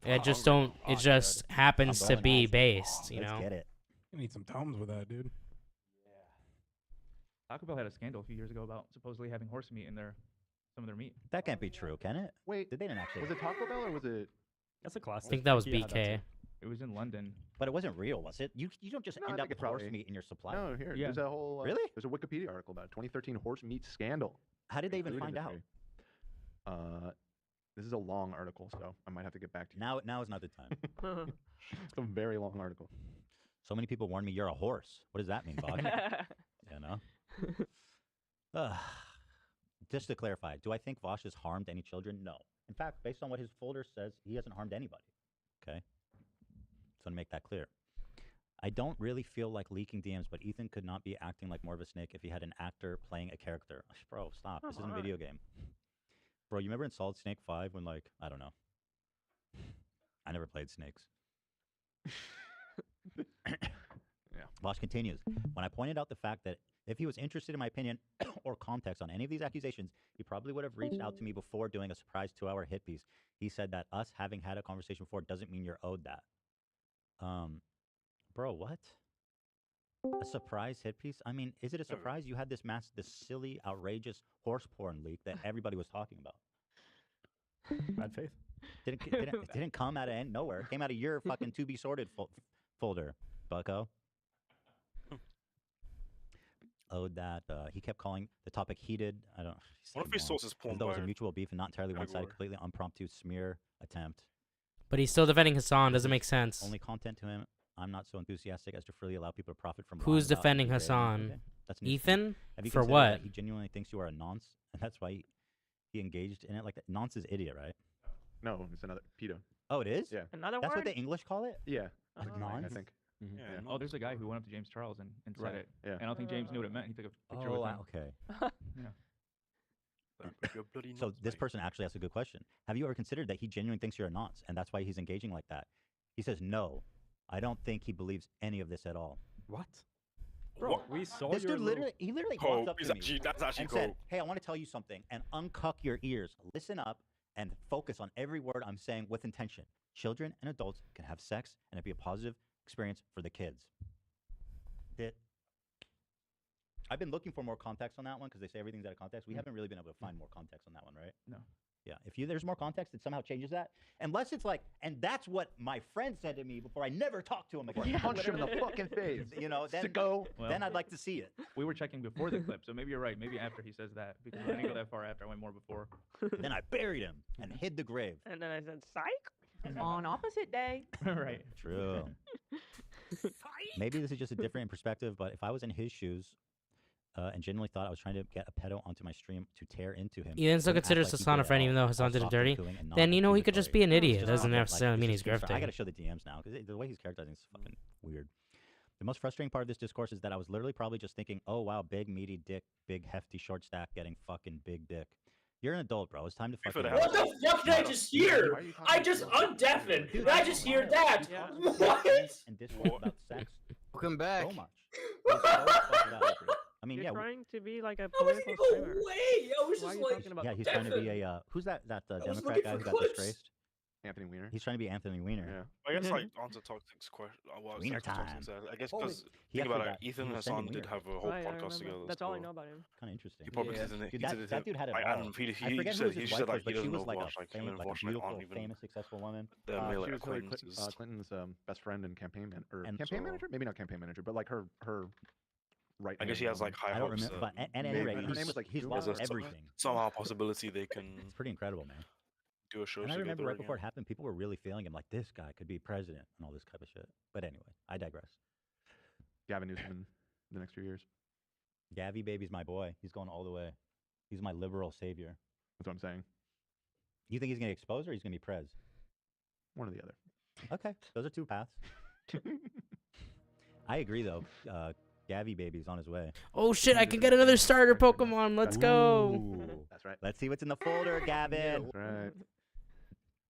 It just don't. It just happens I'm to going be acid. based. You Let's know. get it. You need some Tums with that, dude. Taco Bell had a scandal a few years ago about supposedly having horse meat in some of their meat. That can't be true, can it? Wait, They didn't actually. was it Taco Bell or was it? That's a classic. I think that was He had BK. too. It was in London. But it wasn't real, was it? You don't just No, I end think up with it's horse probably- meat in your supply. No, here. Yeah. There's a whole. Really? There's a Wikipedia article about it, 2013 horse meat scandal. How did they even Food find out? industry. This is a long article, so I might have to get back to you. Now is not the time. It's a very long article. So many people warn me you're a horse. What does that mean, Bob? You know? Just to clarify, do I think Vosh has harmed any children? No. In fact, based on what his folder says, he hasn't harmed anybody. Okay? So to make that clear. I don't really feel like leaking DMs, but Ethan could not be acting like more of a snake if he had an actor playing a character. Bro, stop. This isn't a video game. Bro, you remember in Solid Snake 5 when, like, I don't know. I never played snakes. Vosh continues. When I pointed out the fact that if he was interested in my opinion or context on any of these accusations, he probably would have reached out to me before doing a surprise 2-hour hit piece. He said that us having had a conversation before doesn't mean you're owed that. Bro, what? A surprise hit piece? I mean, is it a surprise you had this silly, outrageous horse porn leak that everybody was talking about? Bad faith. Didn't come out of nowhere. It came out of your fucking to be sorted folder, Bucko. Oh, that he kept calling the topic heated. I don't. What if he sources porn As though it was by a mutual beef and not entirely one-sided, category? completely impromptu smear attempt. But he's still defending Hassan. Doesn't make sense. Only content to him. I'm not so enthusiastic as to freely allow people to profit from. Who's lying about defending degrading- Hassan? Okay, that's news to me. Ethan? Have you For considered what? that he genuinely thinks you are a nonce, and that's why he engaged in it like that. Nonce is idiot, right? No, it's another pedo. Oh, it is. Yeah. Another That's word? what the English call it. Yeah. Like I nonce. think. Yeah. Yeah. Oh, there's a guy who went up to James Charles and said Right, it. yeah. And I don't think James knew what it meant. He took a picture Oh, with him. okay. Yeah. You're bloody So nuts, this mate. person actually asked a good question. Have you ever considered that he genuinely thinks you're a nonce, and that's why he's engaging like that? He says no. I don't think he believes any of this at all. What? Bro, What? we saw This your dude little- he literally Cool. walked up He's to me actually- that's actually and said, cool. "Hey, I want to tell you something, and uncuck your ears. Listen up and focus on every word I'm saying with intention. Children and adults can have sex, and it be a positive experience for the kids." I've been looking for more context on that one because they say everything's out of context. We haven't really been able to find more context on that one, right? No. Yeah. If there's more context, it somehow changes that. Unless it's like, and that's what my friend said to me before I never talked to him again. Punch him in the fucking face. You know, then Well, I'd like to see it. We were checking before the clip, so maybe you're right. Maybe after he says that, because I didn't go that far after. I went more before. Then I buried him and hid the grave. And then I said, psych. On opposite day. Right. True. Maybe this is just a different perspective, but if I was in his shoes and genuinely thought I was trying to get a pedo onto my stream to tear into him, Ethan still wouldn't act considers like he Hassan did a at friend all, even though all Hassan did him soft dirty. and cooling and Then he could just be an idiot. just Doesn't awful, necessarily mean it's he's just I grifting. gotta show the DMs now because the way he's characterizing is fucking weird. The most frustrating part of this discourse is that I was literally probably just thinking, oh wow, big meaty dick, big hefty short stack, getting fucking big dick. You're an adult, bro. It's time to fucking. What the fuck did I just hear? I just undeafened. Did I just hear that? What? And discourse about sex. Welcome back. So much. It's so fucked up. I mean, You're yeah. trying to be like a I wasn't political even streamer. away. I was Why are just you like, talking about Yeah, he's trying to be a who's that was Democrat looking guy for who got clips. disgraced? Anthony Weiner. He's trying to be Anthony Weiner. Yeah. I guess like answer Toxic's question. Wiener time. I guess Oh, because he think actually about it, got- Ethan he and was sending Hassan did Wiener. have a whole Right, I podcast remember. together. That's all I know about him. Kind of interesting. He probably Yeah. didn't. Dude, He that, did that dude had it like, all. Adam, he I forget said who was he his said wife like was, he but she doesn't know was like Vosh, like him and a Vosh like beautiful, aren't even famous, successful woman. they're merely She like was Hillary acquaintances. Clinton's best friend and campaign And campaign so- manager, maybe not campaign manager, but like her right. I guess he has like high I don't hopes. remember, but at any maybe. rate, Her name he's, was, like, he's Julia. lost there's a everything. somehow possibility they can It's pretty incredible, man. do a show And I together remember right again. before it happened, people were really feeling him, like this guy could be president and all this type of shit. But anyway, I digress. Gavin Newsom in the next few years. Gavi baby's my boy. He's going all the way. He's my liberal savior. That's what I'm saying. You think he's gonna get exposed or he's gonna be prez? One or the other. Okay, those are two paths. I agree though. Gavi baby's on his way. Oh shit! I can get another starter Pokemon. Let's go. Ooh. That's right. Let's see what's in the folder, Gavin. That's right.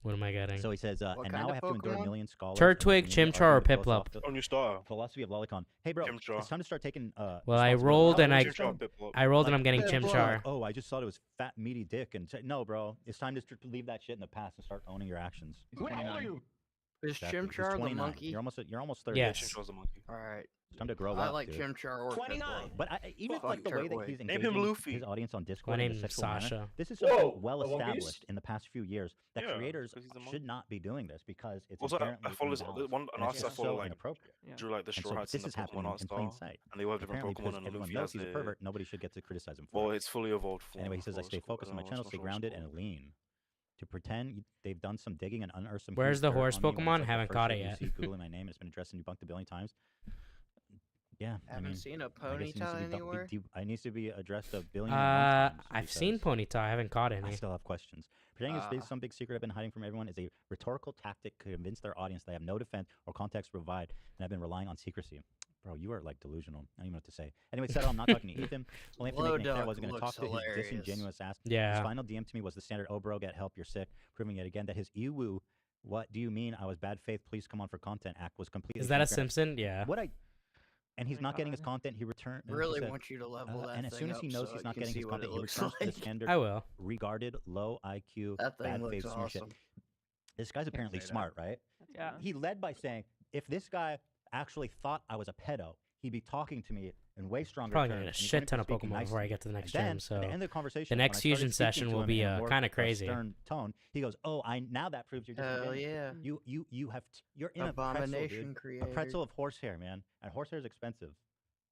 What am I getting? So he says, What and kind now of I have to endure a Pokemon? million scholars. Turtwig, and community Chimchar, or arguing with Piplup? On your star. Philosophy of Lolicon. Hey, bro, Chimchar. it's time to start taking. Well, I responsibility. rolled How and old I is your son? I rolled and I'm getting Piplup. Chimchar. Oh, I just thought it was fat, meaty dick, and say, no, bro, it's time to leave that shit in the past and start owning your actions. He's 29. Is Exactly. He's Chimchar the 29. monkey? You're almost 30. Yes. Chimchar's a monkey. All right. It's time to grow I up. like dude. Chimchar or 29. Piplup. But even Fuck like the way that Turtwig. he's Name him engaging Luffy. his audience on Discord My in a name's sexual manner, Sasha. this is Whoa, something well the One Piece? established in the past few years that Yeah, creators 'cause he's a should not be doing this because it's Also, I inherently follow this imbalanced, one and an it's artist I just follow so like inappropriate. Yeah. drew like the And straw so hats this in is the happening Pokemon art in plain style, sight. and they all have different Apparently, Pokemon, because and everyone Luffy knows has he's a the pervert, nobody should get to criticize him for well, it. it's fully evolved form. Anyway, he says, I for stay school- focused on my don't channel, know, stay it's not grounded, school. and lean. To pretend they've done some digging and unearthed some. Where's huge the dirt horse on me when it's Pokemon? like the Haven't first caught shit it you yet. see Googling my name, it's been addressed and debunked a billion times. Yeah, I Haven't mean, seen a I guess it needs to ponytail be anywhere. I needs to be addressed a billion. and one times I've seen because Ponyta. I haven't caught I any. still have questions. Pretending it's some big secret I've been hiding from everyone is a rhetorical tactic to convince their audience they have no defense or context to provide, and I've been relying on secrecy. Bro, you are like delusional. I don't even know what to say. Anyway, settle. I'm not talking to Ethan. Only after making it clear I wasn't going to talk to his disingenuous ass. Yeah. His final DM to me was the standard, "Oh, bro, get help. You're sick," proving yet again that his ew. What do you mean? I was bad faith. Please come on for content. Act was completely. Is that a transparent. Simpson? Yeah. What I. And he's not getting his content. He returned. Really want you to level that And as soon thing as he up knows so he's I not can getting see his what it content, he looks returns to the like. standard. I will. Regarded low IQ, That thing bad looks faith smear shit. awesome. This guy's apparently say that. smart, right? Yeah. He led by saying, if this guy actually thought I was a pedo, he'd be talking to me and way stronger. Probably gonna terms, get a and he shit came ton to of speaking Pokemon before I nicely. get to the next And gym. then, So at the end of the conversation, the when I next started fusion speaking session to will him be in a more, kind of crazy. stern tone, he goes, "Oh, now that proves you're just a Hell beginner. yeah. You have you're in a Abomination pretzel, dude. A creator. pretzel of horsehair, man. And horsehair is expensive.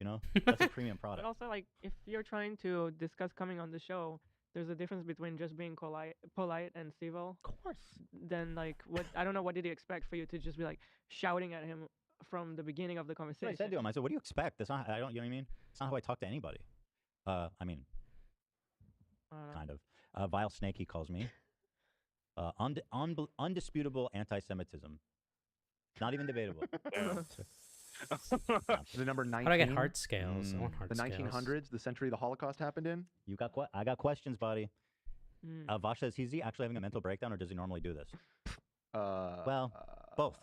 You know, that's a premium But product. also, like, if you're trying to discuss coming on the show, there's a difference between just being polite and civil. Of course. Then, like, what I don't know, what did he expect for you to just be like shouting at him from the beginning of the That's what I conversation? said to him. I said, "What do you expect? That's not. I don't. You know what I mean? It's not how I talk to anybody. I mean, kind of. Vile snake, he calls me. Undisputable anti-Semitism. Not even debatable. The number 19. How do I get heart scales? I want heart The scales. 1900s, the century the Holocaust happened in. You got I got questions, buddy. Mm. Vash says, "Is he actually having a mental breakdown, or does he normally do this?" Well, both.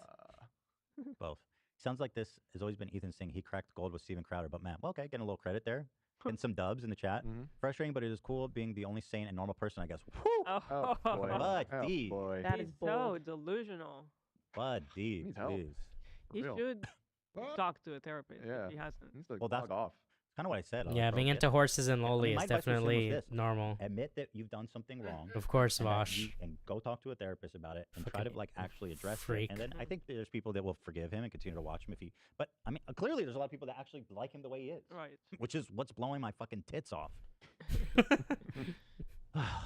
Both. Sounds like this has always been Ethan saying he cracked gold with Steven Crowder, but man, well, okay, getting a little credit there. Getting some dubs in the chat. Frustrating, but it is cool being the only sane and normal person, I guess. Woo! Oh, Buddy. that is so delusional. Buddy, Needs help. please. He should talk to a therapist Yeah. if he hasn't. Needs to Well, that's off. kind of what I said. Yeah, being into horses and I loli mean, is my advice to him was definitely this. normal. Admit that you've done something wrong. Of course, and that Vosh. and go talk to a therapist about it and try to Fucking like actually address freak. it. And then I think there's people that will forgive him and continue to watch him if he. But I mean, clearly there's a lot of people that actually like him the way he is. Right. Which is what's blowing my fucking tits off.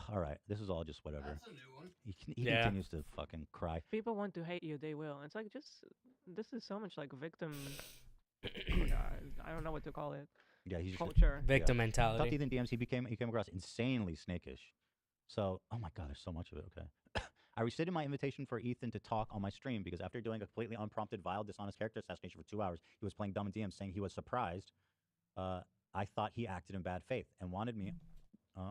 All right, this is all just whatever. That's a new one. He Yeah. continues to fucking cry. If people want to hate you, they will. It's like, just, this is so much like victim. I don't know what to call it. Yeah, he's just Culture. Victim Talk mentality. to Ethan DMs. He came across insanely snakish. So, oh my god, there's so much of it. Okay. I rescinded my invitation for Ethan to talk on my stream because after doing a completely unprompted, vile, dishonest character assassination for 2 hours, he was playing dumb in DMs, saying he was surprised. I thought he acted in bad faith and wanted me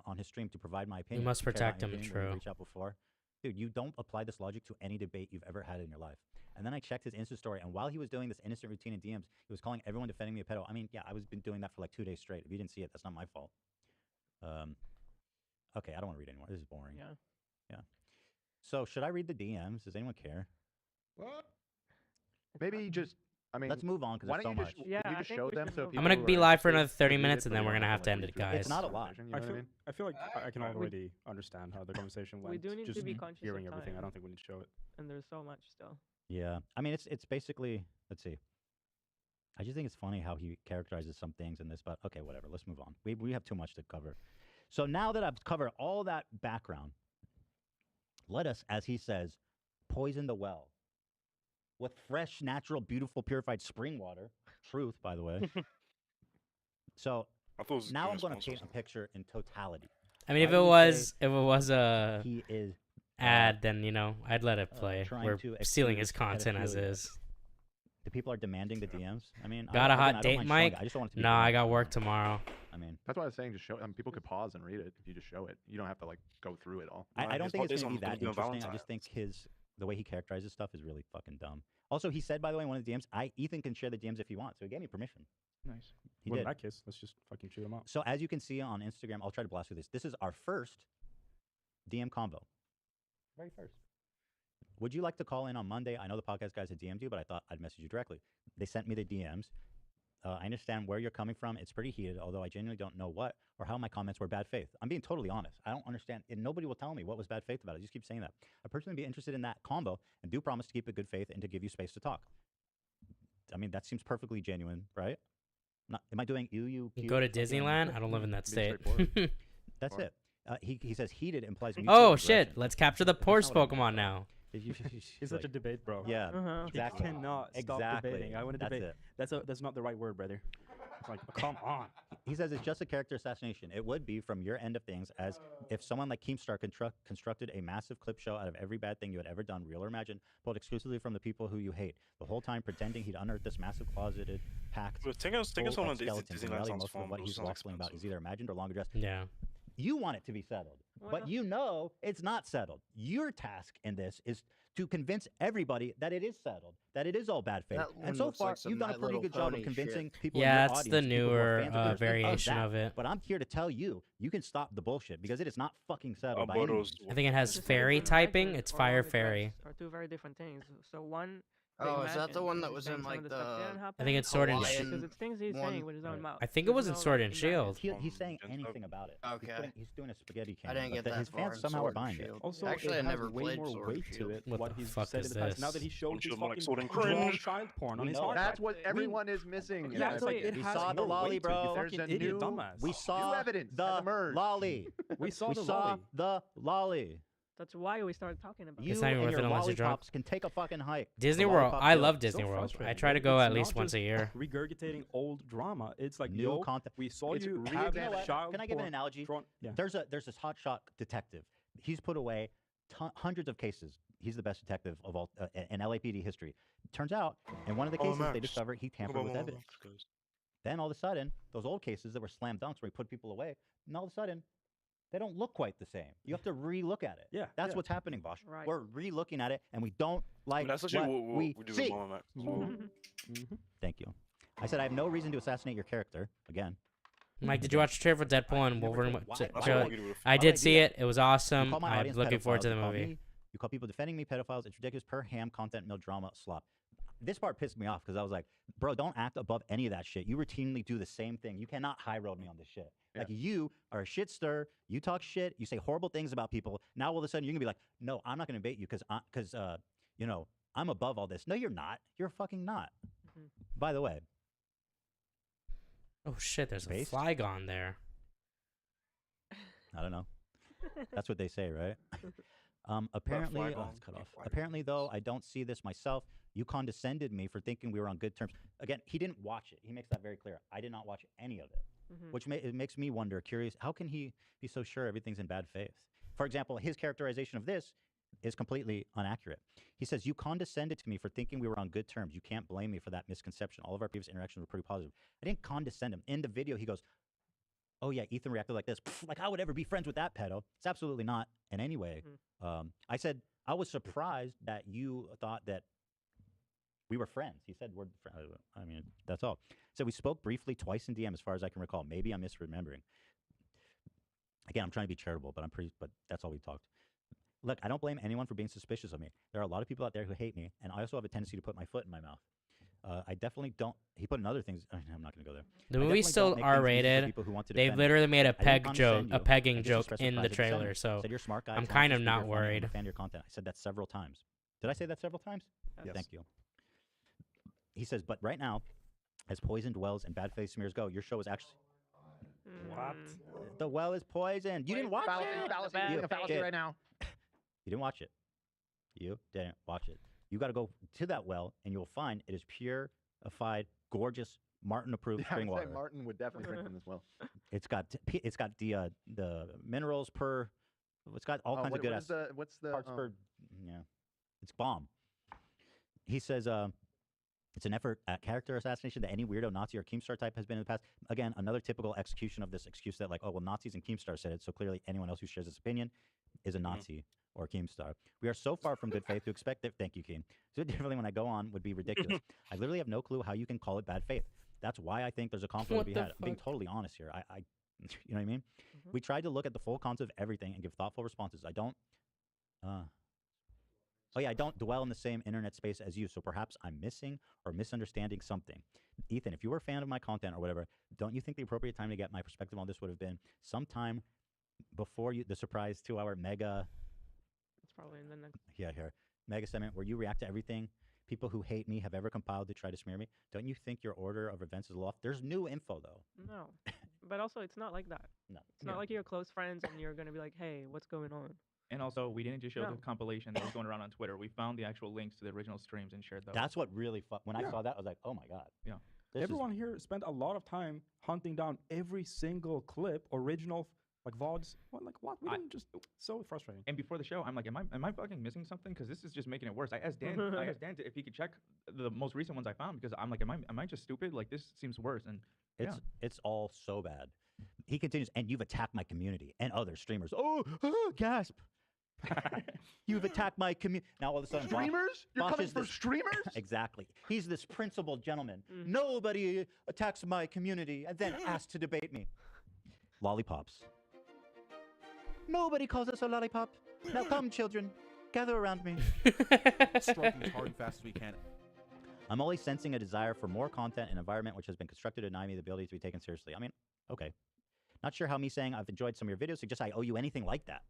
on his stream to provide my opinion. must Care about protect him, intervening when we true. Reach out before. Dude, you don't apply this logic to any debate you've ever had in your life. And then I checked his Insta story, and while he was doing this innocent routine in DMs, he was calling everyone defending me a pedo. I mean, yeah, I was been doing that for like 2 days straight. If you didn't see it, that's not my fault. Okay, I don't want to read anymore. This is boring. Yeah. Yeah. So should I read the DMs? Does anyone care? Maybe just. I mean, Let's move on because why there's so don't you much. just, Yeah, can you I just think show we them should so move people I'm gonna who be are live for interested another 30 could read minutes it, and but then you we're don't gonna have have to end read it, through guys. It's not a lot. You know I what I feel, mean? I feel like I can already understand how the conversation went. We do need just to be conscious of hearing everything. I time. don't think we need to show it. And there's so much still. Yeah. I mean, it's basically. Let's see. I just think it's funny how he characterizes some things in this, but okay, whatever. Let's move on. We have too much to cover. So now that I've covered all that background, let us, as he says, poison the well with fresh, natural, beautiful, purified spring water. Truth, by the way. So I thought it was now doing I'm a going to sponsor paint a picture in totality. I mean, if Why it do you was say a he is ad, then I'd let it play. trying We're to stealing excuse his content as pedophilia? is. The people are demanding the DMs. I mean, Got a again, hot I don't date, mind showing Mike? it. I just don't want it to be Nah, I blunt. got work tomorrow. I mean, That's why I was saying, just show. People could pause and read it if you just show it. You don't have to like go through it all. I don't think it's going to be that you know, interesting. I just think the way he characterizes stuff is really fucking dumb. Also, he said, by the way, in one of the DMs, Ethan can share the DMs if he wants. So he gave me permission. Nice. He Well, did. in that case, let's just fucking shoot him out. So as you can see on Instagram, I'll try to blast through this. This is our first DM combo. Very first. Would you like to call in on Monday? I know the podcast guys had DM'd you, but I thought I'd message you directly. They sent me the DMs. I understand where you're coming from. It's pretty heated, although I genuinely don't know what or how my comments were bad faith. I'm being totally honest. I don't understand, and nobody will tell me what was bad faith about it. I just keep saying that. I personally would be interested in that combo and do promise to keep it good faith and to give you space to talk. I mean, that seems perfectly genuine, right? Not, am I doing you? Go to Disneyland? I don't live in that state. That's it. He says heated implies. Oh mutual shit! aggression. Let's capture the That's horse not what I Pokemon meant. now. He's such a debate, bro. Yeah, exactly. You cannot stop Exactly. debating. I want to That's debate. it. That's not the right word, brother. It's like, come on. He says it's just a character assassination. It would be from your end of things, as if someone like Keemstar constructed a massive clip show out of every bad thing you had ever done, real or imagined, pulled exclusively from the people who you hate. The whole time pretending he'd unearthed this massive closeted pact. But take us full on of a skeletons, and Disneyland really sounds most fun, of what but he's sounds waffling about is expensive. either imagined or long addressed. Yeah. You want it to be settled, but you know it's not settled. Your task in this is to convince everybody that it is settled, that it is all bad faith. That And one so looks far, like some you've done a My pretty Little good job of Pony convincing shit. people Yeah, in your it's the audience, people who are newer fans of yours, variation that. of it. But I'm here to tell you, you can stop the bullshit because it is not fucking settled by any Alberto's means. I think it has Just fairy like typing. Magic It's or fire Long Address fairy. Are two very different things. So one Oh, is that the imagine one that he's was saying in some of like the stuff didn't the? happen. I think it's Sword and Hawaiian because it's things he's one? saying with his own mouth. I think it There's was in no, Sword like, and Shield. He's saying anything about it. Okay. He's doing a spaghetti I can. didn't but get the- that his far fans in somehow are Sword and buying it. Shield. Also, Actually, it I has never way played more Sword weight and to Shield. it. What What the he's fuck said is in the past. Now this? that he showed Sword and his Shield more like fucking Sword and drawn Cringe. child porn on We his know hard it. That's drive. what everyone is missing. Yeah, it's like it We has saw the more lolly, weight to it, you bro. There's fucking a idiot new- dumbass. We saw evidence has the emerged. lolly. We saw we the saw lolly. the lolly. That's why we started talking about You It's not even and worth your it unless you're drunk. lollipops can take a fucking hike. Disney The World. lollipop I joke. love Disney So World. I frustrating. try to But go it's at least not once a just year. Regurgitating old drama. It's like New yo, content. we saw It's you re- have You know what? child Can I give an porn analogy? drawn- Yeah. There's this hotshot detective. He's put away hundreds of cases. He's the best detective of all in LAPD history. Turns out, in one of the cases, they discovered he tampered with evidence. Then all of a sudden, those old cases that were slam dunks where he put people away, and all of a sudden, they don't look quite the same. You have to re-look at it. Yeah, that's yeah. what's happening, Bosch. Right. We're re-looking at it, and we don't like That's actually what what we we do see. with Mama Max. Thank you. I said I have no reason to assassinate your character. Again, Mike, did you watch the trailer for Deadpool and Wolverine? Why? Tra- Why trailer? would you do it? I Why would did do see that? it. It was You awesome. call my I'm audience looking forward pedophiles, to the you call movie. me- You call people defending me pedophiles. It's ridiculous. Per ham content, melodrama, slop. This part pissed me off because I was like, bro, don't act above any of that shit. You routinely do the same thing. You cannot high road me on this shit. Like, you are a shit stir. You talk shit. You say horrible things about people. Now all of a sudden you're gonna be like, no, I'm not gonna bait you because you know, I'm above all this. No, you're not. You're fucking not. By the way, Oh shit! There's a Based? fly gone there. I don't know. That's what they say, right? Apparently, flag oh, on, it's cut that off. flag Apparently, though, I don't see this myself. You condescended me for thinking we were on good terms. Again, he didn't watch it. He makes that very clear. I did not watch any of it, which it makes me wonder, curious, how can he be so sure everything's in bad faith? For example, his characterization of this is completely inaccurate. He says, you condescended to me for thinking we were on good terms. You can't blame me for that misconception. All of our previous interactions were pretty positive. I didn't condescend him. In the video, he goes, oh yeah, Ethan reacted like this. Pff, like I would ever be friends with that pedo. It's absolutely not in any way. I said, I was surprised that you thought that we were friends. He said, I mean, that's all. So we spoke briefly twice in DM as far as I can recall. Maybe I'm misremembering. Again, I'm trying to be charitable, but but that's all we talked. Look, I don't blame anyone for being suspicious of me. There are a lot of people out there who hate me, and I also have a tendency to put my foot in my mouth. I definitely don't. He put in other things. I'm not going to go there. The I movie's definitely still don't make things easy for R-rated. people who want to They've defend me. literally made a I didn't peg condescend joke, a you. pegging I joke disrespected in the private trailer. descendant. So Said you're smart guy, I'm talented, kind of stupid, not you're funny, and worried. defend your content. I said that several times. Did I say that several times? Yes. Thank you. He says, but right now, as poisoned wells and bad face smears go, your show is actually. What? The well is poisoned. You didn't watch it. You did. right now. You didn't watch it. You didn't watch it. You got to go to that well, and you'll find it is purified, gorgeous, Martin-approved Yeah, I spring would say water. Martin would definitely drink from this well. It's got the minerals per. It's got all kinds of good. What's the parts per? Yeah, it's bomb. He says it's an effort at character assassination that any weirdo Nazi or Keemstar type has been in the past. Again, another typical execution of this excuse that, like, oh, well, Nazis and Keemstar said it, so clearly anyone else who shares this opinion is a Nazi or Keemstar. We are so far from good faith to expect that. Thank you, Keem. So differently when I go on would be ridiculous. I literally have no clue how you can call it bad faith. That's why I think there's a conflict to be had. I'm being totally honest here. I you know what I mean? We tried to look at the full concept of everything and give thoughtful responses. I don't. Oh yeah, I don't dwell in the same internet space as you, so perhaps I'm missing or misunderstanding something. Ethan, if you were a fan of my content or whatever, don't you think the appropriate time to get my perspective on this would have been sometime before the surprise 2-hour mega? It's probably in the next. Yeah, here mega segment where you react to everything people who hate me have ever compiled to try to smear me. Don't you think your order of events is off? There's new info though. No, but also it's not like that. No, It's not like you're close friends and you're gonna be like, hey, what's going on? And also, we didn't just show No. the compilation that was going around on Twitter. We found the actual links to the original streams and shared those. That's what really when I Yeah. saw that I was like, oh my god. Yeah. This is- Everyone here spent a lot of time hunting down every single clip, original, like VODs. What, like what? We didn't just. So frustrating. And before the show, I'm like, am I fucking missing something? Because this is just making it worse. I asked Dan if he could check the most recent ones I found because I'm like, am I just stupid? Like this seems worse. And It's all so bad. He continues, and you've attacked my community and other streamers. Oh, gasp. You've attacked my community. Now all of a sudden, Streamers? You're coming for streamers? Exactly. He's this principled gentleman. Nobody attacks my community and then asks to debate me. Lollipops. Nobody calls us a lollipop. Now come, children. Gather around me. Striking as hard and fast as we can. I'm only sensing a desire for more content and environment which has been constructed to deny me the ability to be taken seriously. I mean, okay. Not sure how me saying I've enjoyed some of your videos suggests I owe you anything like that.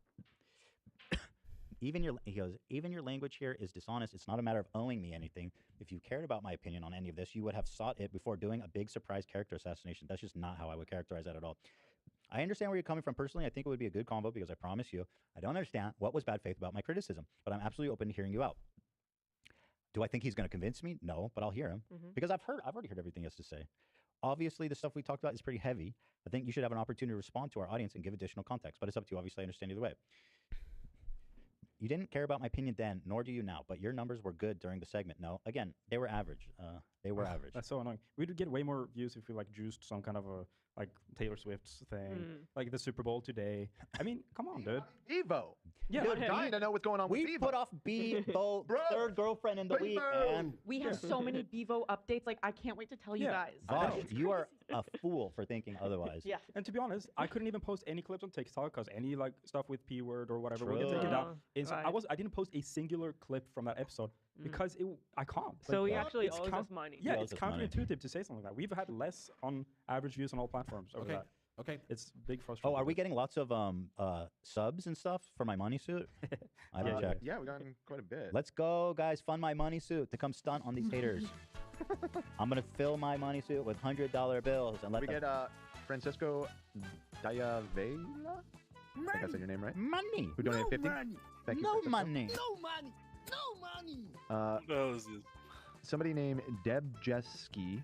He goes, even your language here is dishonest. It's not a matter of owing me anything. If you cared about my opinion on any of this, you would have sought it before doing a big surprise character assassination. That's just not how I would characterize that at all. I understand where you're coming from personally. I think it would be a good combo because I promise you, I don't understand what was bad faith about my criticism, but I'm absolutely open to hearing you out. Do I think he's going to convince me? No, but I'll hear him because I've already heard everything he has to say. Obviously, the stuff we talked about is pretty heavy. I think you should have an opportunity to respond to our audience and give additional context, but it's up to you. Obviously, I understand either way. You didn't care about my opinion then, nor do you now, but your numbers were good during the segment. No, again, they were average. They were average. That's so annoying. We'd get way more views if we like juiced some kind of a like Taylor Swift's thing, like the Super Bowl today. I mean, come on, dude. Evo. Yeah, Dude, dying to know what's going on with We Evo. put off Bevo third girlfriend in the week, man. We have so many Bevo updates. Like, I can't wait to tell you guys. Vosh, you are a fool for thinking otherwise. Yeah. And to be honest, I couldn't even post any clips on TikTok because any like stuff with P word or whatever will get taken down. And so I didn't post a singular clip from that episode because I can't. So Like, he actually it's owes us money. Yeah, He it's owes us money. counterintuitive to say something like that. We've had less on average views on all platforms over that. Okay. It's big frustration. Oh, are we getting lots of subs and stuff for my money suit? I haven't checked. Yeah, we got quite a bit. Let's go, guys. Fund my money suit to come stunt on these haters. I'm going to fill my money suit with $100 bills and let we them... get Francisco Diavela? I think I said your name right. Money. Who donated 50? Thank you, No Francisco. money. No money. No money. Who knows this? Somebody named Deb Jeski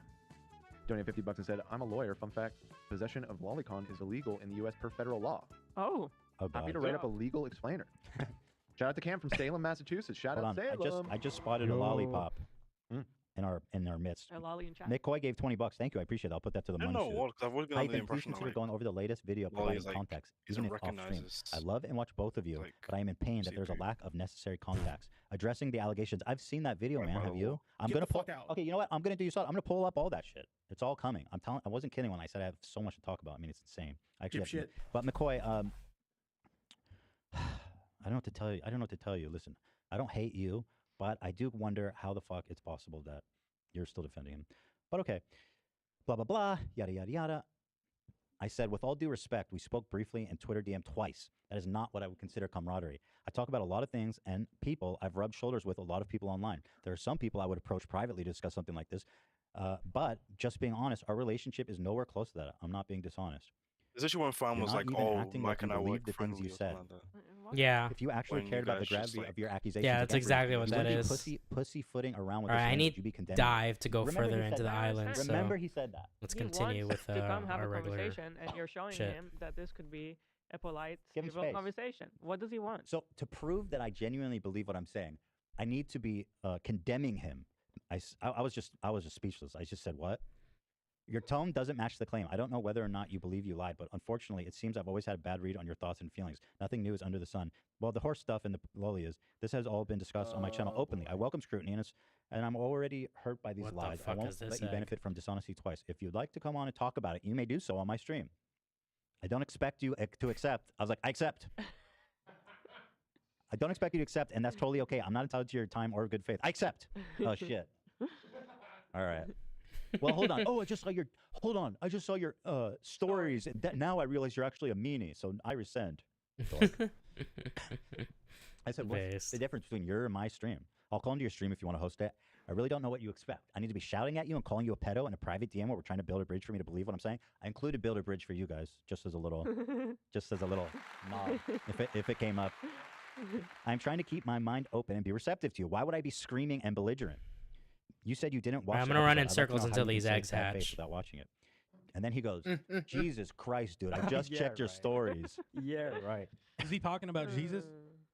donated $50 and said, I'm a lawyer. Fun fact, possession of lolicon is illegal in the U.S. per federal law. Oh. Oh, Happy God. to write up a legal explainer. Shout out to Cam from Salem, Massachusetts. Shout Hold out on. Salem. I just spotted a lollipop in our midst. A lolly in chat. McCoy gave $20. Thank you. I appreciate that. I'll put that to the I don't money know suit. what, 'cause I've always been I under the think please impression that, consider like, going over the latest video Lolly providing is, like, context, isn't even if off stream. recognized I love and watch both of you, like but I am in pain that there's a lack of necessary context. Addressing the allegations. I've seen that video, man. Have you? I'm Get gonna the pull. fuck out. Okay, you know what? I'm gonna do you something. I'm gonna pull up all that shit. It's all coming. I'm telling. I wasn't kidding when I said I have so much to talk about. I mean, it's insane. I actually. Dipshit. But McCoy, I don't know what to tell you. I don't know what to tell you. Listen, I don't hate you, but I do wonder how the fuck it's possible that you're still defending him. But okay, blah blah blah, yada yada yada. I said, with all due respect, we spoke briefly and Twitter DM twice. That is not what I would consider camaraderie. I talk about a lot of things and people. I've rubbed shoulders with a lot of people online. There are some people I would approach privately to discuss something like this. But just being honest, our relationship is nowhere close to that. I'm not being dishonest. Is this when Fran You're was not like, even "Oh, acting Mike like and you I believe work the things friendly," you or said. something like that? Yeah. If you actually When you cared about the guys just, gravity like- of your accusations, Yeah, that's against exactly me, what you that wouldn't be is. pussyfooting around with All this right, I language, need you'd be condemning. Dive to go Remember further he into said the that. island. So Remember he said that. let's He continue wants with to come have our a regular conversation, and you're showing shit. him that this could be a polite, Give him civil space. conversation. What does he want? So to prove that I genuinely believe what I'm saying, I need to be condemning him. I was just speechless. I just said, what? Your tone doesn't match the claim. I don't know whether or not you believe you lied, but unfortunately, it seems I've always had a bad read on your thoughts and feelings. Nothing new is under the sun. Well, the horse stuff and the lolly is. This has all been discussed on my channel openly. I welcome scrutiny, and I'm already hurt by these What the lies. I fuck won't is this let you egg? benefit from dishonesty twice. If you'd like to come on and talk about it, you may do so on my stream. I don't expect you to accept. I was like, I accept. I don't expect you to accept, and that's totally okay. I'm not entitled to your time or good faith. I accept. Oh, shit. All right. Well, hold on. Oh, I just saw your. Hold on. I just saw your stories. And now I realize you're actually a meanie, so I rescind. I said, what's the difference between your and my stream? I'll call into your stream if you want to host it. I really don't know what you expect. I need to be shouting at you and calling you a pedo in a private DM where we're trying to build a bridge for me to believe what I'm saying. I included build a bridge for you guys, just as a little nod, if it came up. I'm trying to keep my mind open and be receptive to you. Why would I be screaming and belligerent? You said you didn't watch. I'm the gonna run episode. in I'd like to circles know how until you can these say eggs bad faith hatch. without watching it. And then he goes, Jesus Christ, dude! I just checked your stories. Yeah, right. Is he talking about Jesus?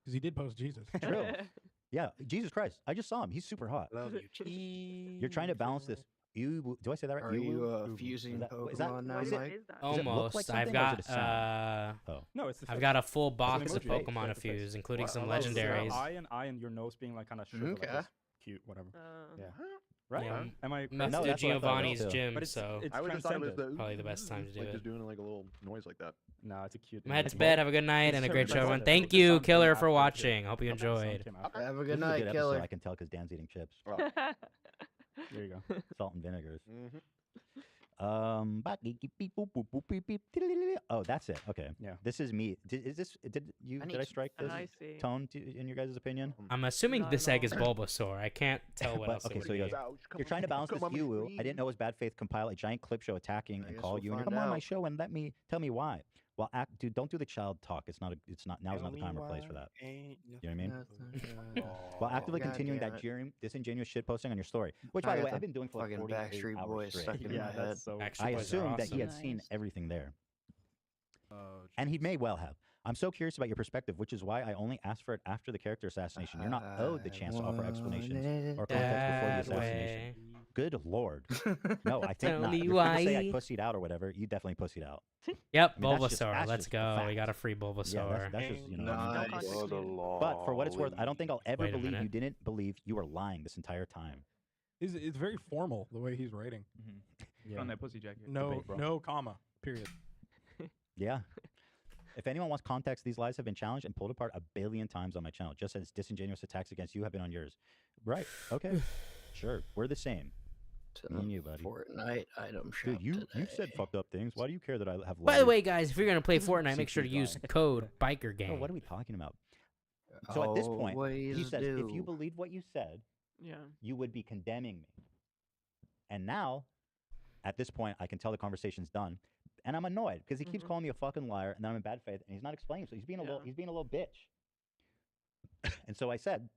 Because he did post Jesus. True. Yeah, Jesus Christ! I just saw him. He's super hot. Love you. You're trying to balance this. Do I say that right? Are you Uwu? fusing Is that- Pokemon now, is it- Mike? does it look like Almost. I've something, or is got it a sound? Oh. No, it's the I've face. got a full It's an box of emoji. Pokemon Yeah, to the face. fuse, including Wow, some that's legendaries. Eye and your nose being like kind of Okay. like cute, whatever. Yeah. Right? Yeah, Am I? Must No, do that's what I thought Giovanni's too. gym, But it's- so it's I would just thought it was transcendent. the probably the best time to do like it. just doing like a little noise like that. No, it's a cute. I'm head it's to bed. both. Have a good night and a It's great show, everyone. transcendent. Thank The you, sun came Killer, after for the watching. kid. Hope you The sun enjoyed. came after. Have a This good is night, episode. Killer. I can tell because Dan's eating chips. Oh. There you go. Salt and vinegars. Mm-hmm. Oh, that's it. Okay. Yeah. This is me. Did I strike this I see. tone in your guys' opinion? I'm assuming Not this at egg is all. Bulbasaur. I can't tell what But, else it okay, would so be. you're trying to balance this Yu. I didn't know it was bad faith compile a giant clip show attacking and guess call we'll you and you find come on my out. show and tell me why. Well, dude, don't do the child talk. It's not now is not the time or place for that. You know what I mean? While actively God continuing damn that it. disingenuous shit posting on your story, which I by the got way the I've been doing for like fucking 48 Backstreet hours Boys straight. stuck in Yeah, my head. that's so. Backstreet I Boys are assumed that he had awesome. seen Nice. everything there, Oh, and he may well have. I'm so curious about your perspective, which is why I only asked for it after the character assassination. You're not owed the chance to offer explanations or context before the That assassination. way. Good lord. No, I think Tell not. me If you're gonna say I why. pussied out or whatever, you definitely pussied out. Yep, I mean, that's just- Bulbasaur. that's Let's just a go. We fact. got a free Bulbasaur. Yeah, that's just No context What a needed. But for what it's worth, I don't think I'll ever Wait a believe you minute. didn't believe you were lying this entire time. It's very formal the way he's writing. Put on that pussy jacket. No, Debate, bro. no comma. Period. Yeah. If anyone wants context, these lies have been challenged and pulled apart a billion times on my channel, just as disingenuous attacks against you have been on yours. Right. Okay. Sure. We're the same. Me and you, buddy. Fortnite item shop Dude, you today. said fucked up things. Why do you care that I have By the lies? way, guys, if you're gonna play This is Fortnite, make sure to CP use guy. code Bro, BikerGang. what are we talking about? So at this point, he Always says, if you do. believed what you said, Yeah. you would be condemning me. And now, at this point, I can tell the conversation's done, and I'm annoyed because he keeps calling me a fucking liar, and then I'm in bad faith, and he's not explaining. So he's being a little, he's being a little bitch. And so I said,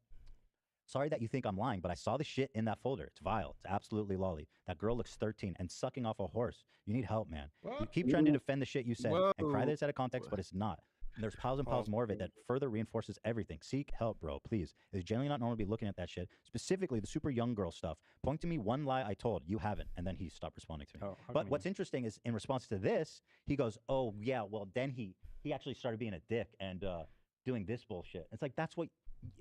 sorry that you think I'm lying, but I saw the shit in that folder. It's vile. It's absolutely lolly. That girl looks 13 and sucking off a horse. You need help, man. You keep trying to defend the shit you said and cry that it's out of context, but it's not. And there's piles and piles more of it that further reinforces everything. Seek help, bro, please. It's generally not normal to be looking at that shit. Specifically, the super young girl stuff. Point to me one lie I told. You haven't. And then he stopped responding to me. Oh, how But come what's interesting is in response to this, he goes, oh, yeah, well, then he actually started being a dick and doing this bullshit. It's like, that's what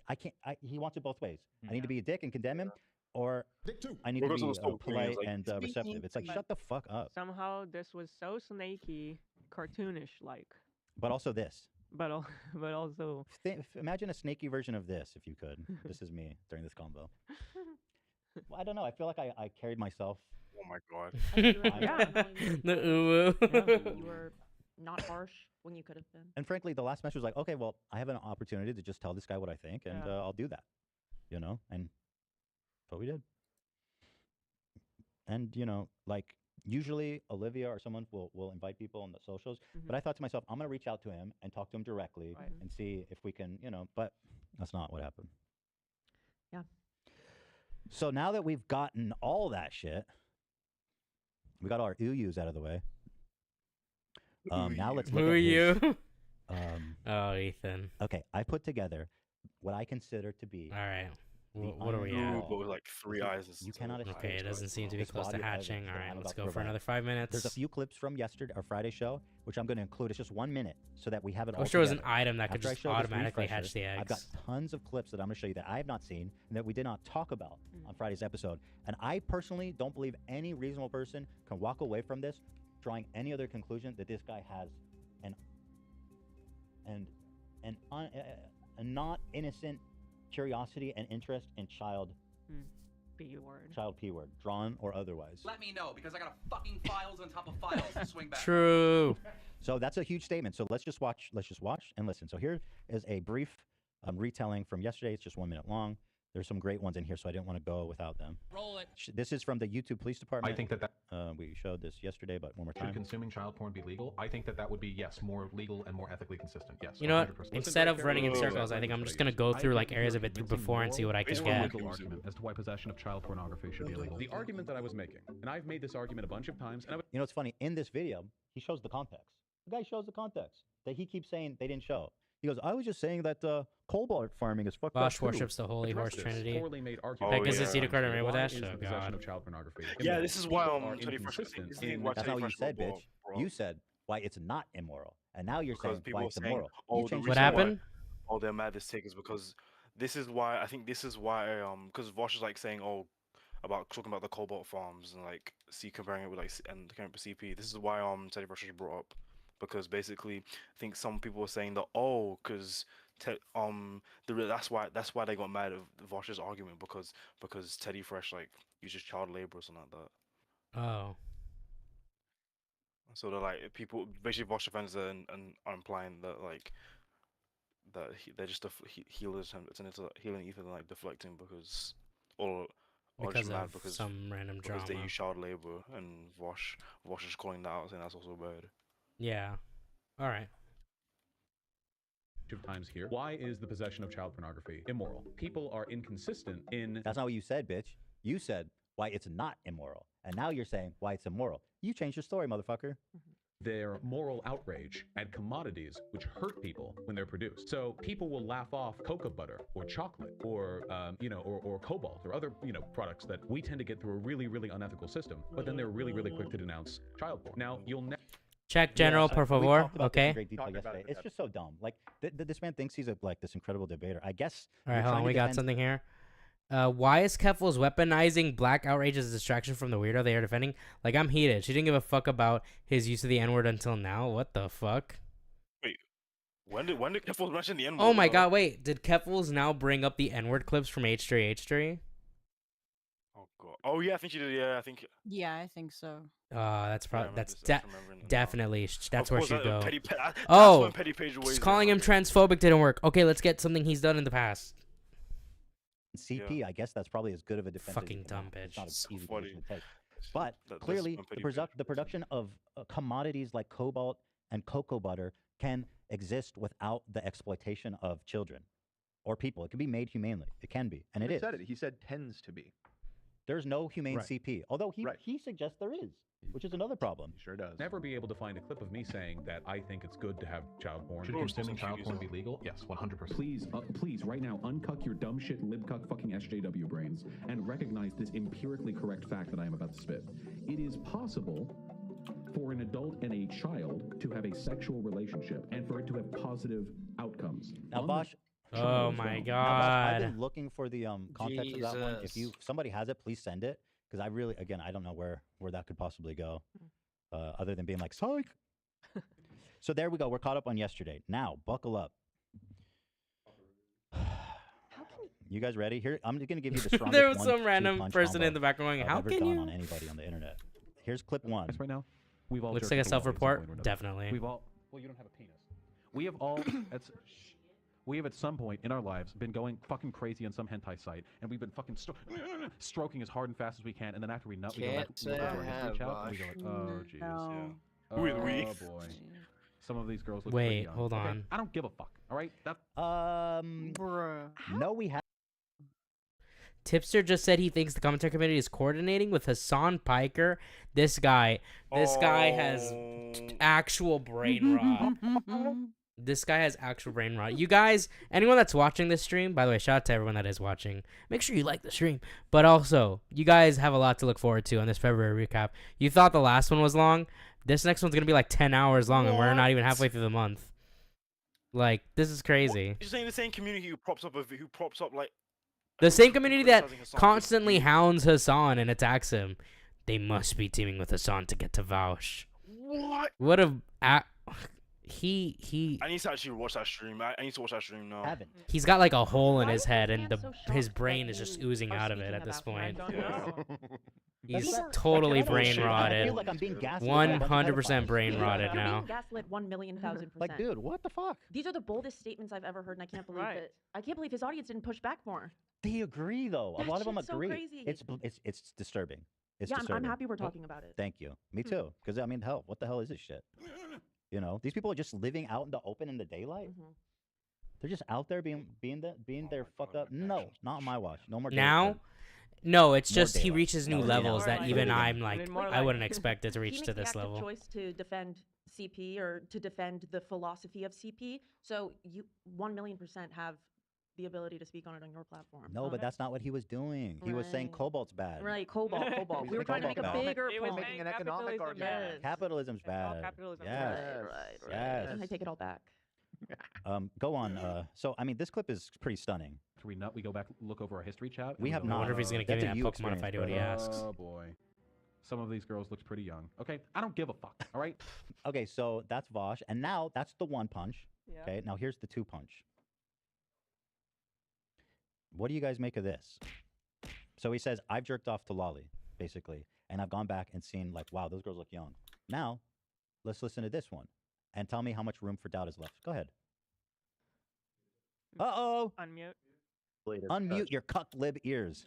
I can't. He wants it both ways. I need to be a dick and condemn him, or I need to Regardless be of the story, polite like, and receptive. It's like, But shut the fuck up. Somehow this was so snaky, cartoonish like, But also this. but also Imagine a snaky version of this, if you could. This is me during this combo. Well, I don't know. I feel like I carried myself. Oh my god. Yeah. The uwu. You were not harsh when you could have been. And frankly, the last message was like, okay, well, I have an opportunity to just tell this guy what I think, and Yeah. I'll do that. You know, and what we did. And you know, like usually Olivia or someone will invite people on the socials, but I thought to myself, I'm gonna reach out to him and talk to him directly Right. and see if we can, you know. But that's not what happened. Yeah. So now that we've gotten all that shit, we got all our UUs out of the way. Now let's look Who at are his, you? Oh, Ethan. Okay, I put together what I consider to be. All right. the What are we Iron at? Wall. But with like three eyes and You stuff. cannot Okay, escape it doesn't seem to be this close to body of evidence hatching. that All right, I'm let's about go to for provide. another 5 minutes. There's a few clips from yesterday or Friday show, which I'm going to include. It's just 1 minute so that we have it I all wish there was an together. item that could After I just show this automatically refresher, hatch the I've got eggs. tons of clips that I'm going to show you that I have not seen and that we did not talk about on Friday's episode. And I personally don't believe any reasonable person can walk away from this drawing any other conclusion that this guy has a not innocent curiosity and interest in child B word. Child P word, drawn or otherwise. Let me know, because I got a fucking files on top of files to swing back. True. So that's a huge statement. So let's just watch and listen. So here is a brief retelling from yesterday. It's just 1 minute long. There's some great ones in here, so I didn't want to go without them. Roll it. This is from the YouTube Police Department. I think that we showed this yesterday, but one more should time. consuming child porn be legal? I think that that would be, yes, more legal and more ethically consistent. Yes. You know what? 100%. Instead of running in circles, I think I'm just gonna go through like areas of it through before and see what I can get. Argument as to why possession of child pornography should be illegal. The argument that I was making, and I've made this argument a bunch of times, and You know, it's funny. In this video, he shows the context. The guy shows the context that he keeps saying they didn't show. He goes, I was just saying that cobalt farming is fucked up Bosch too." worships the Holy Address Horse this Trinity. poorly made That argument. gives us Cedar Carter with Why that is show. the possession God. of child pornography Yeah, immoral? this is why People are Teddy Fresh. inconsistent This is in- why That's Teddy not what you Fresh said, got bitch. brought up. You said why it's not immoral, and now you're Because saying people why are it's saying, immoral. oh, You the changed reason your why- happened? Oh, they're mad as take is because this is why I think this is why because Vosh is like saying about talking about the cobalt farms and like comparing it with like and comparing it with CP. This is why Teddy Fresh was brought up because basically I think some people were saying that because that's why they got mad at Vosh's argument because Teddy Fresh like uses child labor or something like that. Oh. So they're like people basically Vosh fans are implying that like they're just healers and it's into healing ether than like deflecting or Because just mad of because some random because they drama. use child labor and Vosh is calling that out saying that's also bad. Yeah. All right. Of times here. Why is the possession of child pornography immoral? People are inconsistent in. That's not what you said, bitch. You said why it's not immoral, and now you're saying why it's immoral. You changed your story, motherfucker. Their moral outrage at commodities which hurt people when they're produced. So people will laugh off cocoa butter or chocolate or or cobalt or other products that we tend to get through a really, really unethical system. But then they're really, really quick to denounce child porn. Now you'll never. Check general, por We favor. talked about this in Okay. great detail yesterday. It's just so dumb. Like this man thinks he's this incredible debater. I guess. All right, you're hold trying on. to We got defend- something here. Why is Keffels weaponizing black outrage as a distraction from the weirdo they are defending? Like, I'm heated. She didn't give a fuck about his use of the N-word until now. What the fuck? Wait, when did Keffels mention the N-word? Oh my god, wait. Did Keffels now bring up the N-word clips from H3H3? Oh god. Oh yeah, I think she did. Yeah, I think. Yeah, I think so. That's I probably remember that's this, I remember it now. definitely that's Of where course, she'd go. that's Oh, when Petty Page just weighs calling in. him transphobic didn't work. Okay, let's get something he's done in the past. CP, I guess that's probably as good of a defense. as you Fucking can dumb have. bitch. It's not So an easy funny. position to take. But That's clearly, when the, Petty the production of commodities like cobalt and cocoa butter can exist without the exploitation of children or people. It can be made humanely. It can be, and it He is. said it. He said tends to be. There's no humane Right. CP, although he suggests there is, which is another problem. He sure does. Never be able to find a clip of me saying that I think it's good to have child porn. Should consuming child porn be legal? Yes, 100%. Please, right now, uncuck your dumb shit, libcuck fucking SJW brains, and recognize this empirically correct fact that I am about to spit. It is possible for an adult and a child to have a sexual relationship and for it to have positive outcomes. Now, Bosch. Oh my Now, Bosch, I've god. been looking for the context of that one. If somebody has it, please send it, because I really, again, I don't know where that could possibly go, other than being like psych. So there we go. We're caught up on yesterday. Now, buckle up. You guys ready? Here, I'm going to give you the strongest There was 1-2 some random punch person combo in the background going, I've "How ever can done you?" on anybody on the internet. Here's clip one. Right now, we've all Looks jerked like a at the wall at some point or self-report. another. Definitely. We've all. Well, you don't have a penis. We have all we have at some point in our lives been going fucking crazy on some hentai site, and we've been fucking stroking as hard and fast as we can, and then after we nut, we go Can't back say to our I history have, chat, and we go like, oh Bosh. jeez, No. yeah. Who is we? Oh boy. Some of these girls look pretty Wait, young. hold Okay, on. I don't give a fuck. All right. That. No, we have. Tipster just said he thinks the commentary committee is coordinating with Hassan Piker. This guy has actual brain rot. This guy has actual brain rot. You guys, anyone that's watching this stream, by the way, shout out to everyone that is watching. Make sure you like the stream. But also, you guys have a lot to look forward to on this February recap. You thought the last one was long. This next one's going to be like 10 hours long, and we're not even halfway through the month. Like, this is crazy. You're saying the same community who props up like The same community that criticizing Hassan constantly hounds Hassan and attacks him. They must be teaming with Hassan to get to Vaush. What? What a... He I need to actually watch that stream. I need to watch that stream now. he's got like a hole in his head, and his brain is just oozing out of it at this point. He's totally brain rotted. 100% brain rotted You're now. being gaslit 1,000,000%. Like, dude, what the fuck? These are the boldest statements I've ever heard, and I can't believe it. I can't believe his audience didn't push back more. They agree, though. A That lot of them shit's so agree. crazy. It's disturbing. It's Yeah, disturbing. I'm happy we're Well, talking about it. Thank you. Me too. Because I mean, hell, what the hell is this shit? You know, these people are just living out in the open in the daylight. They're just out there being their fucked up. No, not on my watch. No more. Now, no, it's More just he daylight. reaches new No, levels yeah. that even I'm Wait, like, wait, I wait. wouldn't expect it to He reach makes to the this active level. choice to defend CP or to defend the philosophy of CP. So you 1,000,000% have the ability to speak on it on your platform. No, but that's not what he was doing. He was saying cobalt's bad. Right, cobalt. He's We were trying to make a cobalt bad. bigger He was point. making an economic argument. Capitalism's bad. capitalism's yes. bad. Right. Yes. I take it all back. Go on. So I mean, this clip is pretty stunning. After we nut, we go back, look over our history chat. We and have go, not. I wonder if he's gonna give That's me a that you Pokemon if I do what he experience, asks. Oh boy. Some of these girls looked pretty young. Okay, I don't give a fuck. All right. Okay, so that's Vosh, and now that's the one punch. Yeah. Okay, now here's the two punch. What do you guys make of this? So he says, I've jerked off to Lolly, basically, and I've gone back and seen, like, wow, those girls look young. Now, let's listen to this one and tell me how much room for doubt is left. Go ahead. Uh-oh. Unmute. Unmute your cuck lib ears.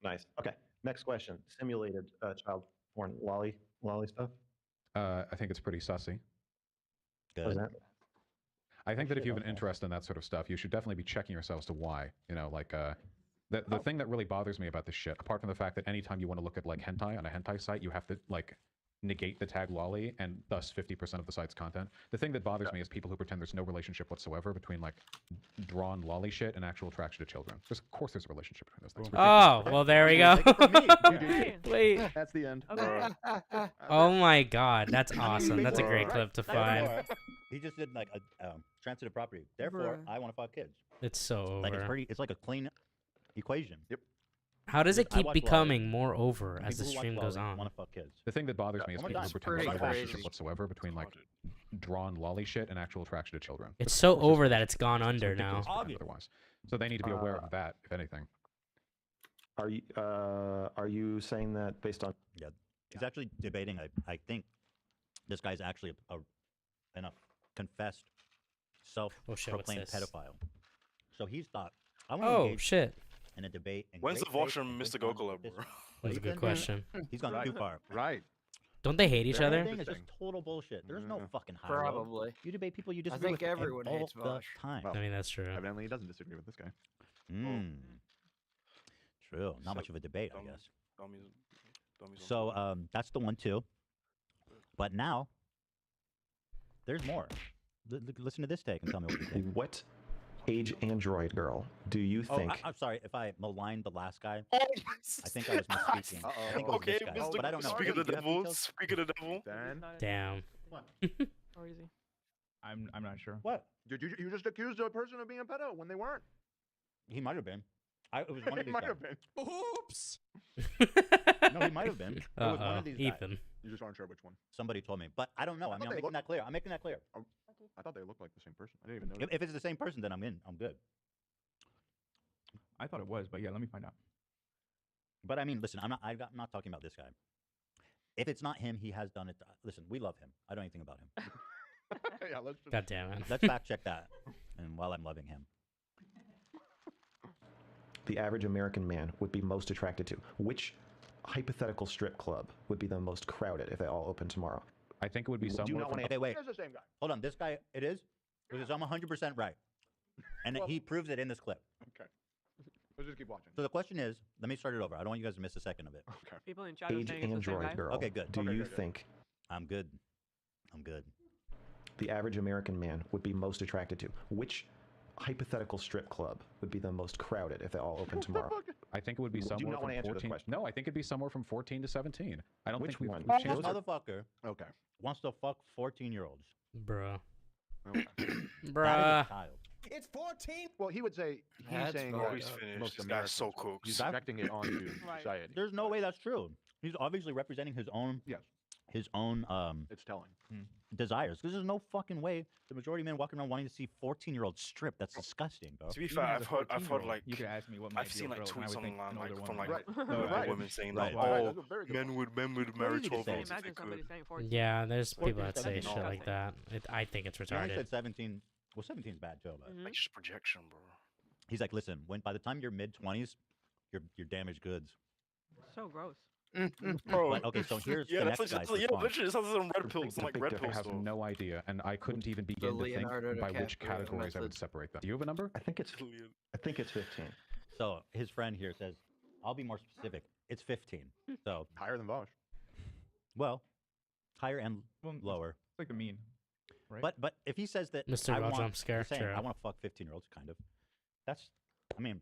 Nice. Okay. Next question. Simulated child porn. Lolly stuff? I think it's pretty sussy. What is that? I think that if you have an interest in that sort of stuff, you should definitely be checking yourself as to why. You know, like the thing that really bothers me about this shit, apart from the fact that anytime you want to look at like hentai on a hentai site, you have to like negate the tag lolly and thus 50% of the site's content. The thing that bothers me is people who pretend there's no relationship whatsoever between like drawn lolly shit and actual attraction to children. Of course there's a relationship between those things. Oh, well, there we go. Wait. That's the end. Oh my god, that's awesome. That's a great clip to find. He just did like a transitive property. Therefore, Bruh. I want to fuck kids. It's so Like over. it's like a clean equation. Yep. How does it I keep watch becoming more over as the People who watch stream goes Lolly on? want to fuck kids. The thing that bothers me is Oh my people God. who pretend there's no Pretty relationship crazy. whatsoever between like drawn lolly shit and actual attraction to children. It's Of so course there's over that no it's gone relationship. It's under now. ridiculous to pretend otherwise. So they need to be aware of that, if anything. Are you saying that based on? Yeah. He's actually debating. I think this guy's actually a confessed self-proclaimed this? pedophile. So he's thought, I want to Oh engage shit. in a debate. In When's great the Vosh faith and and Mr. good Gokula, bro? That's a good question. He's gone too far. Right. Don't they hate each The whole other? thing is just total bullshit. There's no fucking high road. Probably. You debate people you I disagree think with everyone all hates the Vosh. time. I mean, that's true. Evidently, he doesn't disagree with this guy. True. Not much of a debate, I guess. Dummies on So that's the one too. But now there's more. Listen to this take and tell me what you think. What age android girl do you think? I'm sorry if I maligned the last guy. I think I was misspeaking. I think it was Okay, this guy, Mr. but I don't know. Speak of the Do you have devil. details? Speak of the devil. Damn. Or is he? I'm not sure. What? Dude, you just accused a person of being a pedo when they weren't. He might have been. It was one of He these might guys. have been. Oops. No, he might have been. It was one of these guys. Ethan. You just aren't sure which one. Somebody told me, but I don't know. I mean, I'm making that clear. I'm making that clear. I thought they looked like the same person. I didn't even know. If it's the same person, then I'm in. I'm good. I thought it was, but yeah, let me find out. But I mean, listen, I'm not talking about this guy. If it's not him, he has done it. Listen, we love him. I don't know anything about him. Yeah, let's just... God damn it. Let's fact check that. And while I'm loving him, The average American man would be most attracted to? Which hypothetical strip club would be the most crowded if they all open tomorrow? I think it would be Do you somewhere not from want okay, wait. It's the same guy. Hold on. This guy, it is? Because I'm 100% right. And he proves it in this clip. Okay. Let's just keep watching. So the question is, let me start it over. I don't want you guys to miss a second of it. Okay. People in chat are Age saying it's the same android guy. girl. Okay, good. Do Okay, you good. think I'm good. I'm good. the average American man would be most attracted to? Which hypothetical strip club would be the most crowded if they all open tomorrow? I think it would be Do you somewhere not from wanna answer this 14. question? No, I think it'd be somewhere from 14 to 17. I don't Which think one? This changed it. motherfucker Okay. wants to fuck 14-year-olds. Bruh. Okay. That is Bruh. a child. It's 14. Well, he would say he's That's saying fucked that up. He's finished. most This guy's Americans. so cooked. He's projecting it onto Right. society. There's no way that's true. He's obviously representing his own Yes, it's telling. desires. Because there's no fucking way the majority of men walking around wanting to see 14-year-olds strip. That's disgusting, bro. To be Even fair, as a I've heard 14-year-old, like you could ask me what my I've seen like ideal girl is, tweets and I would think online an like older from woman. like Right. women saying Right. that Right. oh That's a very good men would marry easy to 12 say. year olds if Imagine they somebody could. saying 14. Yeah, there's people that say 17. shit like that. I think it's Yeah, he retarded. said 17. Well, 17 is bad too, but Like just projection, bro. he's like, listen, by the time you're mid-20s, you're damaged goods. So gross. Bro. But, okay, so here's Yeah, the that's next like, guy's yeah, response. literally, it sounds like some red pills, some like red I pills. have though. no idea, and I couldn't even begin to think Leonardo by which DiCaprio categories I would method. separate them. Do you have a number? I think it's 15. So his friend here says, I'll be more specific. It's 15. So Higher than Bosch. well, higher and Well, lower. It's like the mean, right? But if he says that Mr. I Raw want, jump scare, he's saying, true. I want to fuck 15-year-olds, kind of. That's, I mean,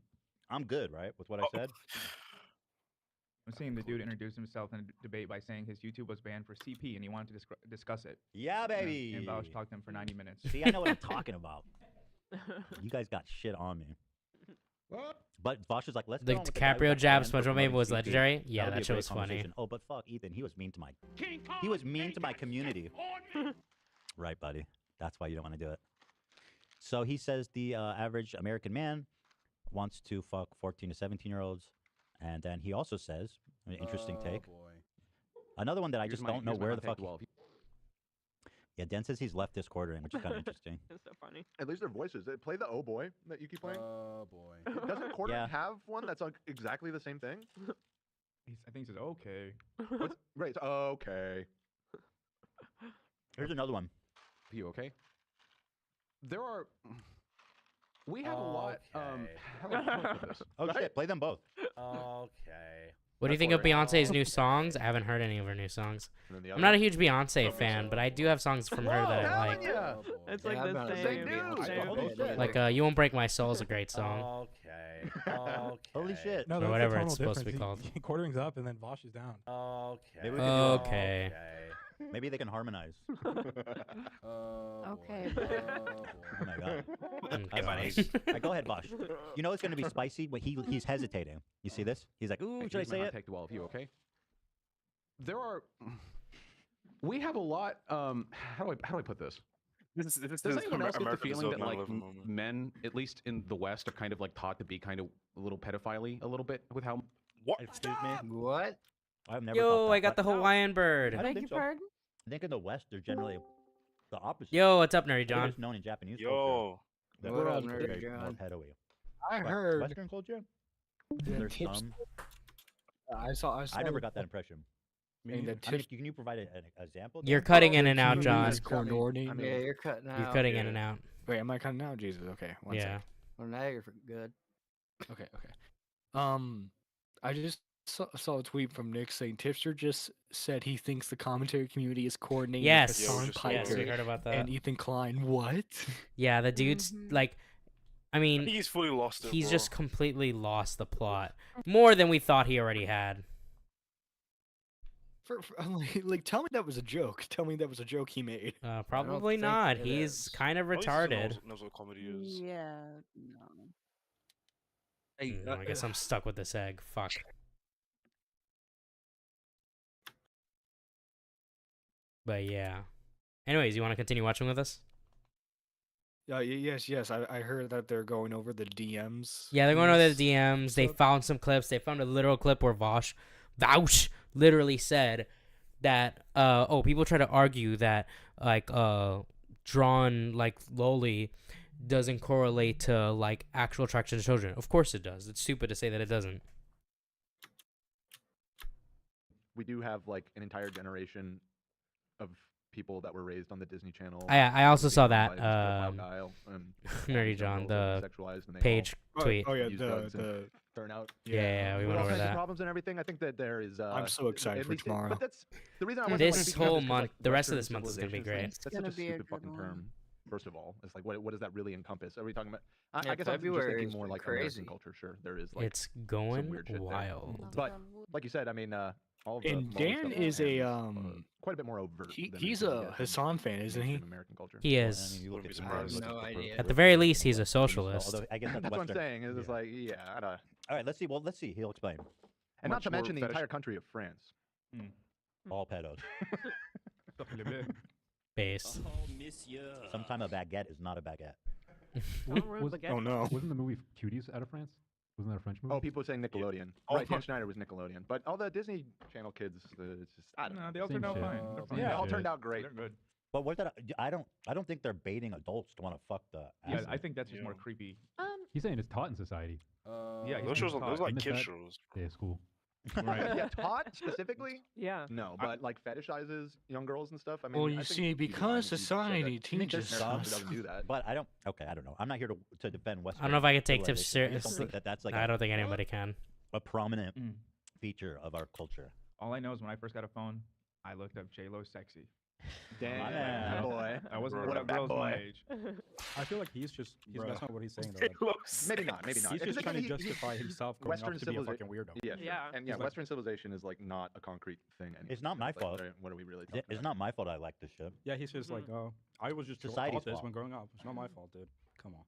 I'm good, right, with what I said. I'm seeing the dude introduce himself in a debate by saying his YouTube was banned for CP and he wanted to discuss it. Yeah, baby. And Bausch talked to him for 90 minutes. See, I know what I'm talking about. You guys got shit on me. But Bosch is like, let's The get on with guy who DiCaprio got jab banned for SpongeBob maybe promoting was CP. legendary. Yeah, would be that a show great was funny. conversation. Oh, but fuck Ethan, he was mean to my community. Right, buddy. That's why you don't want to do it. So he says the average American man wants to fuck 14 to 17-year-olds, and then he also says, an interesting take. Boy. Another one that I Here's just my- don't know here's my where hot the take fuck. 12. Yeah, Dan says he's left Discording, which is kind of interesting. It's so funny. At least their voices. They play the oh boy that you keep playing. Oh boy. Doesn't Quarter Yeah. have one that's like exactly the same thing? I think he says okay. What's, right. It's, okay. Here's another one. Are you okay? There are. We have a lot. How do I put this? Oh shit, play them both. Okay. What do you think of Beyonce's new songs? I haven't heard any of her new songs. I'm not a huge Beyonce fan, but I do have songs from her that I like. It's like the same. Like "You Won't Break My Soul" is a great song. Okay. Okay. Holy shit. No, Or that's the whatever tonal it's supposed to be difference. called. Quartering's up and then Vosh is down. Okay. Maybe we can do Okay. Maybe they can harmonize. Okay. Oh my god. Hey, buddy. Go ahead, Bosch. You know it's gonna be spicy, but he's hesitating. You see this? He's like, ooh, should I Here's my say hot it? Take 12. You okay? There are. We have a lot. How do I put this? This Does is anyone else get the American feeling that like 9/11 moment. men, at least in the West, are kind of like taught to be kind of a little pedophile a little bit with how? What? Excuse me. What? I've never. Yo, thought that, I got the but Hawaiian bird. I don't Beg think your so. pardon? I think in the West they're generally the opposite. Yo, what's up, Nerdy I think John? It's known in Japanese Yo. culture. that What they're up, Nerdy very more John? pedo-y. I What, heard. Western culture. the There's tips- some. I saw. I never got that impression. And the I mean, tips- can you provide an example? You're Dan? cutting in and out, community John. is coordinating. Yeah, you're cutting out. You're cutting in and out. Wait, am I cutting out? Jesus. Okay. One Yeah. sec. Well, now you're good. Okay. I just saw a tweet from Nick saying Tipster just said he thinks the commentary community is coordinating Yes. with Hassan Yes, Piker we heard about that. and Ethan Klein. What? Yeah, the dude's like, I mean, I think he's fully lost it. he's bro. just completely lost the plot more than we thought he already had. Like, tell me that was a joke. Tell me that was a joke he made. Probably think not. it He's is. kind of At least he retarded. knows what comedy is. Yeah. No. I guess I'm stuck with this egg. Fuck. But yeah. Anyways, you want to continue watching with us? Yes. I heard that they're going over the DMs. Yeah, they're going over Yes. the DMs. They found some clips. They found a literal clip where Vaush literally said that people try to argue that like drawn like loli doesn't correlate to like actual attraction to children. Of course it does. It's stupid to say that it doesn't. We do have like an entire generation of people that were raised on the Disney Channel. I also saw being that, by Mr. Crocodile, and Nerdy these John, girls the are sexualized and they page all tweet. Oh yeah, use drugs and turn out. Yeah, we with went all over kinds of that. problems and everything. I think that there is. I'm so excited at for least tomorrow. But that's the reason I wasn't This like, speaking of whole is 'cause, month- like, the rest of Western this month is gonna be civilization great. is, like, It's gonna that's such be a a stupid good fucking one. term. First of all, it's like what does that really encompass? Are we talking about? Yeah, I guess I'm just February thinking has more been like crazy. American culture. Sure, there is like It's some going weird shit there. wild. But like you said, I mean, all of the And Molly Dan stuff is a is, quite a bit more overt. than he's anything you a get in Hassan fan, isn't he? mainstream American culture. He Well, is. I mean, you look Wouldn't at be the surprised. look No at the idea. At the very least, he's a socialist. Although I guess that's That's what I'm Western. saying. Is it's like yeah, All right, let's see. Well, let's see. He'll explain. and not Much to more mention the fetish- entire country of France. All pedos. Base. Sometimes a baguette is not a baguette. Oh no. Wasn't the movie Cuties out of France? Wasn't that a French movie? Oh, people saying Nickelodeon. Oh, Right, Dan fuck. Schneider was Nickelodeon, but all the Disney Channel kids, it's just I don't know. No, they all Same turned out shit. fine. They're fine. Yeah, they all shit. turned out great. They're good. But what that I don't think they're baiting adults to want to fuck the. Yeah, ass I think that's just more Yeah. creepy. He's saying it's taught in society. Yeah, Those shows, those I like missed kid that. shows. Yeah, it's cool. Right. Yeah, taught specifically? Yeah. No, but like fetishizes young girls and stuff. I mean, Well, I you think see, you'd be lying because if you said society that teaches American culture us. doesn't do that. But I don't. Okay, I don't know. I'm not here to defend Western. I don't know if I could take tips civilization. I just serious. don't think that that's like I don't think anybody can. a prominent Mm. feature of our culture. All I know is when I first got a phone, I looked up J-Lo sexy. Damn, Yeah. boy. I wasn't Bro, looking up that girls my boy. age. I feel like he's Bro. that's not what he's saying though. Like, Maybe not. Maybe not. he's It's just trying to he- justify himself growing Western up to be a civiliza- fucking weirdo. Yeah, Yeah. and He's yeah, like- Western civilization is like not a concrete thing. Anymore. It's not my Like, fault. what are we really talking It's about? not my fault I like this shit. Yeah, he's just like, oh, I was just Society's taught this fault. when growing up. It's not my fault, dude. Come on.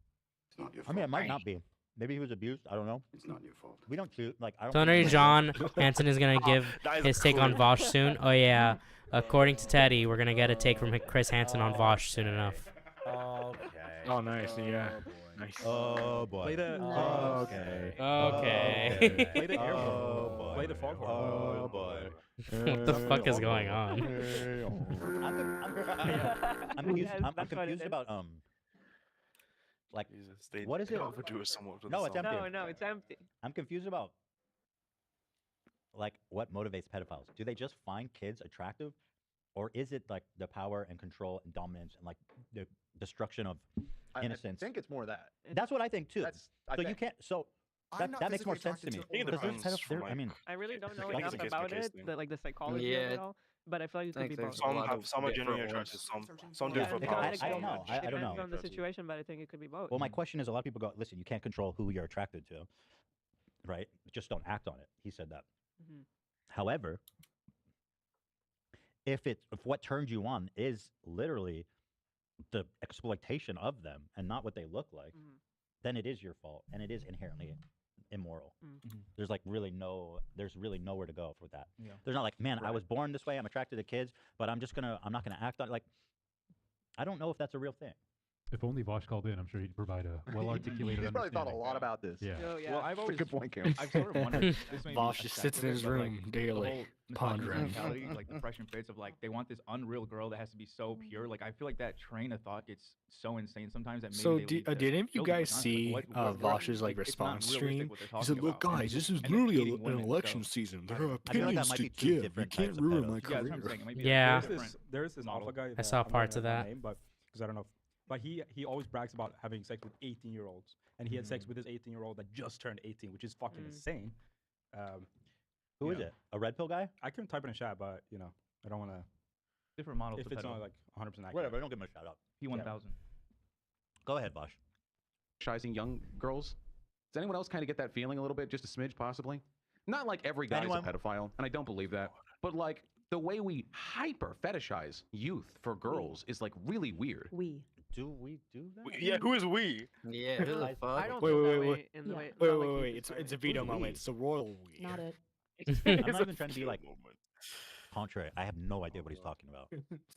It's not your I mean, it fault. might not be. Maybe he was abused. I don't know. It's not your fault. We don't choose. Like, I don't. So think Nerdy we- John Hansen is gonna give That is his take on cool. Vaush soon. Oh yeah. According to Teddy, we're gonna get a take from Chris Hansen on Vaush soon enough. Okay. Oh, nice. Yeah. Nice. Oh boy. Play the. Okay. Okay. Play the air Oh, horn. boy. Play the foghorn. Oh boy. What the fuck is going on? I'm confused. Yes, I'm that's what it confused is. about like Jesus, they what is it? overdo it somewhat for the No, it's song. empty. No, it's empty. I'm confused about like what motivates pedophiles. Do they just find kids attractive, or is it like the power and control and dominance and like the destruction of innocence? I think it's more of that. That's what I think too. I So you think. can't. So I'm not that makes more sense physically to me. I think it Because there's depends from, I mean, I really don't know I think enough it's a about case-by-case it, thing. the psychology of it all. But I feel like it could be both. Some are genuinely attracted, some do it for power. I don't know. I don't know. Depends on the situation, but I think it could be both. Well, my question is, a lot of people go, listen, you can't control who you're attracted to, right? Just don't act on it. He said that. Mhm. However, if what turns you on is literally the exploitation of them and not what they look like, then it is your fault and it is inherently immoral. There's really nowhere to go for that. Yeah. There's not like, man, I was born this way, I'm attracted to kids, but I'm not gonna act on it. Like, I don't know if that's a real thing. If only Vosh called in, I'm sure he'd provide a well-articulated He's probably thought a understanding. lot about this. Yeah. Oh, yeah. Well, I've That's a always good point, Kim. I've sort of wondered. This may be Vosh a just sect sits of in it, his but, like, room the daily, whole misogyny pondering. mentality, like depression fades of like they want this unreal girl that has to be so pure. Like I feel like that train of thought gets so insane sometimes that maybe So they lead to did any of you building guys content. Like, see what- Vosh's like, it's not response realistic stream? what they're He talking said, "Look, about, and guys, they this is end up literally eating an women, election so- season. There I are feel like that opinions might to be two give. You different can't types of ruin pedos. my Yeah, that's what I'm career." saying. It might be Yeah. There's this alpha guy. I that saw I'm not parts gonna of that. Name, but because I don't know, but he always brags about having sex with 18-year-olds, and he had sex with this 18-year-old that just turned 18, which is fucking insane. Who you is know. it? A red pill guy? I can type in a chat, but I don't want to. Different models. If of it's pedo. not like 100% accurate. Whatever, don't give him a shout out. P1000. Go ahead, Vosh. Fetishizing young girls. Does anyone else kind of get that feeling a little bit, just a smidge possibly? Not like every guy's Anyone? a pedophile, and I don't believe that, but like the way we hyper fetishize youth for girls is like really weird. Do we do that? Yeah, who is we? Yeah, who the fuck? I don't Wait, feel wait, that wait, way wait. in the way. Wait, not wait, like wait. you It's described a it. veto Who's moment. we? It's the royal we. Not it. I'm not even trying to be like contrary. I have no idea what he's talking about.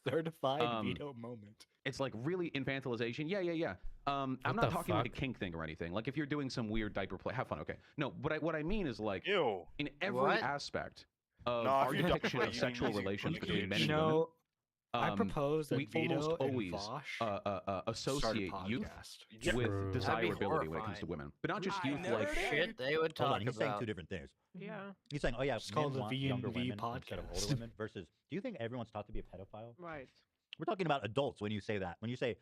Certified veto moment. It's like really infantilization. Yeah. I'm What not the talking like a fuck? kink thing or anything. Like if you're doing some weird diaper play, have fun, okay? No, but what I mean is like Ew. in every What? aspect of No, our if you depiction diaper of play, sexual you relations between age. men and You women. know, I propose that we almost Vito and always Vosh associate start a youth podcast. with True. desirability when it comes to women, but not just youth like Shit, they would Hold talk on, he's saying about. two different things. Yeah. He's saying, oh yeah, It's called men the want V&V younger women instead of older podcast. women. Versus, do you think everyone's taught to be a pedophile? Right. We're talking about adults when you say that. When you say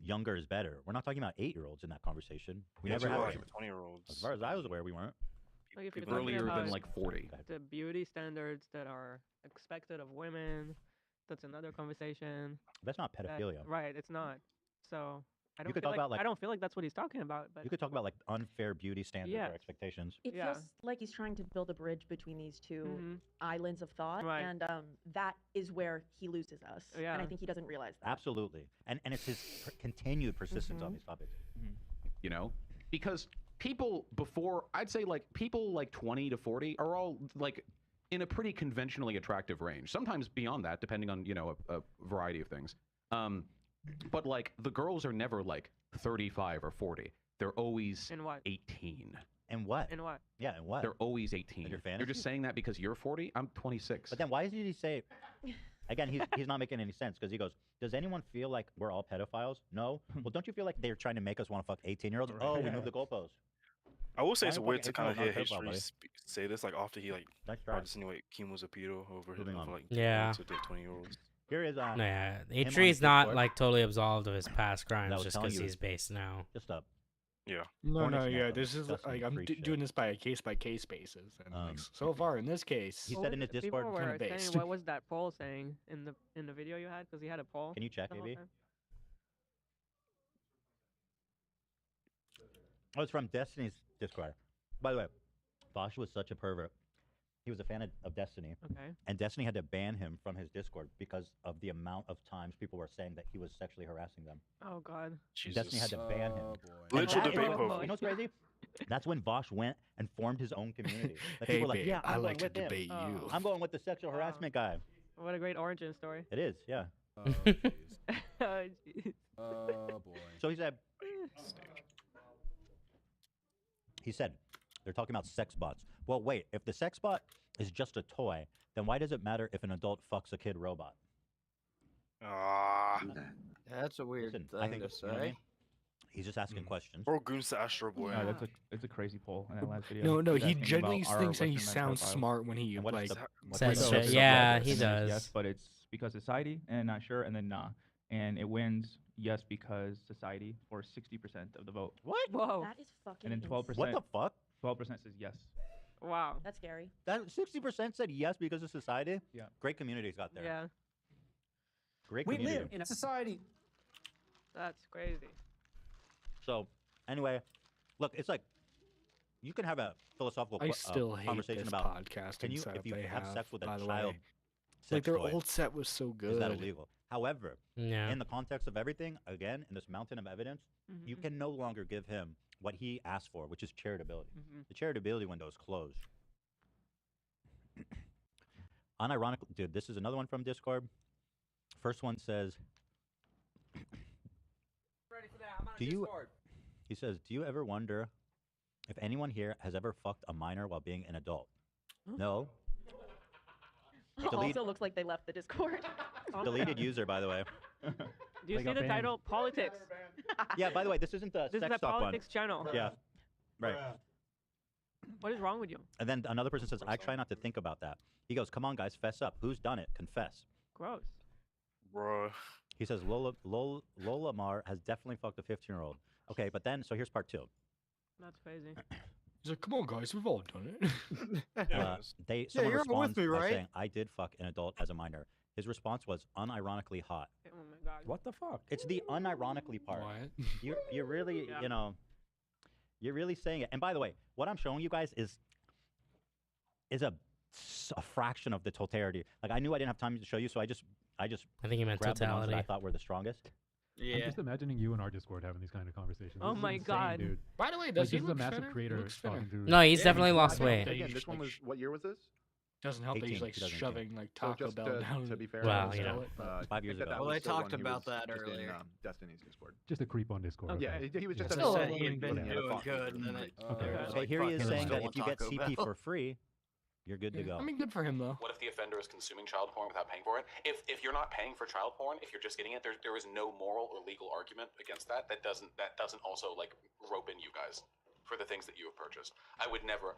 younger is better, we're not talking about 8-year-olds in that conversation. We Yeah, never too had much that. for 20-year-olds. As far as I was aware, we weren't. Like if you're People talking earlier about than like 40. the beauty standards that are expected of women, that's another conversation. That's not that- pedophilia. right. It's not. So I don't could feel talk like, about, like- I don't feel like that's what he's talking about. But You could talk about like unfair beauty standards Yeah. or expectations. It Yeah. feels like he's trying to build a bridge between these two Mhm. islands of thought, Right. and that is where he loses us. And I Yeah. think he doesn't realize that. Absolutely. And it's his continued persistence on Mhm. these topics. you know, because people before, I'd say like people like 20 to 40 are all like in a pretty conventionally attractive range, sometimes beyond that depending on a variety of things, but like the girls are never like 35 or 40. They're always in what? 18. And what? In what? Yeah, and what? They're always 18. your You're fantasy? just saying that because you're 40. I'm 26. But then why did he say? Again, he's not making any sense because he goes, "Does anyone feel like we're all pedophiles? No. Well, don't you feel like they're trying to make us want to fuck 18-year-olds? Oh, we moved the goalposts. I will say it's Why the weird fuck to is kind of everyone hear not a pedophile, H3 buddy? say this like after he like Nice tried try. to insinuate Kim was a pedo over Moving him on. for like Yeah. to date 20-year-olds. Here is Yeah, him on H3's his not Discord. like totally absolved of his past I crimes was just telling because you, he's based now. just up. Yeah. No, Hornet's no, nest yeah. of This is disgusting like I'm freak shit. doing this by case basis, and like, so far in this case, He What said was in his it? Discord, People kinda were based. saying, what was that poll saying in the video you had? Because he had a poll. Can you check, the whole maybe? time. Oh, it's from Destiny's Discord. By the way, Vosh was such a pervert. He was a fan of Destiny. Okay. And Destiny had to ban him from his Discord because of the amount of times people were saying that he was sexually harassing them. Oh God. Destiny had to ban him. Oh, And Literal that is debate what- post. You know what's crazy? That's when Vosh went and formed his own community. Like, Hey, people were like, babe, yeah, I I'm like going to with him. debate you. I'm going with the sexual harassment guy. What a great origin story. It is, yeah. jeez. Oh boy. So he said, they're talking about sex bots. Well, wait, if the sex bot is just a toy, then why does it matter if an adult fucks a kid robot? That's a weird Listen, thing I think, to you know what I say. mean? He's just asking questions. Or Goons to Astro Boy. No, it's a crazy poll in that last video. No, He's he asking genuinely about our thinks that he Western sounds pedophiles. smart when he And what is like the- Says So- shit. so Yeah, yes, he and then does. Yes, but it's because society, and not sure, and then nah. And it wins yes because society for 60% of the vote. What? Whoa. That is fucking. And then 12%. What the fuck? 12% says yes. Wow. That's scary. That 60% said yes because of society. Yeah. Great communities got there. Yeah. Great We community. live in a society. That's crazy. So anyway, look, it's like you can have a philosophical I still hate conversation this about podcasting can you setup if you they have have, sex with a by the child way. sex Like their toy, old set was so good. is that illegal? However, Yeah. in the context of everything, again, in this mountain of evidence, you can no longer give him what he asked for, which is charitability. The charitability window is closed. Unironically, dude, this is another one from Discord. First one says, Ready for that? I'm on Do you- he says, do you ever wonder if anyone here has ever fucked a minor while being an adult? No. Delete- Also looks like they left the Discord. Deleted user, by the way. Do you see the title? Politics. Yeah, by the way, this isn't the This is sex a talk one. politics channel. Yeah. Right. What is wrong with you? And then another person says, I try not to think about that. He goes, come on, guys, fess up. Who's done it? Confess. Gross. Bro. He says, Lola Mar has definitely fucked a 15-year-old. Okay, but then, so here's part two. That's crazy. He's like, come on, guys, we've all done it. Someone you're responds with me, by right? saying, I did fuck an adult as a minor. His response was unironically hot. Oh my god. What the fuck? It's the unironically part. What? You're really, Yeah. you know, you're really saying it. And by the way, what I'm showing you guys is a fraction of the totality. Like I knew I didn't have time to show you, so I just I think you meant grabbed the ones that I totality. thought were the strongest. I'm Yeah. just imagining you in our Discord having these kind of conversations. Oh This is my insane, God. dude. By the way, Like, does he this is a look massive thinner? He creator looks thinner. talking to. No, he's Yeah, definitely he's lost not weight. bad. Again, He's this one like, was what year was this? doesn't help that he's 18, like 2018. shoving like So Taco just Bell down. to be fair, Well, I you was, know. 5 I years think ago. that Well, was they still when talked he about was that just in, earlier. Destiny's Discord. Just a creep on Discord. Yeah, okay. he was just Yeah. at Still a said he had been looking at a doing fuck good, and and then like, it. Okay. it was Okay, like, here he fuck, is I saying still that want if you get Taco CP Bell. for free, you're good to go. I mean, good for him though. What if the offender is consuming child porn without paying for it? If you're not paying for child porn, if you're just getting it, there is no moral or legal argument against that. That doesn't also like rope in you guys for the things that you have purchased. I would never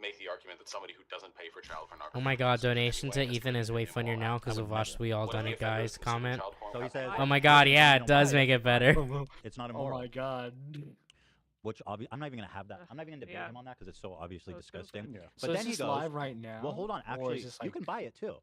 make the argument that somebody who doesn't pay for child pornography. Oh my god, donation to Ethan is way funnier now because of Watch We All Done It Guys comment. So he says, Oh my god, yeah, it does make it better. it's not Oh immoral. my god. Which I'm not even gonna have that. I'm not even gonna debate Yeah. him on that because it's so obviously So stupid. disgusting. Yeah. So But is then he this goes, live right now? well, hold on. Or Actually, is this you like can buy it too.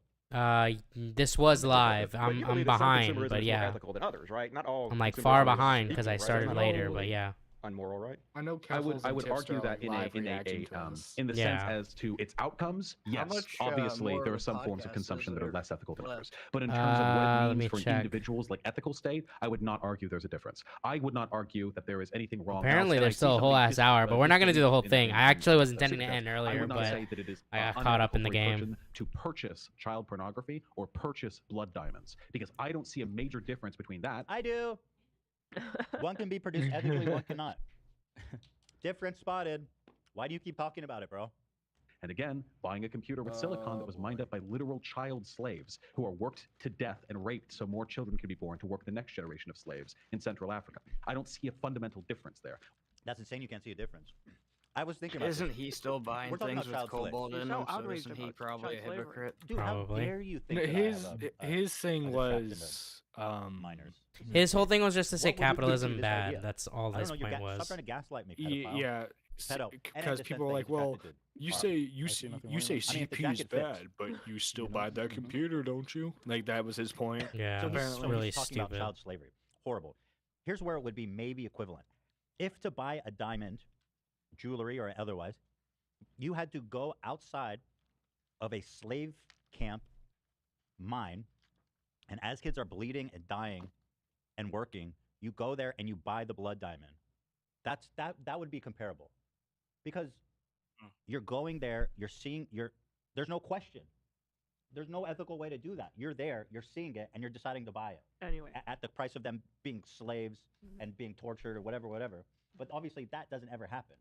This was live. But I'm you believe that some behind, consumerism but is more yeah, ethical than others, right? Not all. I'm like consumerism far is behind because I equal, right? started Not later. all But yeah, unmoral, right? I know I would Kessels I and would Tipster argue are, that like, in live a reacting to us. in the Yeah. sense as to its outcomes, yes, much, obviously more there of are some the forms of podcast consumption is that are there less ethical than left? others. But in terms of what let it me means for check. individuals like ethical state, I would not argue there's a difference. I would not argue that there is anything wrong. apparently Now, there's say still a whole somebody ass is, hour, but we're not gonna do the whole in- thing. in- I actually was in intending to success. end I earlier, would not but say that it is I got caught up in the unethical for a game. person to purchase child pornography or purchase blood diamonds because I don't see a major difference between that. I do. One can be produced ethically, one cannot. Difference spotted. Why do you keep talking about it, bro? And again, buying a computer with silicon that was mined up by literal child slaves who are worked to death and raped so more children can be born to work the next generation of slaves in Central Africa. I don't see a fundamental difference there. That's insane. You can't see a difference. I was thinking about Isn't this. he still buying We're talking things about with child slaves. cobalt He's in so them? So outraged isn't he about probably a child slavery. hypocrite? Dude, Probably. how dare you No, think his that I have his thing distraction was minors? His whole thing was just to say What would you do to capitalism this bad. idea? That's all I his don't know. point Stop was. trying to gaslight me, yeah, pedophile. yeah, Pedo. because people are like, well, you say you say CP CP is bad, but you still buy that computer, don't you? Like that was his point. Yeah, So it he's, was so really he's talking stupid. about child slavery. Horrible. Here's where it would be maybe equivalent. If to buy a diamond, jewelry or otherwise, you had to go outside of a slave camp mine, and as kids are bleeding and dying and working, you go there and you buy the blood diamond. That would be comparable. Because you're going there, you're seeing there's no question. there's no ethical way to do that. You're there, you're seeing it, and you're deciding to buy it. Anyway. At the price of them being slaves and being tortured or whatever. But obviously that doesn't ever happen.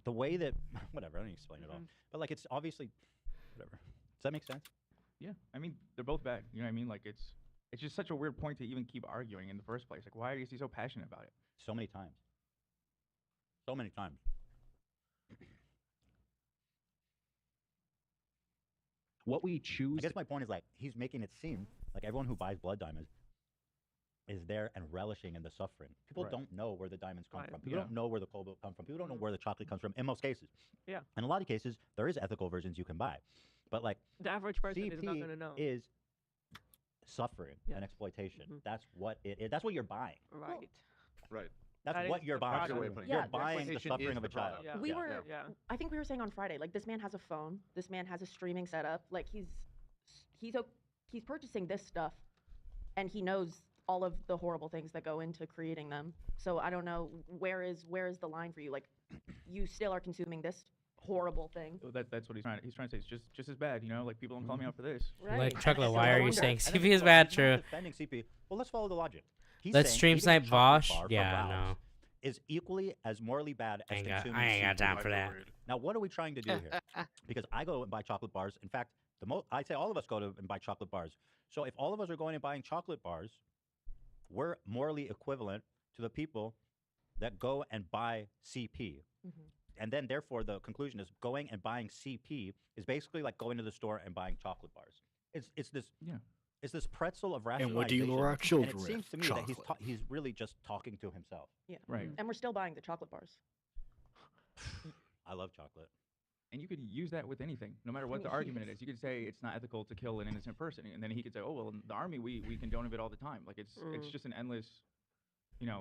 The way that whatever, I don't explain it all. But like it's obviously whatever. Does that make sense? Yeah, I mean they're both bad. You know what I mean? Like it's just such a weird point to even keep arguing in the first place. Like why is he so passionate about it? So many times. So many times. What we choose. I guess my point is like he's making it seem like everyone who buys blood diamonds is there and relishing in the suffering. People Right. don't know where the diamonds come Right. from. People don't know where the cobalt come from. People don't know where the chocolate comes from in most cases. Yeah. In a lot of cases, there is ethical versions you can buy. But like The average person is not CP gonna know. is suffering and exploitation. That's what it is. That's what you're buying. Right. Right. That's That what is you're the buying. product. You're Yeah, the buying the exploitation suffering is of a the child. product. We were, I think we were saying on Friday, like this man has a phone, this man has a streaming setup, like he's purchasing this stuff, and he knows all of the horrible things that go into creating them. So I don't know where is the line for you? Like, you still are consuming this horrible thing. That's what he's trying to say. It's just as bad, you know. Like people don't call me out for this. Right. Like chocolate, why are you saying And then CP is people bad? he's True. not defending CP. Well, let's follow the logic. He's Let's saying stream eating a snipe chocolate Vosh. bar for Yeah, Rouse no. is equally as morally bad as consuming I ain't got CP. time for that. Now, what are we trying to do here? Because I go and buy chocolate bars. In fact, I say all of us go to and buy chocolate bars. So if all of us are going and buying chocolate bars, we're morally equivalent to the people that go and buy CP. And then, therefore, the conclusion is going and buying CP is basically like going to the store and buying chocolate bars. It's this pretzel of And rationalization. what do you lure our children And it with? seems to me that Chocolate. he's really just talking to himself. Yeah. Right. And we're still buying the chocolate bars. I love chocolate. And you could use that with anything, no matter what the argument it is. You could say it's not ethical to kill an innocent person, and then he could say, "Oh well, in the army we condone it all the time." Like it's just an endless,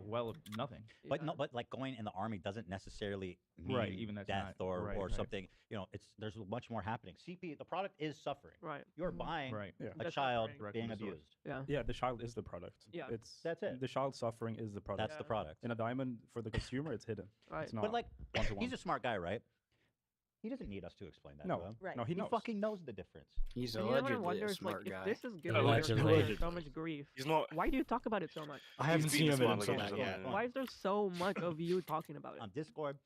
well of nothing. But no, but like going in the army doesn't necessarily mean Right, even that's death not- or right, right. something. There's much more happening. CP, the product is suffering. Right. You're buying Yeah. a That's child suffering. being Direct from the abused. Yeah. Yeah, the child is the product. Yeah. That's it. The child suffering is the product. That's the product. In a diamond, for the consumer, it's hidden. Right. It's not But like, one-to-one. he's a smart guy, right? He doesn't need us to explain that No, to him. Right. no, he knows. fucking knows the difference. He's And you know what I allegedly wonder a is, like, smart if guy. this is giving Allegedly. so much grief, He's not. why do you talk about it so much? I haven't He's seen being him smart until like that he's yet. not- Why is there so much of you talking about it? On Discord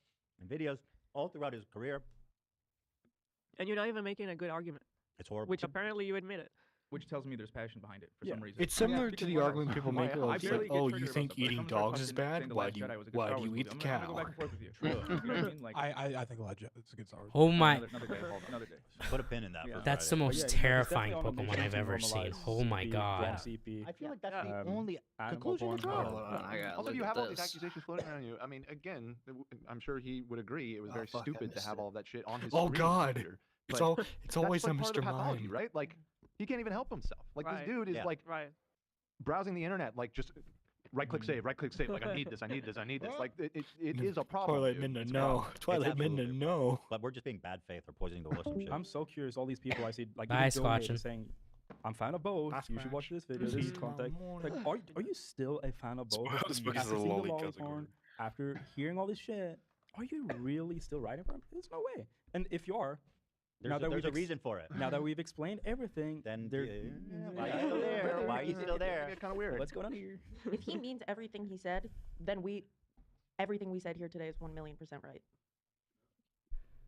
and videos all throughout his career. And you're not even making a good argument, It's horrible. which apparently you admit it. Which tells me there's passion behind it for Yeah. some reason. It's similar to Because the what else? argument people Why- make I of like, barely get oh, triggered you about think something. If eating I'm gonna dogs is start saying bad? The Why Last do you Jedi was a good why Star do you Wars eat movie, the I'm gonna go back cow? and forth with you. True. You know what I mean? Like, I think it's a good Star Wars. Oh my. another day, Paul, another day. Put a pin in that. Yeah. for That's the Friday. most yeah, it's terrifying definitely on a Pokemon mission I've to ever seen. normalize Oh my CP, god. CP, I feel like that's the um, only animal conclusion to porn. draw. Hold on, I gotta Also, look you at have all these this. accusations floating around you. I mean, again, I'm sure he would agree it was Oh, very fuck, I stupid to missed have it. all that shit on his Oh screen God. computer. It's But all it's that's always like a part of the Mr. pathology, Mind. right? Like he can't even help himself. Like Right. this dude is Yeah. like Right. browsing the internet, like just right click save, right click save. Like I need this, I need this, I need this. Like it is a problem. Twilight dude. Midnight, It's a no. problem. Twilight absolutely Midnight, a no. But we're just being bad faith or poisoning the well or some shit. I'm so curious. All these people I see, like Bye, even Joe made Squatchin'. saying, "I'm fan of both. Bye, You should watch Squatch. this video. This is Mhm. contact." Like, are you still a fan of both? Spooky's After a seeing the lolly lolly category. porn, after hearing all this shit, are you really still writing for him? There's no way. And if you are, There's a reason for it. now that we've explained everything, Then there. why are you still there? Why are you still there? It's kind of weird. What's going on here? If he means everything he said, then everything we said here today is 1,000,000% right.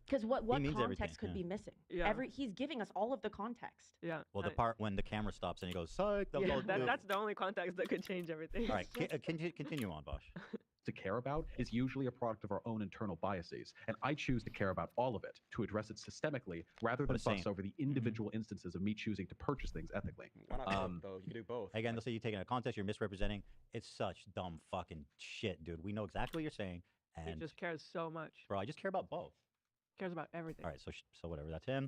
Because what means everything, context could yeah. be missing? Yeah. He's giving us all of the context. Yeah. Well, the part when the camera stops and he goes, "Psych." That was Yeah, all good." That's the only context that could change everything. All right, continue on, Bosch. To care about is usually a product of our own internal biases, and I choose to care about all of it, to address it systemically, rather than What a fuss saint. over the individual instances of me choosing to purchase things ethically. Why not both, though? You can do both. Again, they'll say you take it out of context, you're misrepresenting. It's such dumb fucking shit, dude. We know exactly what you're saying, He and just cares so much. bro, I just care about both. Cares about everything. All right, so whatever, that's him.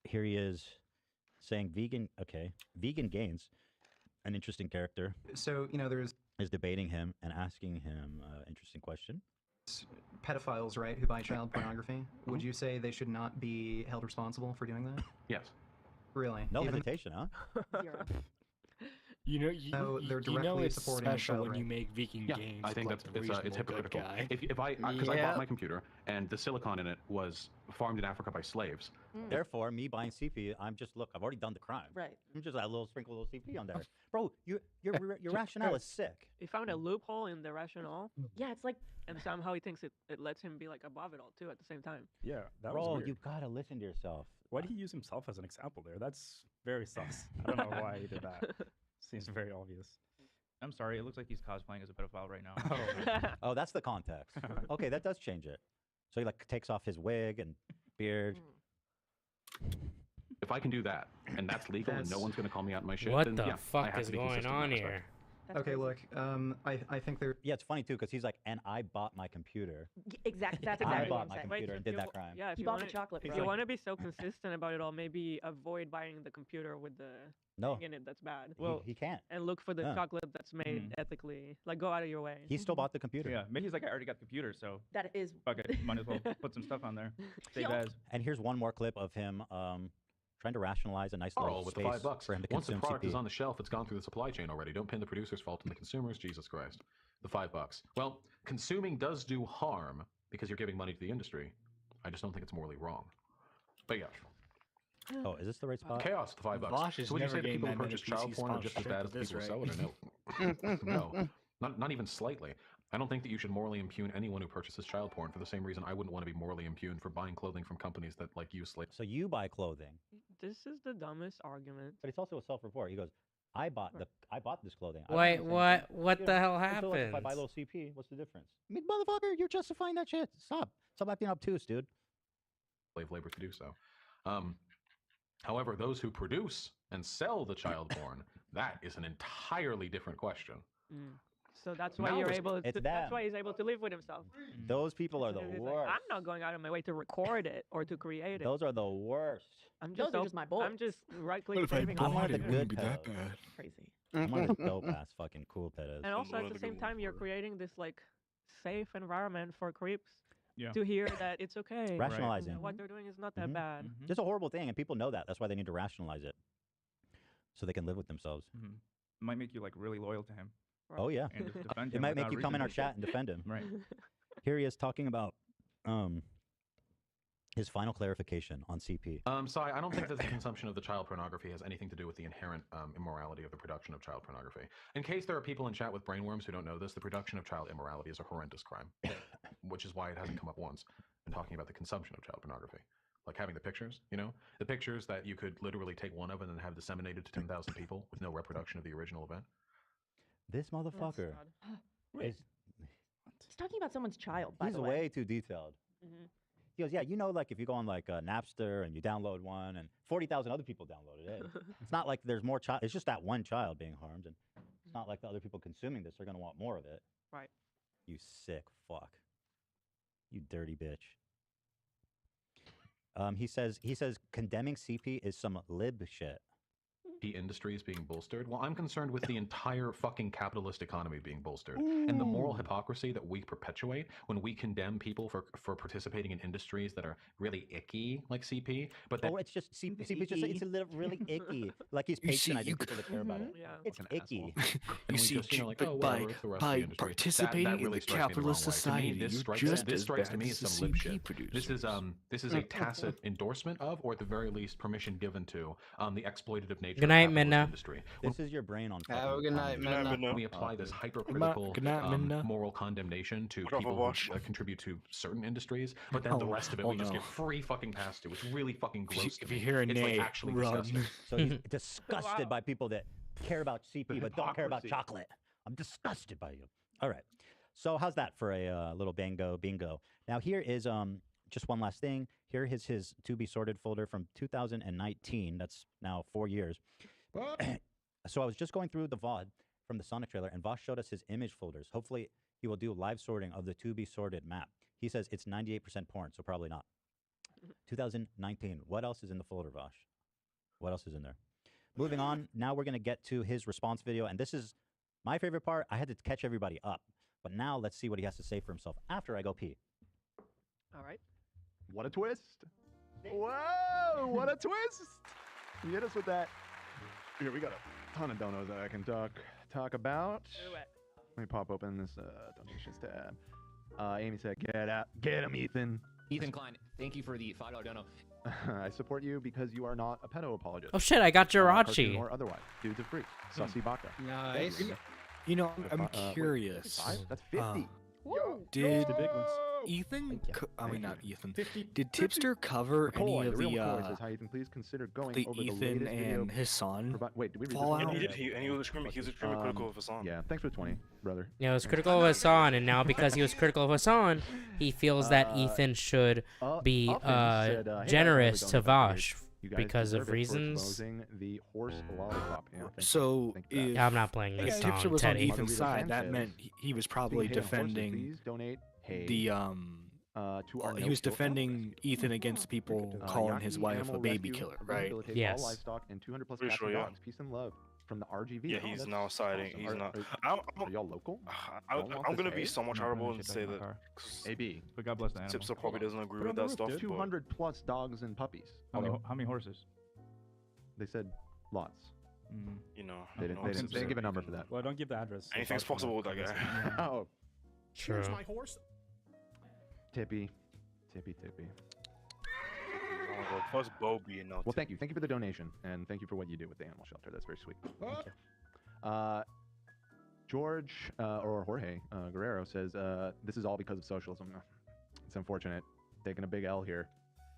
Here he is saying vegan. Okay, vegan gains. An interesting character. So, there's Is debating him and asking him interesting question. pedophiles, right, who buy child pornography. Would you say they should not be held responsible for doing that? Yes. Really? No Even- hesitation, huh? Zero. You know, you, So you, they're you know directly it's supporting special child when rape. you make Viking Yeah, games. I think like that's the it's reasonable good hypocritical. guy. If I because I Yep. bought my computer and the silicon in it was farmed in Africa by slaves. Therefore, me buying CP, I'm just look. I've already done the crime. Right. I'm just a little sprinkle a little CP on there, bro. Your rationale is sick. He found a loophole in the rationale. Yeah, it's like, and somehow he thinks it lets him be like above it all too at the same time. Yeah, that Bro, was weird. you gotta listen to yourself. Why did he use himself as an example there? That's very sus. I don't know why he did that. Seems very obvious. I'm sorry. It looks like he's cosplaying as a pedophile right now. Oh, that's the context. Okay, that does change it. So he like takes off his wig and beard. If I can do that and that's legal and no one's gonna call me out on my shit, What then the yeah, I fuck have is to be going consistent in on that here? respect. Okay, look, I think they're. Yeah, it's funny too because he's like, and I bought my computer. Exactly. That's I exactly what bought I'm my saying. computer and did that crime. Yeah, if He you bought want the chocolate, if bro. you want to be so consistent about it all, maybe avoid buying the computer with the No. thing in it that's bad. Well, he can't. And look for the Yeah. chocolate that's made ethically. Like go out of your way. He still bought the computer. Yeah, maybe he's like, I already got the computer, so That is. fuck it, might as well put some stuff on there. Save as. And here's one more clip of him trying to rationalize a nice little With the space $5. for him to Once the consume product CP. is on the shelf, it's gone through the supply chain already. Don't pin the producer's fault on the consumers. Jesus Christ. The $5. Well, consuming does do harm because you're giving money to the industry. I just don't think it's morally wrong. But yeah. Oh, is this the right spot? Chaos, the $5. Vosh is So would you never say that getting people who that many purchase child PC porn are just as bad as the sponsorships people this who sell it, or no? No, not even slightly. I don't think that you should morally impugn anyone who purchases child porn for the same reason I wouldn't want to be morally impugned for buying clothing from companies that like use slaves. So you buy clothing, This is the dumbest argument. but it's also a self-report. He goes, I bought this clothing. I Wait, don't understand what? What You the know, hell I feel like if I happened? buy a little CP, what's the difference? I mean, motherfucker, you're justifying that shit. Stop acting obtuse, dude. Slave labor to do so. However, those who produce and sell the child porn, that is an entirely different question. So that's why Now you're it's- able. it's That's them. why he's able to live with himself. Those people are the Because he's like, worst. I'm not going out of my way to record it or to create it. Those are the worst. I'm Those just are just my I'm just right click What if I saving. I'm one of the bought it? Wouldn't good be that pedos. bad. Crazy. I'm one of the dope ass fucking cool pedos. And also one at of the the same good time, ones you're were- creating this like safe environment for creeps Yeah. to hear that it's okay. Rationalizing. that what they're doing is not that Mhm. bad. Mhm. It's a horrible thing, and people know that. That's why they need to rationalize it, so they can live with themselves. Mhm. Might make you like really loyal to him. Oh yeah, And just defend it him might make without you come in reason. our chat and defend him. Right. Here he is talking about his final clarification on CP. Sai, I don't think that the consumption of the child pornography has anything to do with the inherent immorality of the production of child pornography. In case there are people in chat with brainworms who don't know this, the production of child immorality is a horrendous crime, which is why it hasn't come up once in talking about the consumption of child pornography. Like having the pictures, the pictures that you could literally take one of and then have disseminated to 10,000 people with no reproduction of the original event. This motherfucker is He's talking about someone's child, by he's the way. way too detailed. Mhm. He goes, yeah, like if you go on like Napster and you download one and 40,000 other people downloaded it. It's not like there's more child. It's just that one child being harmed, and it's not like the other people consuming this are gonna want more of it. Right. You sick fuck. You dirty bitch. He says condemning CP is some lib shit. The industry is being bolstered. Well, I'm concerned with the entire fucking capitalist economy being bolstered and the moral hypocrisy that we perpetuate when we condemn people for participating in industries that are really icky, like CP. But then It's just CP is just it's a little really icky. Like he's You see, patronizing you people that care about it. Yeah. It's Fucking icky. You see, by participating in the capitalist society, you're just this as strikes to bad me as as the some lib CP shit. producers. This is a tacit endorsement of, or at the very least, permission given to the exploitative nature Good of night, the capitalist Minna. industry. This is your brain on Have a fucking good night, comedy. Minna. We apply this hypercritical Good night, Minna. moral condemnation to Whatever, people Wash. who contribute to certain industries, but then the Oh, rest of it oh we just no. get free fucking pass to. It's really fucking gross to If me. you hear a It's like nay, actually run. disgusting. So he's disgusted by people that care about CP but don't care about hypocrisy. chocolate. I'm disgusted by you. All right. So how's that for a little bingo? Now here is just one last thing. Here is his to be sorted folder from 2019. That's now 4 years. So I was just going through the VOD from the Sonic trailer, and Vosh showed us his image folders. Hopefully he will do live sorting of the to be sorted map. He says it's 98% porn, so probably not. 2019. What else is in the folder, Vosh? What else is in there? Moving on. Now we're going to get to his response video, and this is my favorite part. I had to catch everybody up, but now let's see what he has to say for himself after I go pee. All right. What a twist! Whoa! What a twist! You hit us with that. Here we go. ton of donos that I can talk about. Let me pop open this donations tab. Amy said, get him, Ethan. Ethan Klein, thank you for the $5 dono. I support you because you are not a pedo apologist. Oh shit, I got Cartoon Jirachi. or otherwise. Dude's a freak. Sussy Baka. Nice. Thank you. You know, I'm Wait, curious. 55? That's 50. Did The big ones. Ethan? I mean, not Ethan. 50. Did Tipster cover any McCoy, of the real the McCoy says, hi Ethan, please consider going the over the Ethan latest video. and his son Wait, did we read fallout? this? And he was extremely critical of Hassan. Yeah, thanks for the 20, brother. Yeah, it was critical of Hassan, and now because he was critical of Hassan, he feels that Ethan should be Uppin said, hey, generous guys, to I'm gonna donate Vosh You guys because of deserve it for reasons. exposing the horse lollipop. Yeah, thank you. So Thank you for that. if, Yeah, I'm not playing this if song, Tipster was Teddy. on Ethan's Margarita side, that Sanchez. meant he was probably Hey, unfortunately, defending please donate hay the to our he no was kill defending Ethan against people calling his Yaki wife a Animal baby Rescue killer, right? rehabilitates Yes. all livestock and 200 plus Pretty cats sure, and yeah. dogs. Peace and love from the RGV. Yeah, Oh, he's that's now siding. awesome. He's Are- not. Are y'all local? I'm gonna be somewhat No, charitable shit and back say in my that car. AB. But God bless the animal. Tipster probably doesn't agree Put with on the that roof, stuff. dude. but 200 plus dogs and puppies. How many horses? They said lots. You know, They didn't give a number for that. Well, don't give the address. Anything's possible with that guy. Oh, True. my horse. Tippy. Tippy. Oh my god, plus Bo being out. Well, thank you. Thank you for the donation, and thank you for what you do with the animal shelter. That's very sweet. Thank you. George or Jorge Guerrero says this is all because of socialism. It's unfortunate, taking a big L here,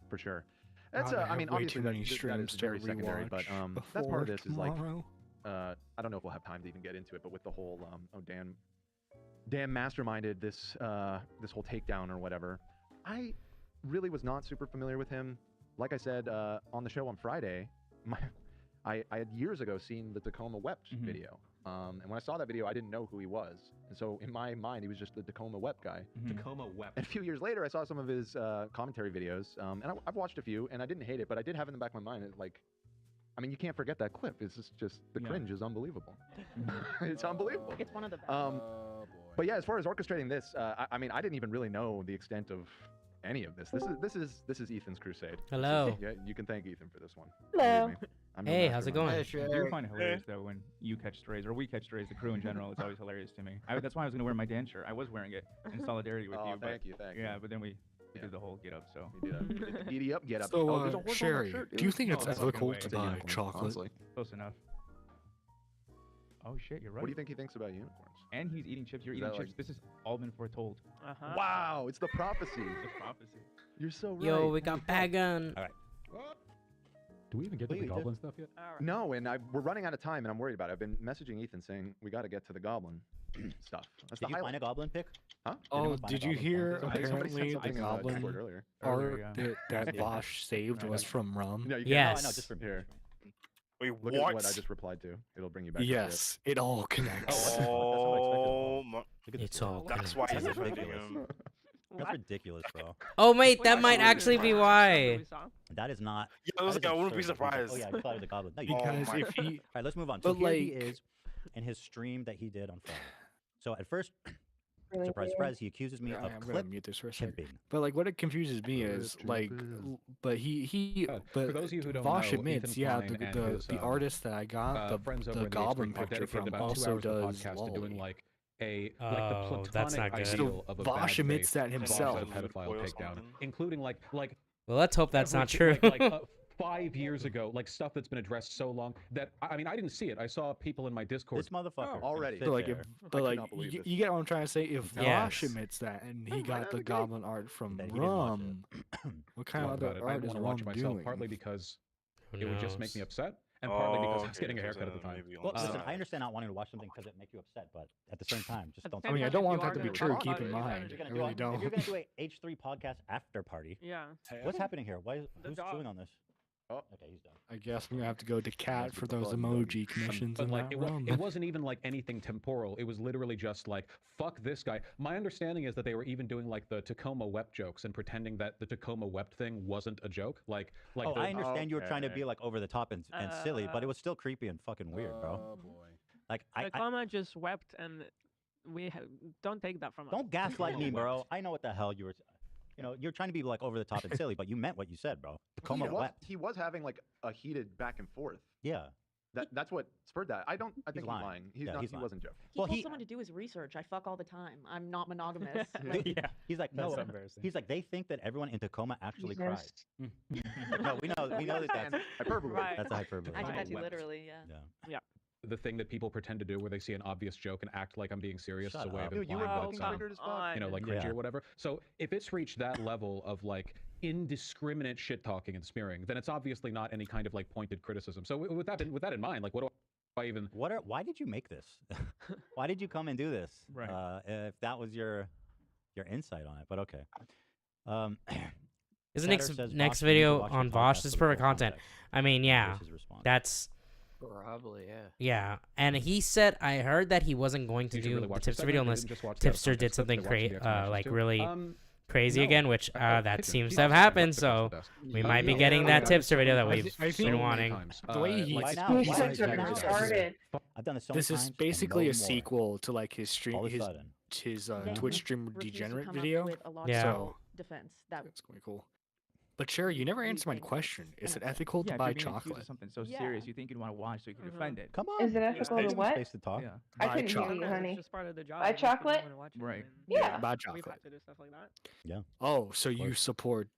for sure. That's God, I I mean, have way obviously too many that is streams to very secondary, but rewatch that's part of this. Is like tomorrow. I don't know if we'll have time to even get into it, but with the whole Dan masterminded this this whole takedown or whatever. I really was not super familiar with him. Like I said on the show on Friday, I had years ago seen the Tacoma Wept video. And when I saw that video, I didn't know who he was. And so in my mind, he was just the Tacoma Wept guy. Tacoma Wept. And a few years later, I saw some of his commentary videos. And I've watched a few, and I didn't hate it, but I did have in the back of my mind, like, I mean, you can't forget that clip. It's just the cringe is unbelievable. It's unbelievable. It's one of the best. But yeah, as far as orchestrating this, I mean, I didn't even really know the extent of any of this. This is Ethan's crusade. Hello. Yeah, you can thank Ethan for this one. Hello. Believe me. I'm no Hey, how's it mastermind. going? I do find it hilarious though when you catch strays or we catch strays. The crew in general, it's always hilarious to me. That's why I was gonna wear my Dan shirt. I was wearing it in solidarity with Oh, you. But thank you. yeah, but then we did the whole get up. So We did a giddy up, get up. So, Oh, there's a horse on my Sherry, shirt, do you dude. think it's No fucking ethical way. to It's a buy unicorn, chocolate? honestly. close enough. Oh shit, you're right. What do you think he thinks about unicorns? And he's eating chips. You're Is eating that chips. like- This is all been foretold. Wow, it's the prophecy. The prophecy. You're so right. Yo, we got Bagon. All right. Do we even get to the goblin stuff yet? No, and we're running out of time, and I'm worried about it. I've been messaging Ethan saying we got to get to the goblin stuff. That's Did the you find a goblin pick? Huh? Oh, anyone find a did you goblin hear? farm? Somebody said Apparently, the something in the goblin Discord earlier. art Earlier, yeah. that Vosh saved was from rum. No, you can't. Yes. No, just from Here. Wait, Look at what I just replied to. It'll bring you back. Yes, it all connects. Oh my. It's all That's why he's That's defending ridiculous. him. That's ridiculous, bro. Oh wait, that might actually be why. That is not. Yeah, I was that is like, I wouldn't be absurd. surprised. Oh yeah, I thought it was a goblin. No, you Because my if he, All right, let's move on. So But, here he like- is in his stream that he did on Friday. So at first, Really surprise, weird. surprise, he accuses me Yeah, of I'm gonna clip mute this for a second. pimping. But like, what it confuses me is like, but For those of you who don't Vosh know, admits, Ethan yeah, Klein and the his, artist that I got, friends over the in goblin Extreme have picture dedicated from, about 2 also hours of the does podcast to doing Lolly. like the Oh, that's platonic not good. ideal So of a Vosh bad admits faith that himself. pedophile Oil takedown, something. including like Well, let's hope that's not true. everything, like 5 years ago, like stuff that's been addressed so long that I mean I didn't see it. I saw people in my Discord. This motherfucker. already. Sit But like, there. but like, cannot believe you, this. you get what I'm trying to say. If Yes. Vosh admits that, and he right got out the of the gate. goblin art from That he didn't watch Rum, what kind of talked other about it. I art didn't is want to watch Rum it myself, doing? partly because Who it would just make knows? me upset, and partly because I was okay, getting a so haircut at the then time. maybe on Well, the listen, side. I understand not wanting to watch something because it makes you upset, but at the same time, just don't. I mean, I If don't you want are that to be gonna true. talk Keep about in it, mind, If you're I gonna really do a- if you're don't. gonna do a H3 podcast after party, Yeah. what's happening here? Why is The who's dog. chewing on this? Oh. Okay, he's done. I guess we're gonna have to go to Cat for those button, emoji commissions But and like that Rum. it wasn't even like anything temporal. It was literally just like fuck this guy. My understanding is that they were even doing like the Tacoma Wept jokes and pretending that the Tacoma Wept thing wasn't a joke. Like Oh, the, I understand you were trying to Okay. be like over the top and silly, but it was still creepy and fucking weird, bro. Oh boy. Like I Tacoma just wept, and don't take that from us. don't gaslight me, bro. I know what the hell you were. You know, you're trying to be like over the top and silly, but you meant what you said, bro. Tacoma he was, wept. he was having like a heated back and forth. Yeah. That's what spurred that. I think he's lying. He's Yeah, not. he's He lying. wasn't joking. He told someone to do his research. I fuck all the time. I'm not monogamous. They- Like, He's like, That's no. embarrassing. He's like, they think that everyone in Tacoma actually Jesus. cried. No, we know that that's hyperbole. Right. That's a hyperbole. I took that wept. literally, yeah. Yeah. The thing that people pretend to do where they see an obvious joke and act like I'm being serious Shut is a way up. of Dude, you implying were that fucking it's triggered as fuck. you know, like Yeah. cringy or whatever. So if it's reached that level of like indiscriminate shit talking and smearing, then it's obviously not any kind of like pointed criticism. So with that in mind, like what do I even? Why did you make this? Why did you come and do this? Right. If that was your insight on it, but okay. His Chatter next says, next "Vosh, you need to video watch the on podcast Vosh for is the perfect full content. context." I mean, yeah, Here's his response. that's Probably, yeah. yeah. And he said I heard that he wasn't going to Did you do really the watch tipster the video segment? They unless didn't just watch the Tipster did context clip, something they watched the explanations like too. really crazy no, again, which that Pigeon, seems he's to have awesome. happened. That's So the best. we might be Yeah, getting yeah, that yeah. tipster video that I we've thi- I been think- wanting. The way he Why s- now? he Why said is it that now? is- I've done it so This many is times, basically and a no more. sequel to like his stream, All of a his sudden. They Twitch stream refuse to degenerate come up video. with a Yeah. logical defense. That's quite cool. But Cherry, you never answered my question. Is it ethical to Yeah, if buy you're being accused of chocolate? something so Yeah. serious, you think you'd want to watch so you can defend it. Come on. Is it ethical to Give him what? space to talk. Yeah. I Buy couldn't hear you, chocolate. honey. It's just part of the job. Buy most people chocolate? wanna watch it, Right. and Yeah. Buy We've chocolate. had to do stuff like that. Yeah. Oh, so you course. support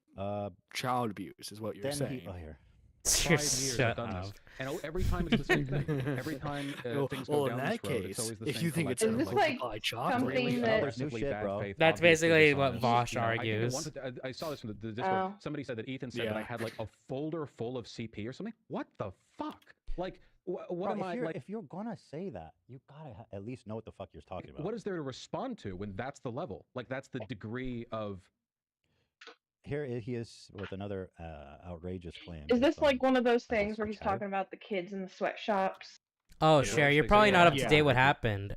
child abuse, is what you're Then saying? he. Oh, here. 5 years Shut I've done this, up. and every time it's the same thing. Every time Well, things well, go in down that this road, it's case, always the if same you think it's collection Is of, this like, like buy chocolate, something that? There's new obviously shit, bad bro. faith, That's obviously basically what dishonest. Vosh You know, I think at argues. one point- I saw this from the Discord. Oh. Somebody said that Ethan said that I had like a folder full of CP or something. What the fuck? Like, what Bro, am I like? if you're gonna say that, you gotta at least know what the fuck you're talking about. What is there to respond to when that's the level? Like, that's the degree of. Here he is with another outrageous claim. Is this from- like one of those I guess things where from he's Chatter. talking about the kids in the sweatshops? Oh, Yeah, Sherry, you're they say probably that. not up to Yeah. date what happened.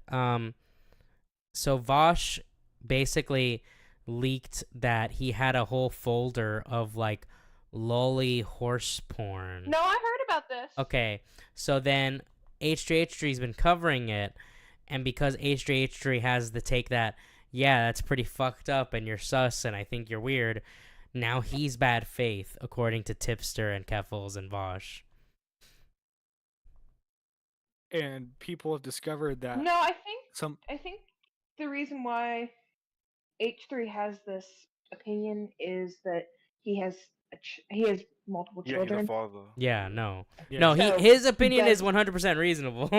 So Vosh basically leaked that he had a whole folder of like lolly horse porn. No, I heard about this. Okay, so then H3H3's been covering it, and because H3H3 has the take that, yeah, that's pretty fucked up and you're sus and I think you're weird, now he's bad faith, according to Tipster and Keffels and Vosh. And people have discovered that No, I think the reason why H3 has this opinion is that he has he has multiple Yeah, he's a children. father. Yeah, no. Yeah. No, So, his opinion does- is 100% reasonable.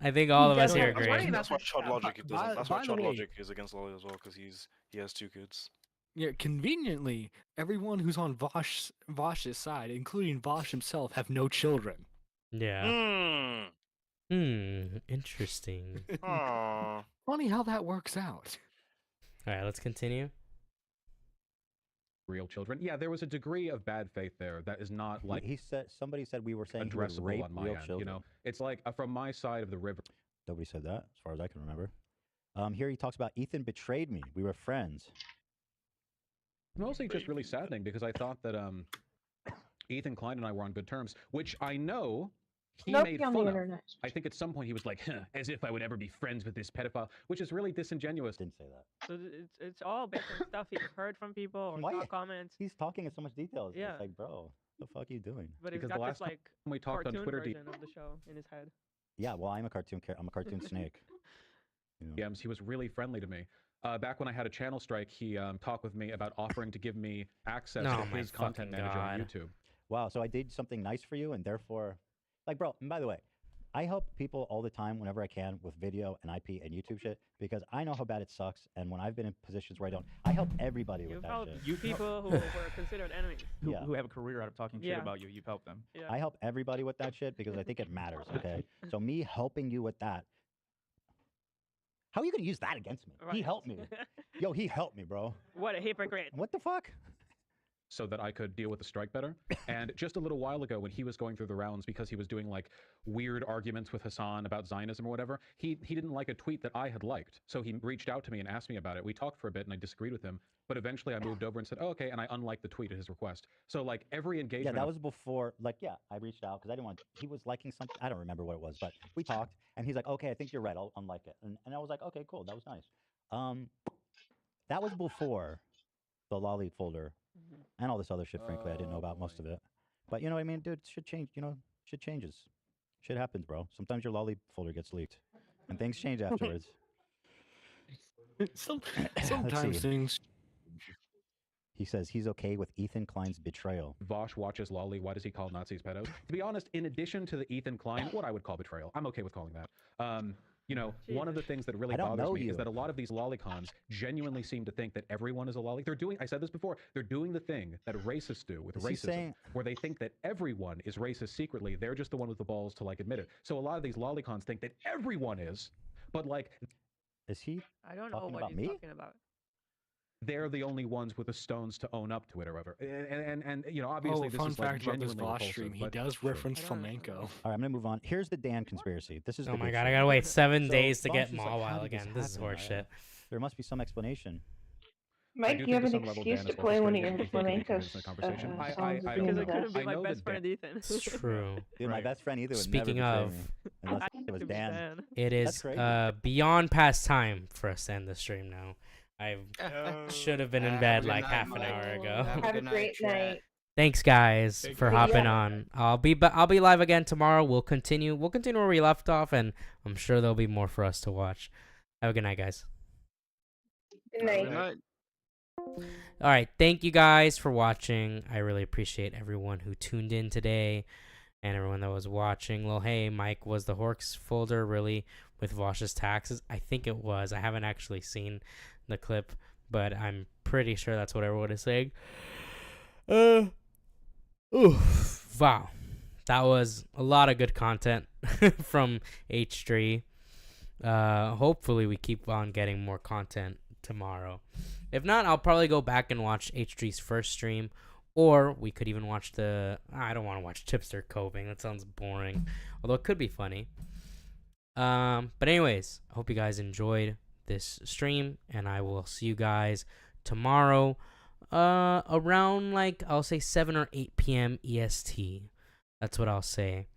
I think all of us doesn't here have- agree. Right. That's why Chud By- Logic doesn't. by- That's why by the Chud way- Logic is against Lolly as well because he has 2 kids. Yeah, conveniently, everyone who's on Vosh's side, including Vosh himself, have no children. Yeah. Hmm. Interesting. Aww. Funny how that works out. All right, let's continue. Real children. Yeah, there was a degree of bad faith there that is not like He said somebody said we were saying he would addressable rape on my real end. children. You know, it's like from my side of the river. Nobody said that, as far as I can remember. Here he talks about Ethan betrayed me. We were friends. Mostly just really saddening because I thought that Ethan Klein and I were on good terms, which I know he Nobody made on the fun of. internet. I think at some point he was like, huh, as if I would ever be friends with this pedophile, which is really disingenuous. Didn't say that. So it's all based on stuff he's heard from people or Why- saw comments. He's talking in so much detail. It's Yeah. like, bro, what the fuck are you doing? But he's Because got the last this like time we talked on cartoon Twitter version of the show in his head. Yeah, well, I'm a cartoon I'm a cartoon snake. You know. DMs, he was really friendly to me. Back when I had a channel strike, he talked with me about offering to give me access Oh to my his content fucking manager on God. YouTube. Wow, so I did something nice for you, and therefore, like, bro. And by the way, I help people all the time whenever I can with video and IP and YouTube shit because I know how bad it sucks. And when I've been in positions where I don't, I help everybody with You've that helped shit. people who were considered enemies. Yeah. Who have a career out of talking shit Yeah. about you. You've helped them. Yeah. I help everybody with that shit because I think it matters. Okay, so me helping you with that. How are you gonna use that against me? He Right. helped me. Yo, he helped me, bro. What a hypocrite. What the fuck? So that I could deal with the strike better. And just a little while ago, when he was going through the rounds because he was doing like weird arguments with Hassan about Zionism or whatever, he didn't like a tweet that I had liked. So he reached out to me and asked me about it. We talked for a bit and I disagreed with him. But eventually I moved over and said, oh, okay. And I unliked the tweet at his request. So like every Yeah, engagement. that was before. Like, yeah, I reached out because I didn't want. He was liking something. I don't remember what it was, but we talked, and he's like, "Okay, I think you're right. I'll unlike it." And I was like, "Okay, cool. That was nice." That was before the lolly folder and all this other shit. Frankly, I didn't know about most of it. But you know what I mean, dude. Shit change. You know, shit changes. Shit happens, bro. Sometimes your lolly folder gets leaked, and things change afterwards. Let's Sometimes see. things. He says he's okay with Ethan Klein's betrayal. Vosh watches Lolly. Why does he call Nazis pedos? To be honest, in addition to the Ethan Klein, what I would call betrayal, I'm okay with calling that. You know, one of the things that really I don't bothers know me you. is that a lot of these lolicons genuinely seem to think that everyone is a lolly. They're doing, I said this before, they're doing the thing that racists do with Is he racism, saying- where they think that everyone is racist secretly. They're just the one with the balls to like admit it. So a lot of these lolicons think that everyone is, but like, is he I don't know talking what about he's me? talking about. they're the only ones with the stones to own up to it or whatever. And you know, obviously this fun is like fact about this genuinely Vosh repulsive, stream, he but does reference flamenco. All right, I'm gonna move on. Here's the Dan conspiracy. This is Oh the my good god, I shit. gotta wait 7 So days to Vosh get is like, Mawile how did again. This is happen? horseshit. There must be some explanation. Mike, do you have think an to some level excuse Dan to is play one of orchestrating your it. He can be flamenco convinced in the conversation. songs I at the don't beginning know. of that. Be I my know best that friend Ethan. It's true. Dude, my Right. best friend either would Speaking never of, betray me unless it was Dan. it That's is crazy. beyond past time for us to end the stream now. I should have been in bed like half an hour ago. Have a great night. Thanks, guys, for hopping on. I'll be live again tomorrow. We'll continue where we left off, and I'm sure there'll be more for us to watch. Have a good night, guys. Good night. All right, thank you guys for watching. I really appreciate everyone who tuned in today and everyone that was watching. Well, hey, Mike, was the Horks folder really with Vosh's taxes? I think it was. I haven't actually seen the clip, but I'm pretty sure that's what everyone is saying. Wow. That was a lot of good content from H3. Hopefully we keep on getting more content tomorrow. If not, I'll probably go back and watch H3's first stream, or we could even watch I don't want to watch Tipster Coping. That sounds boring, although it could be funny. But anyways, I hope you guys enjoyed this stream, and I will see you guys tomorrow around, like, I'll say 7 or 8 p.m. EST. That's what I'll say.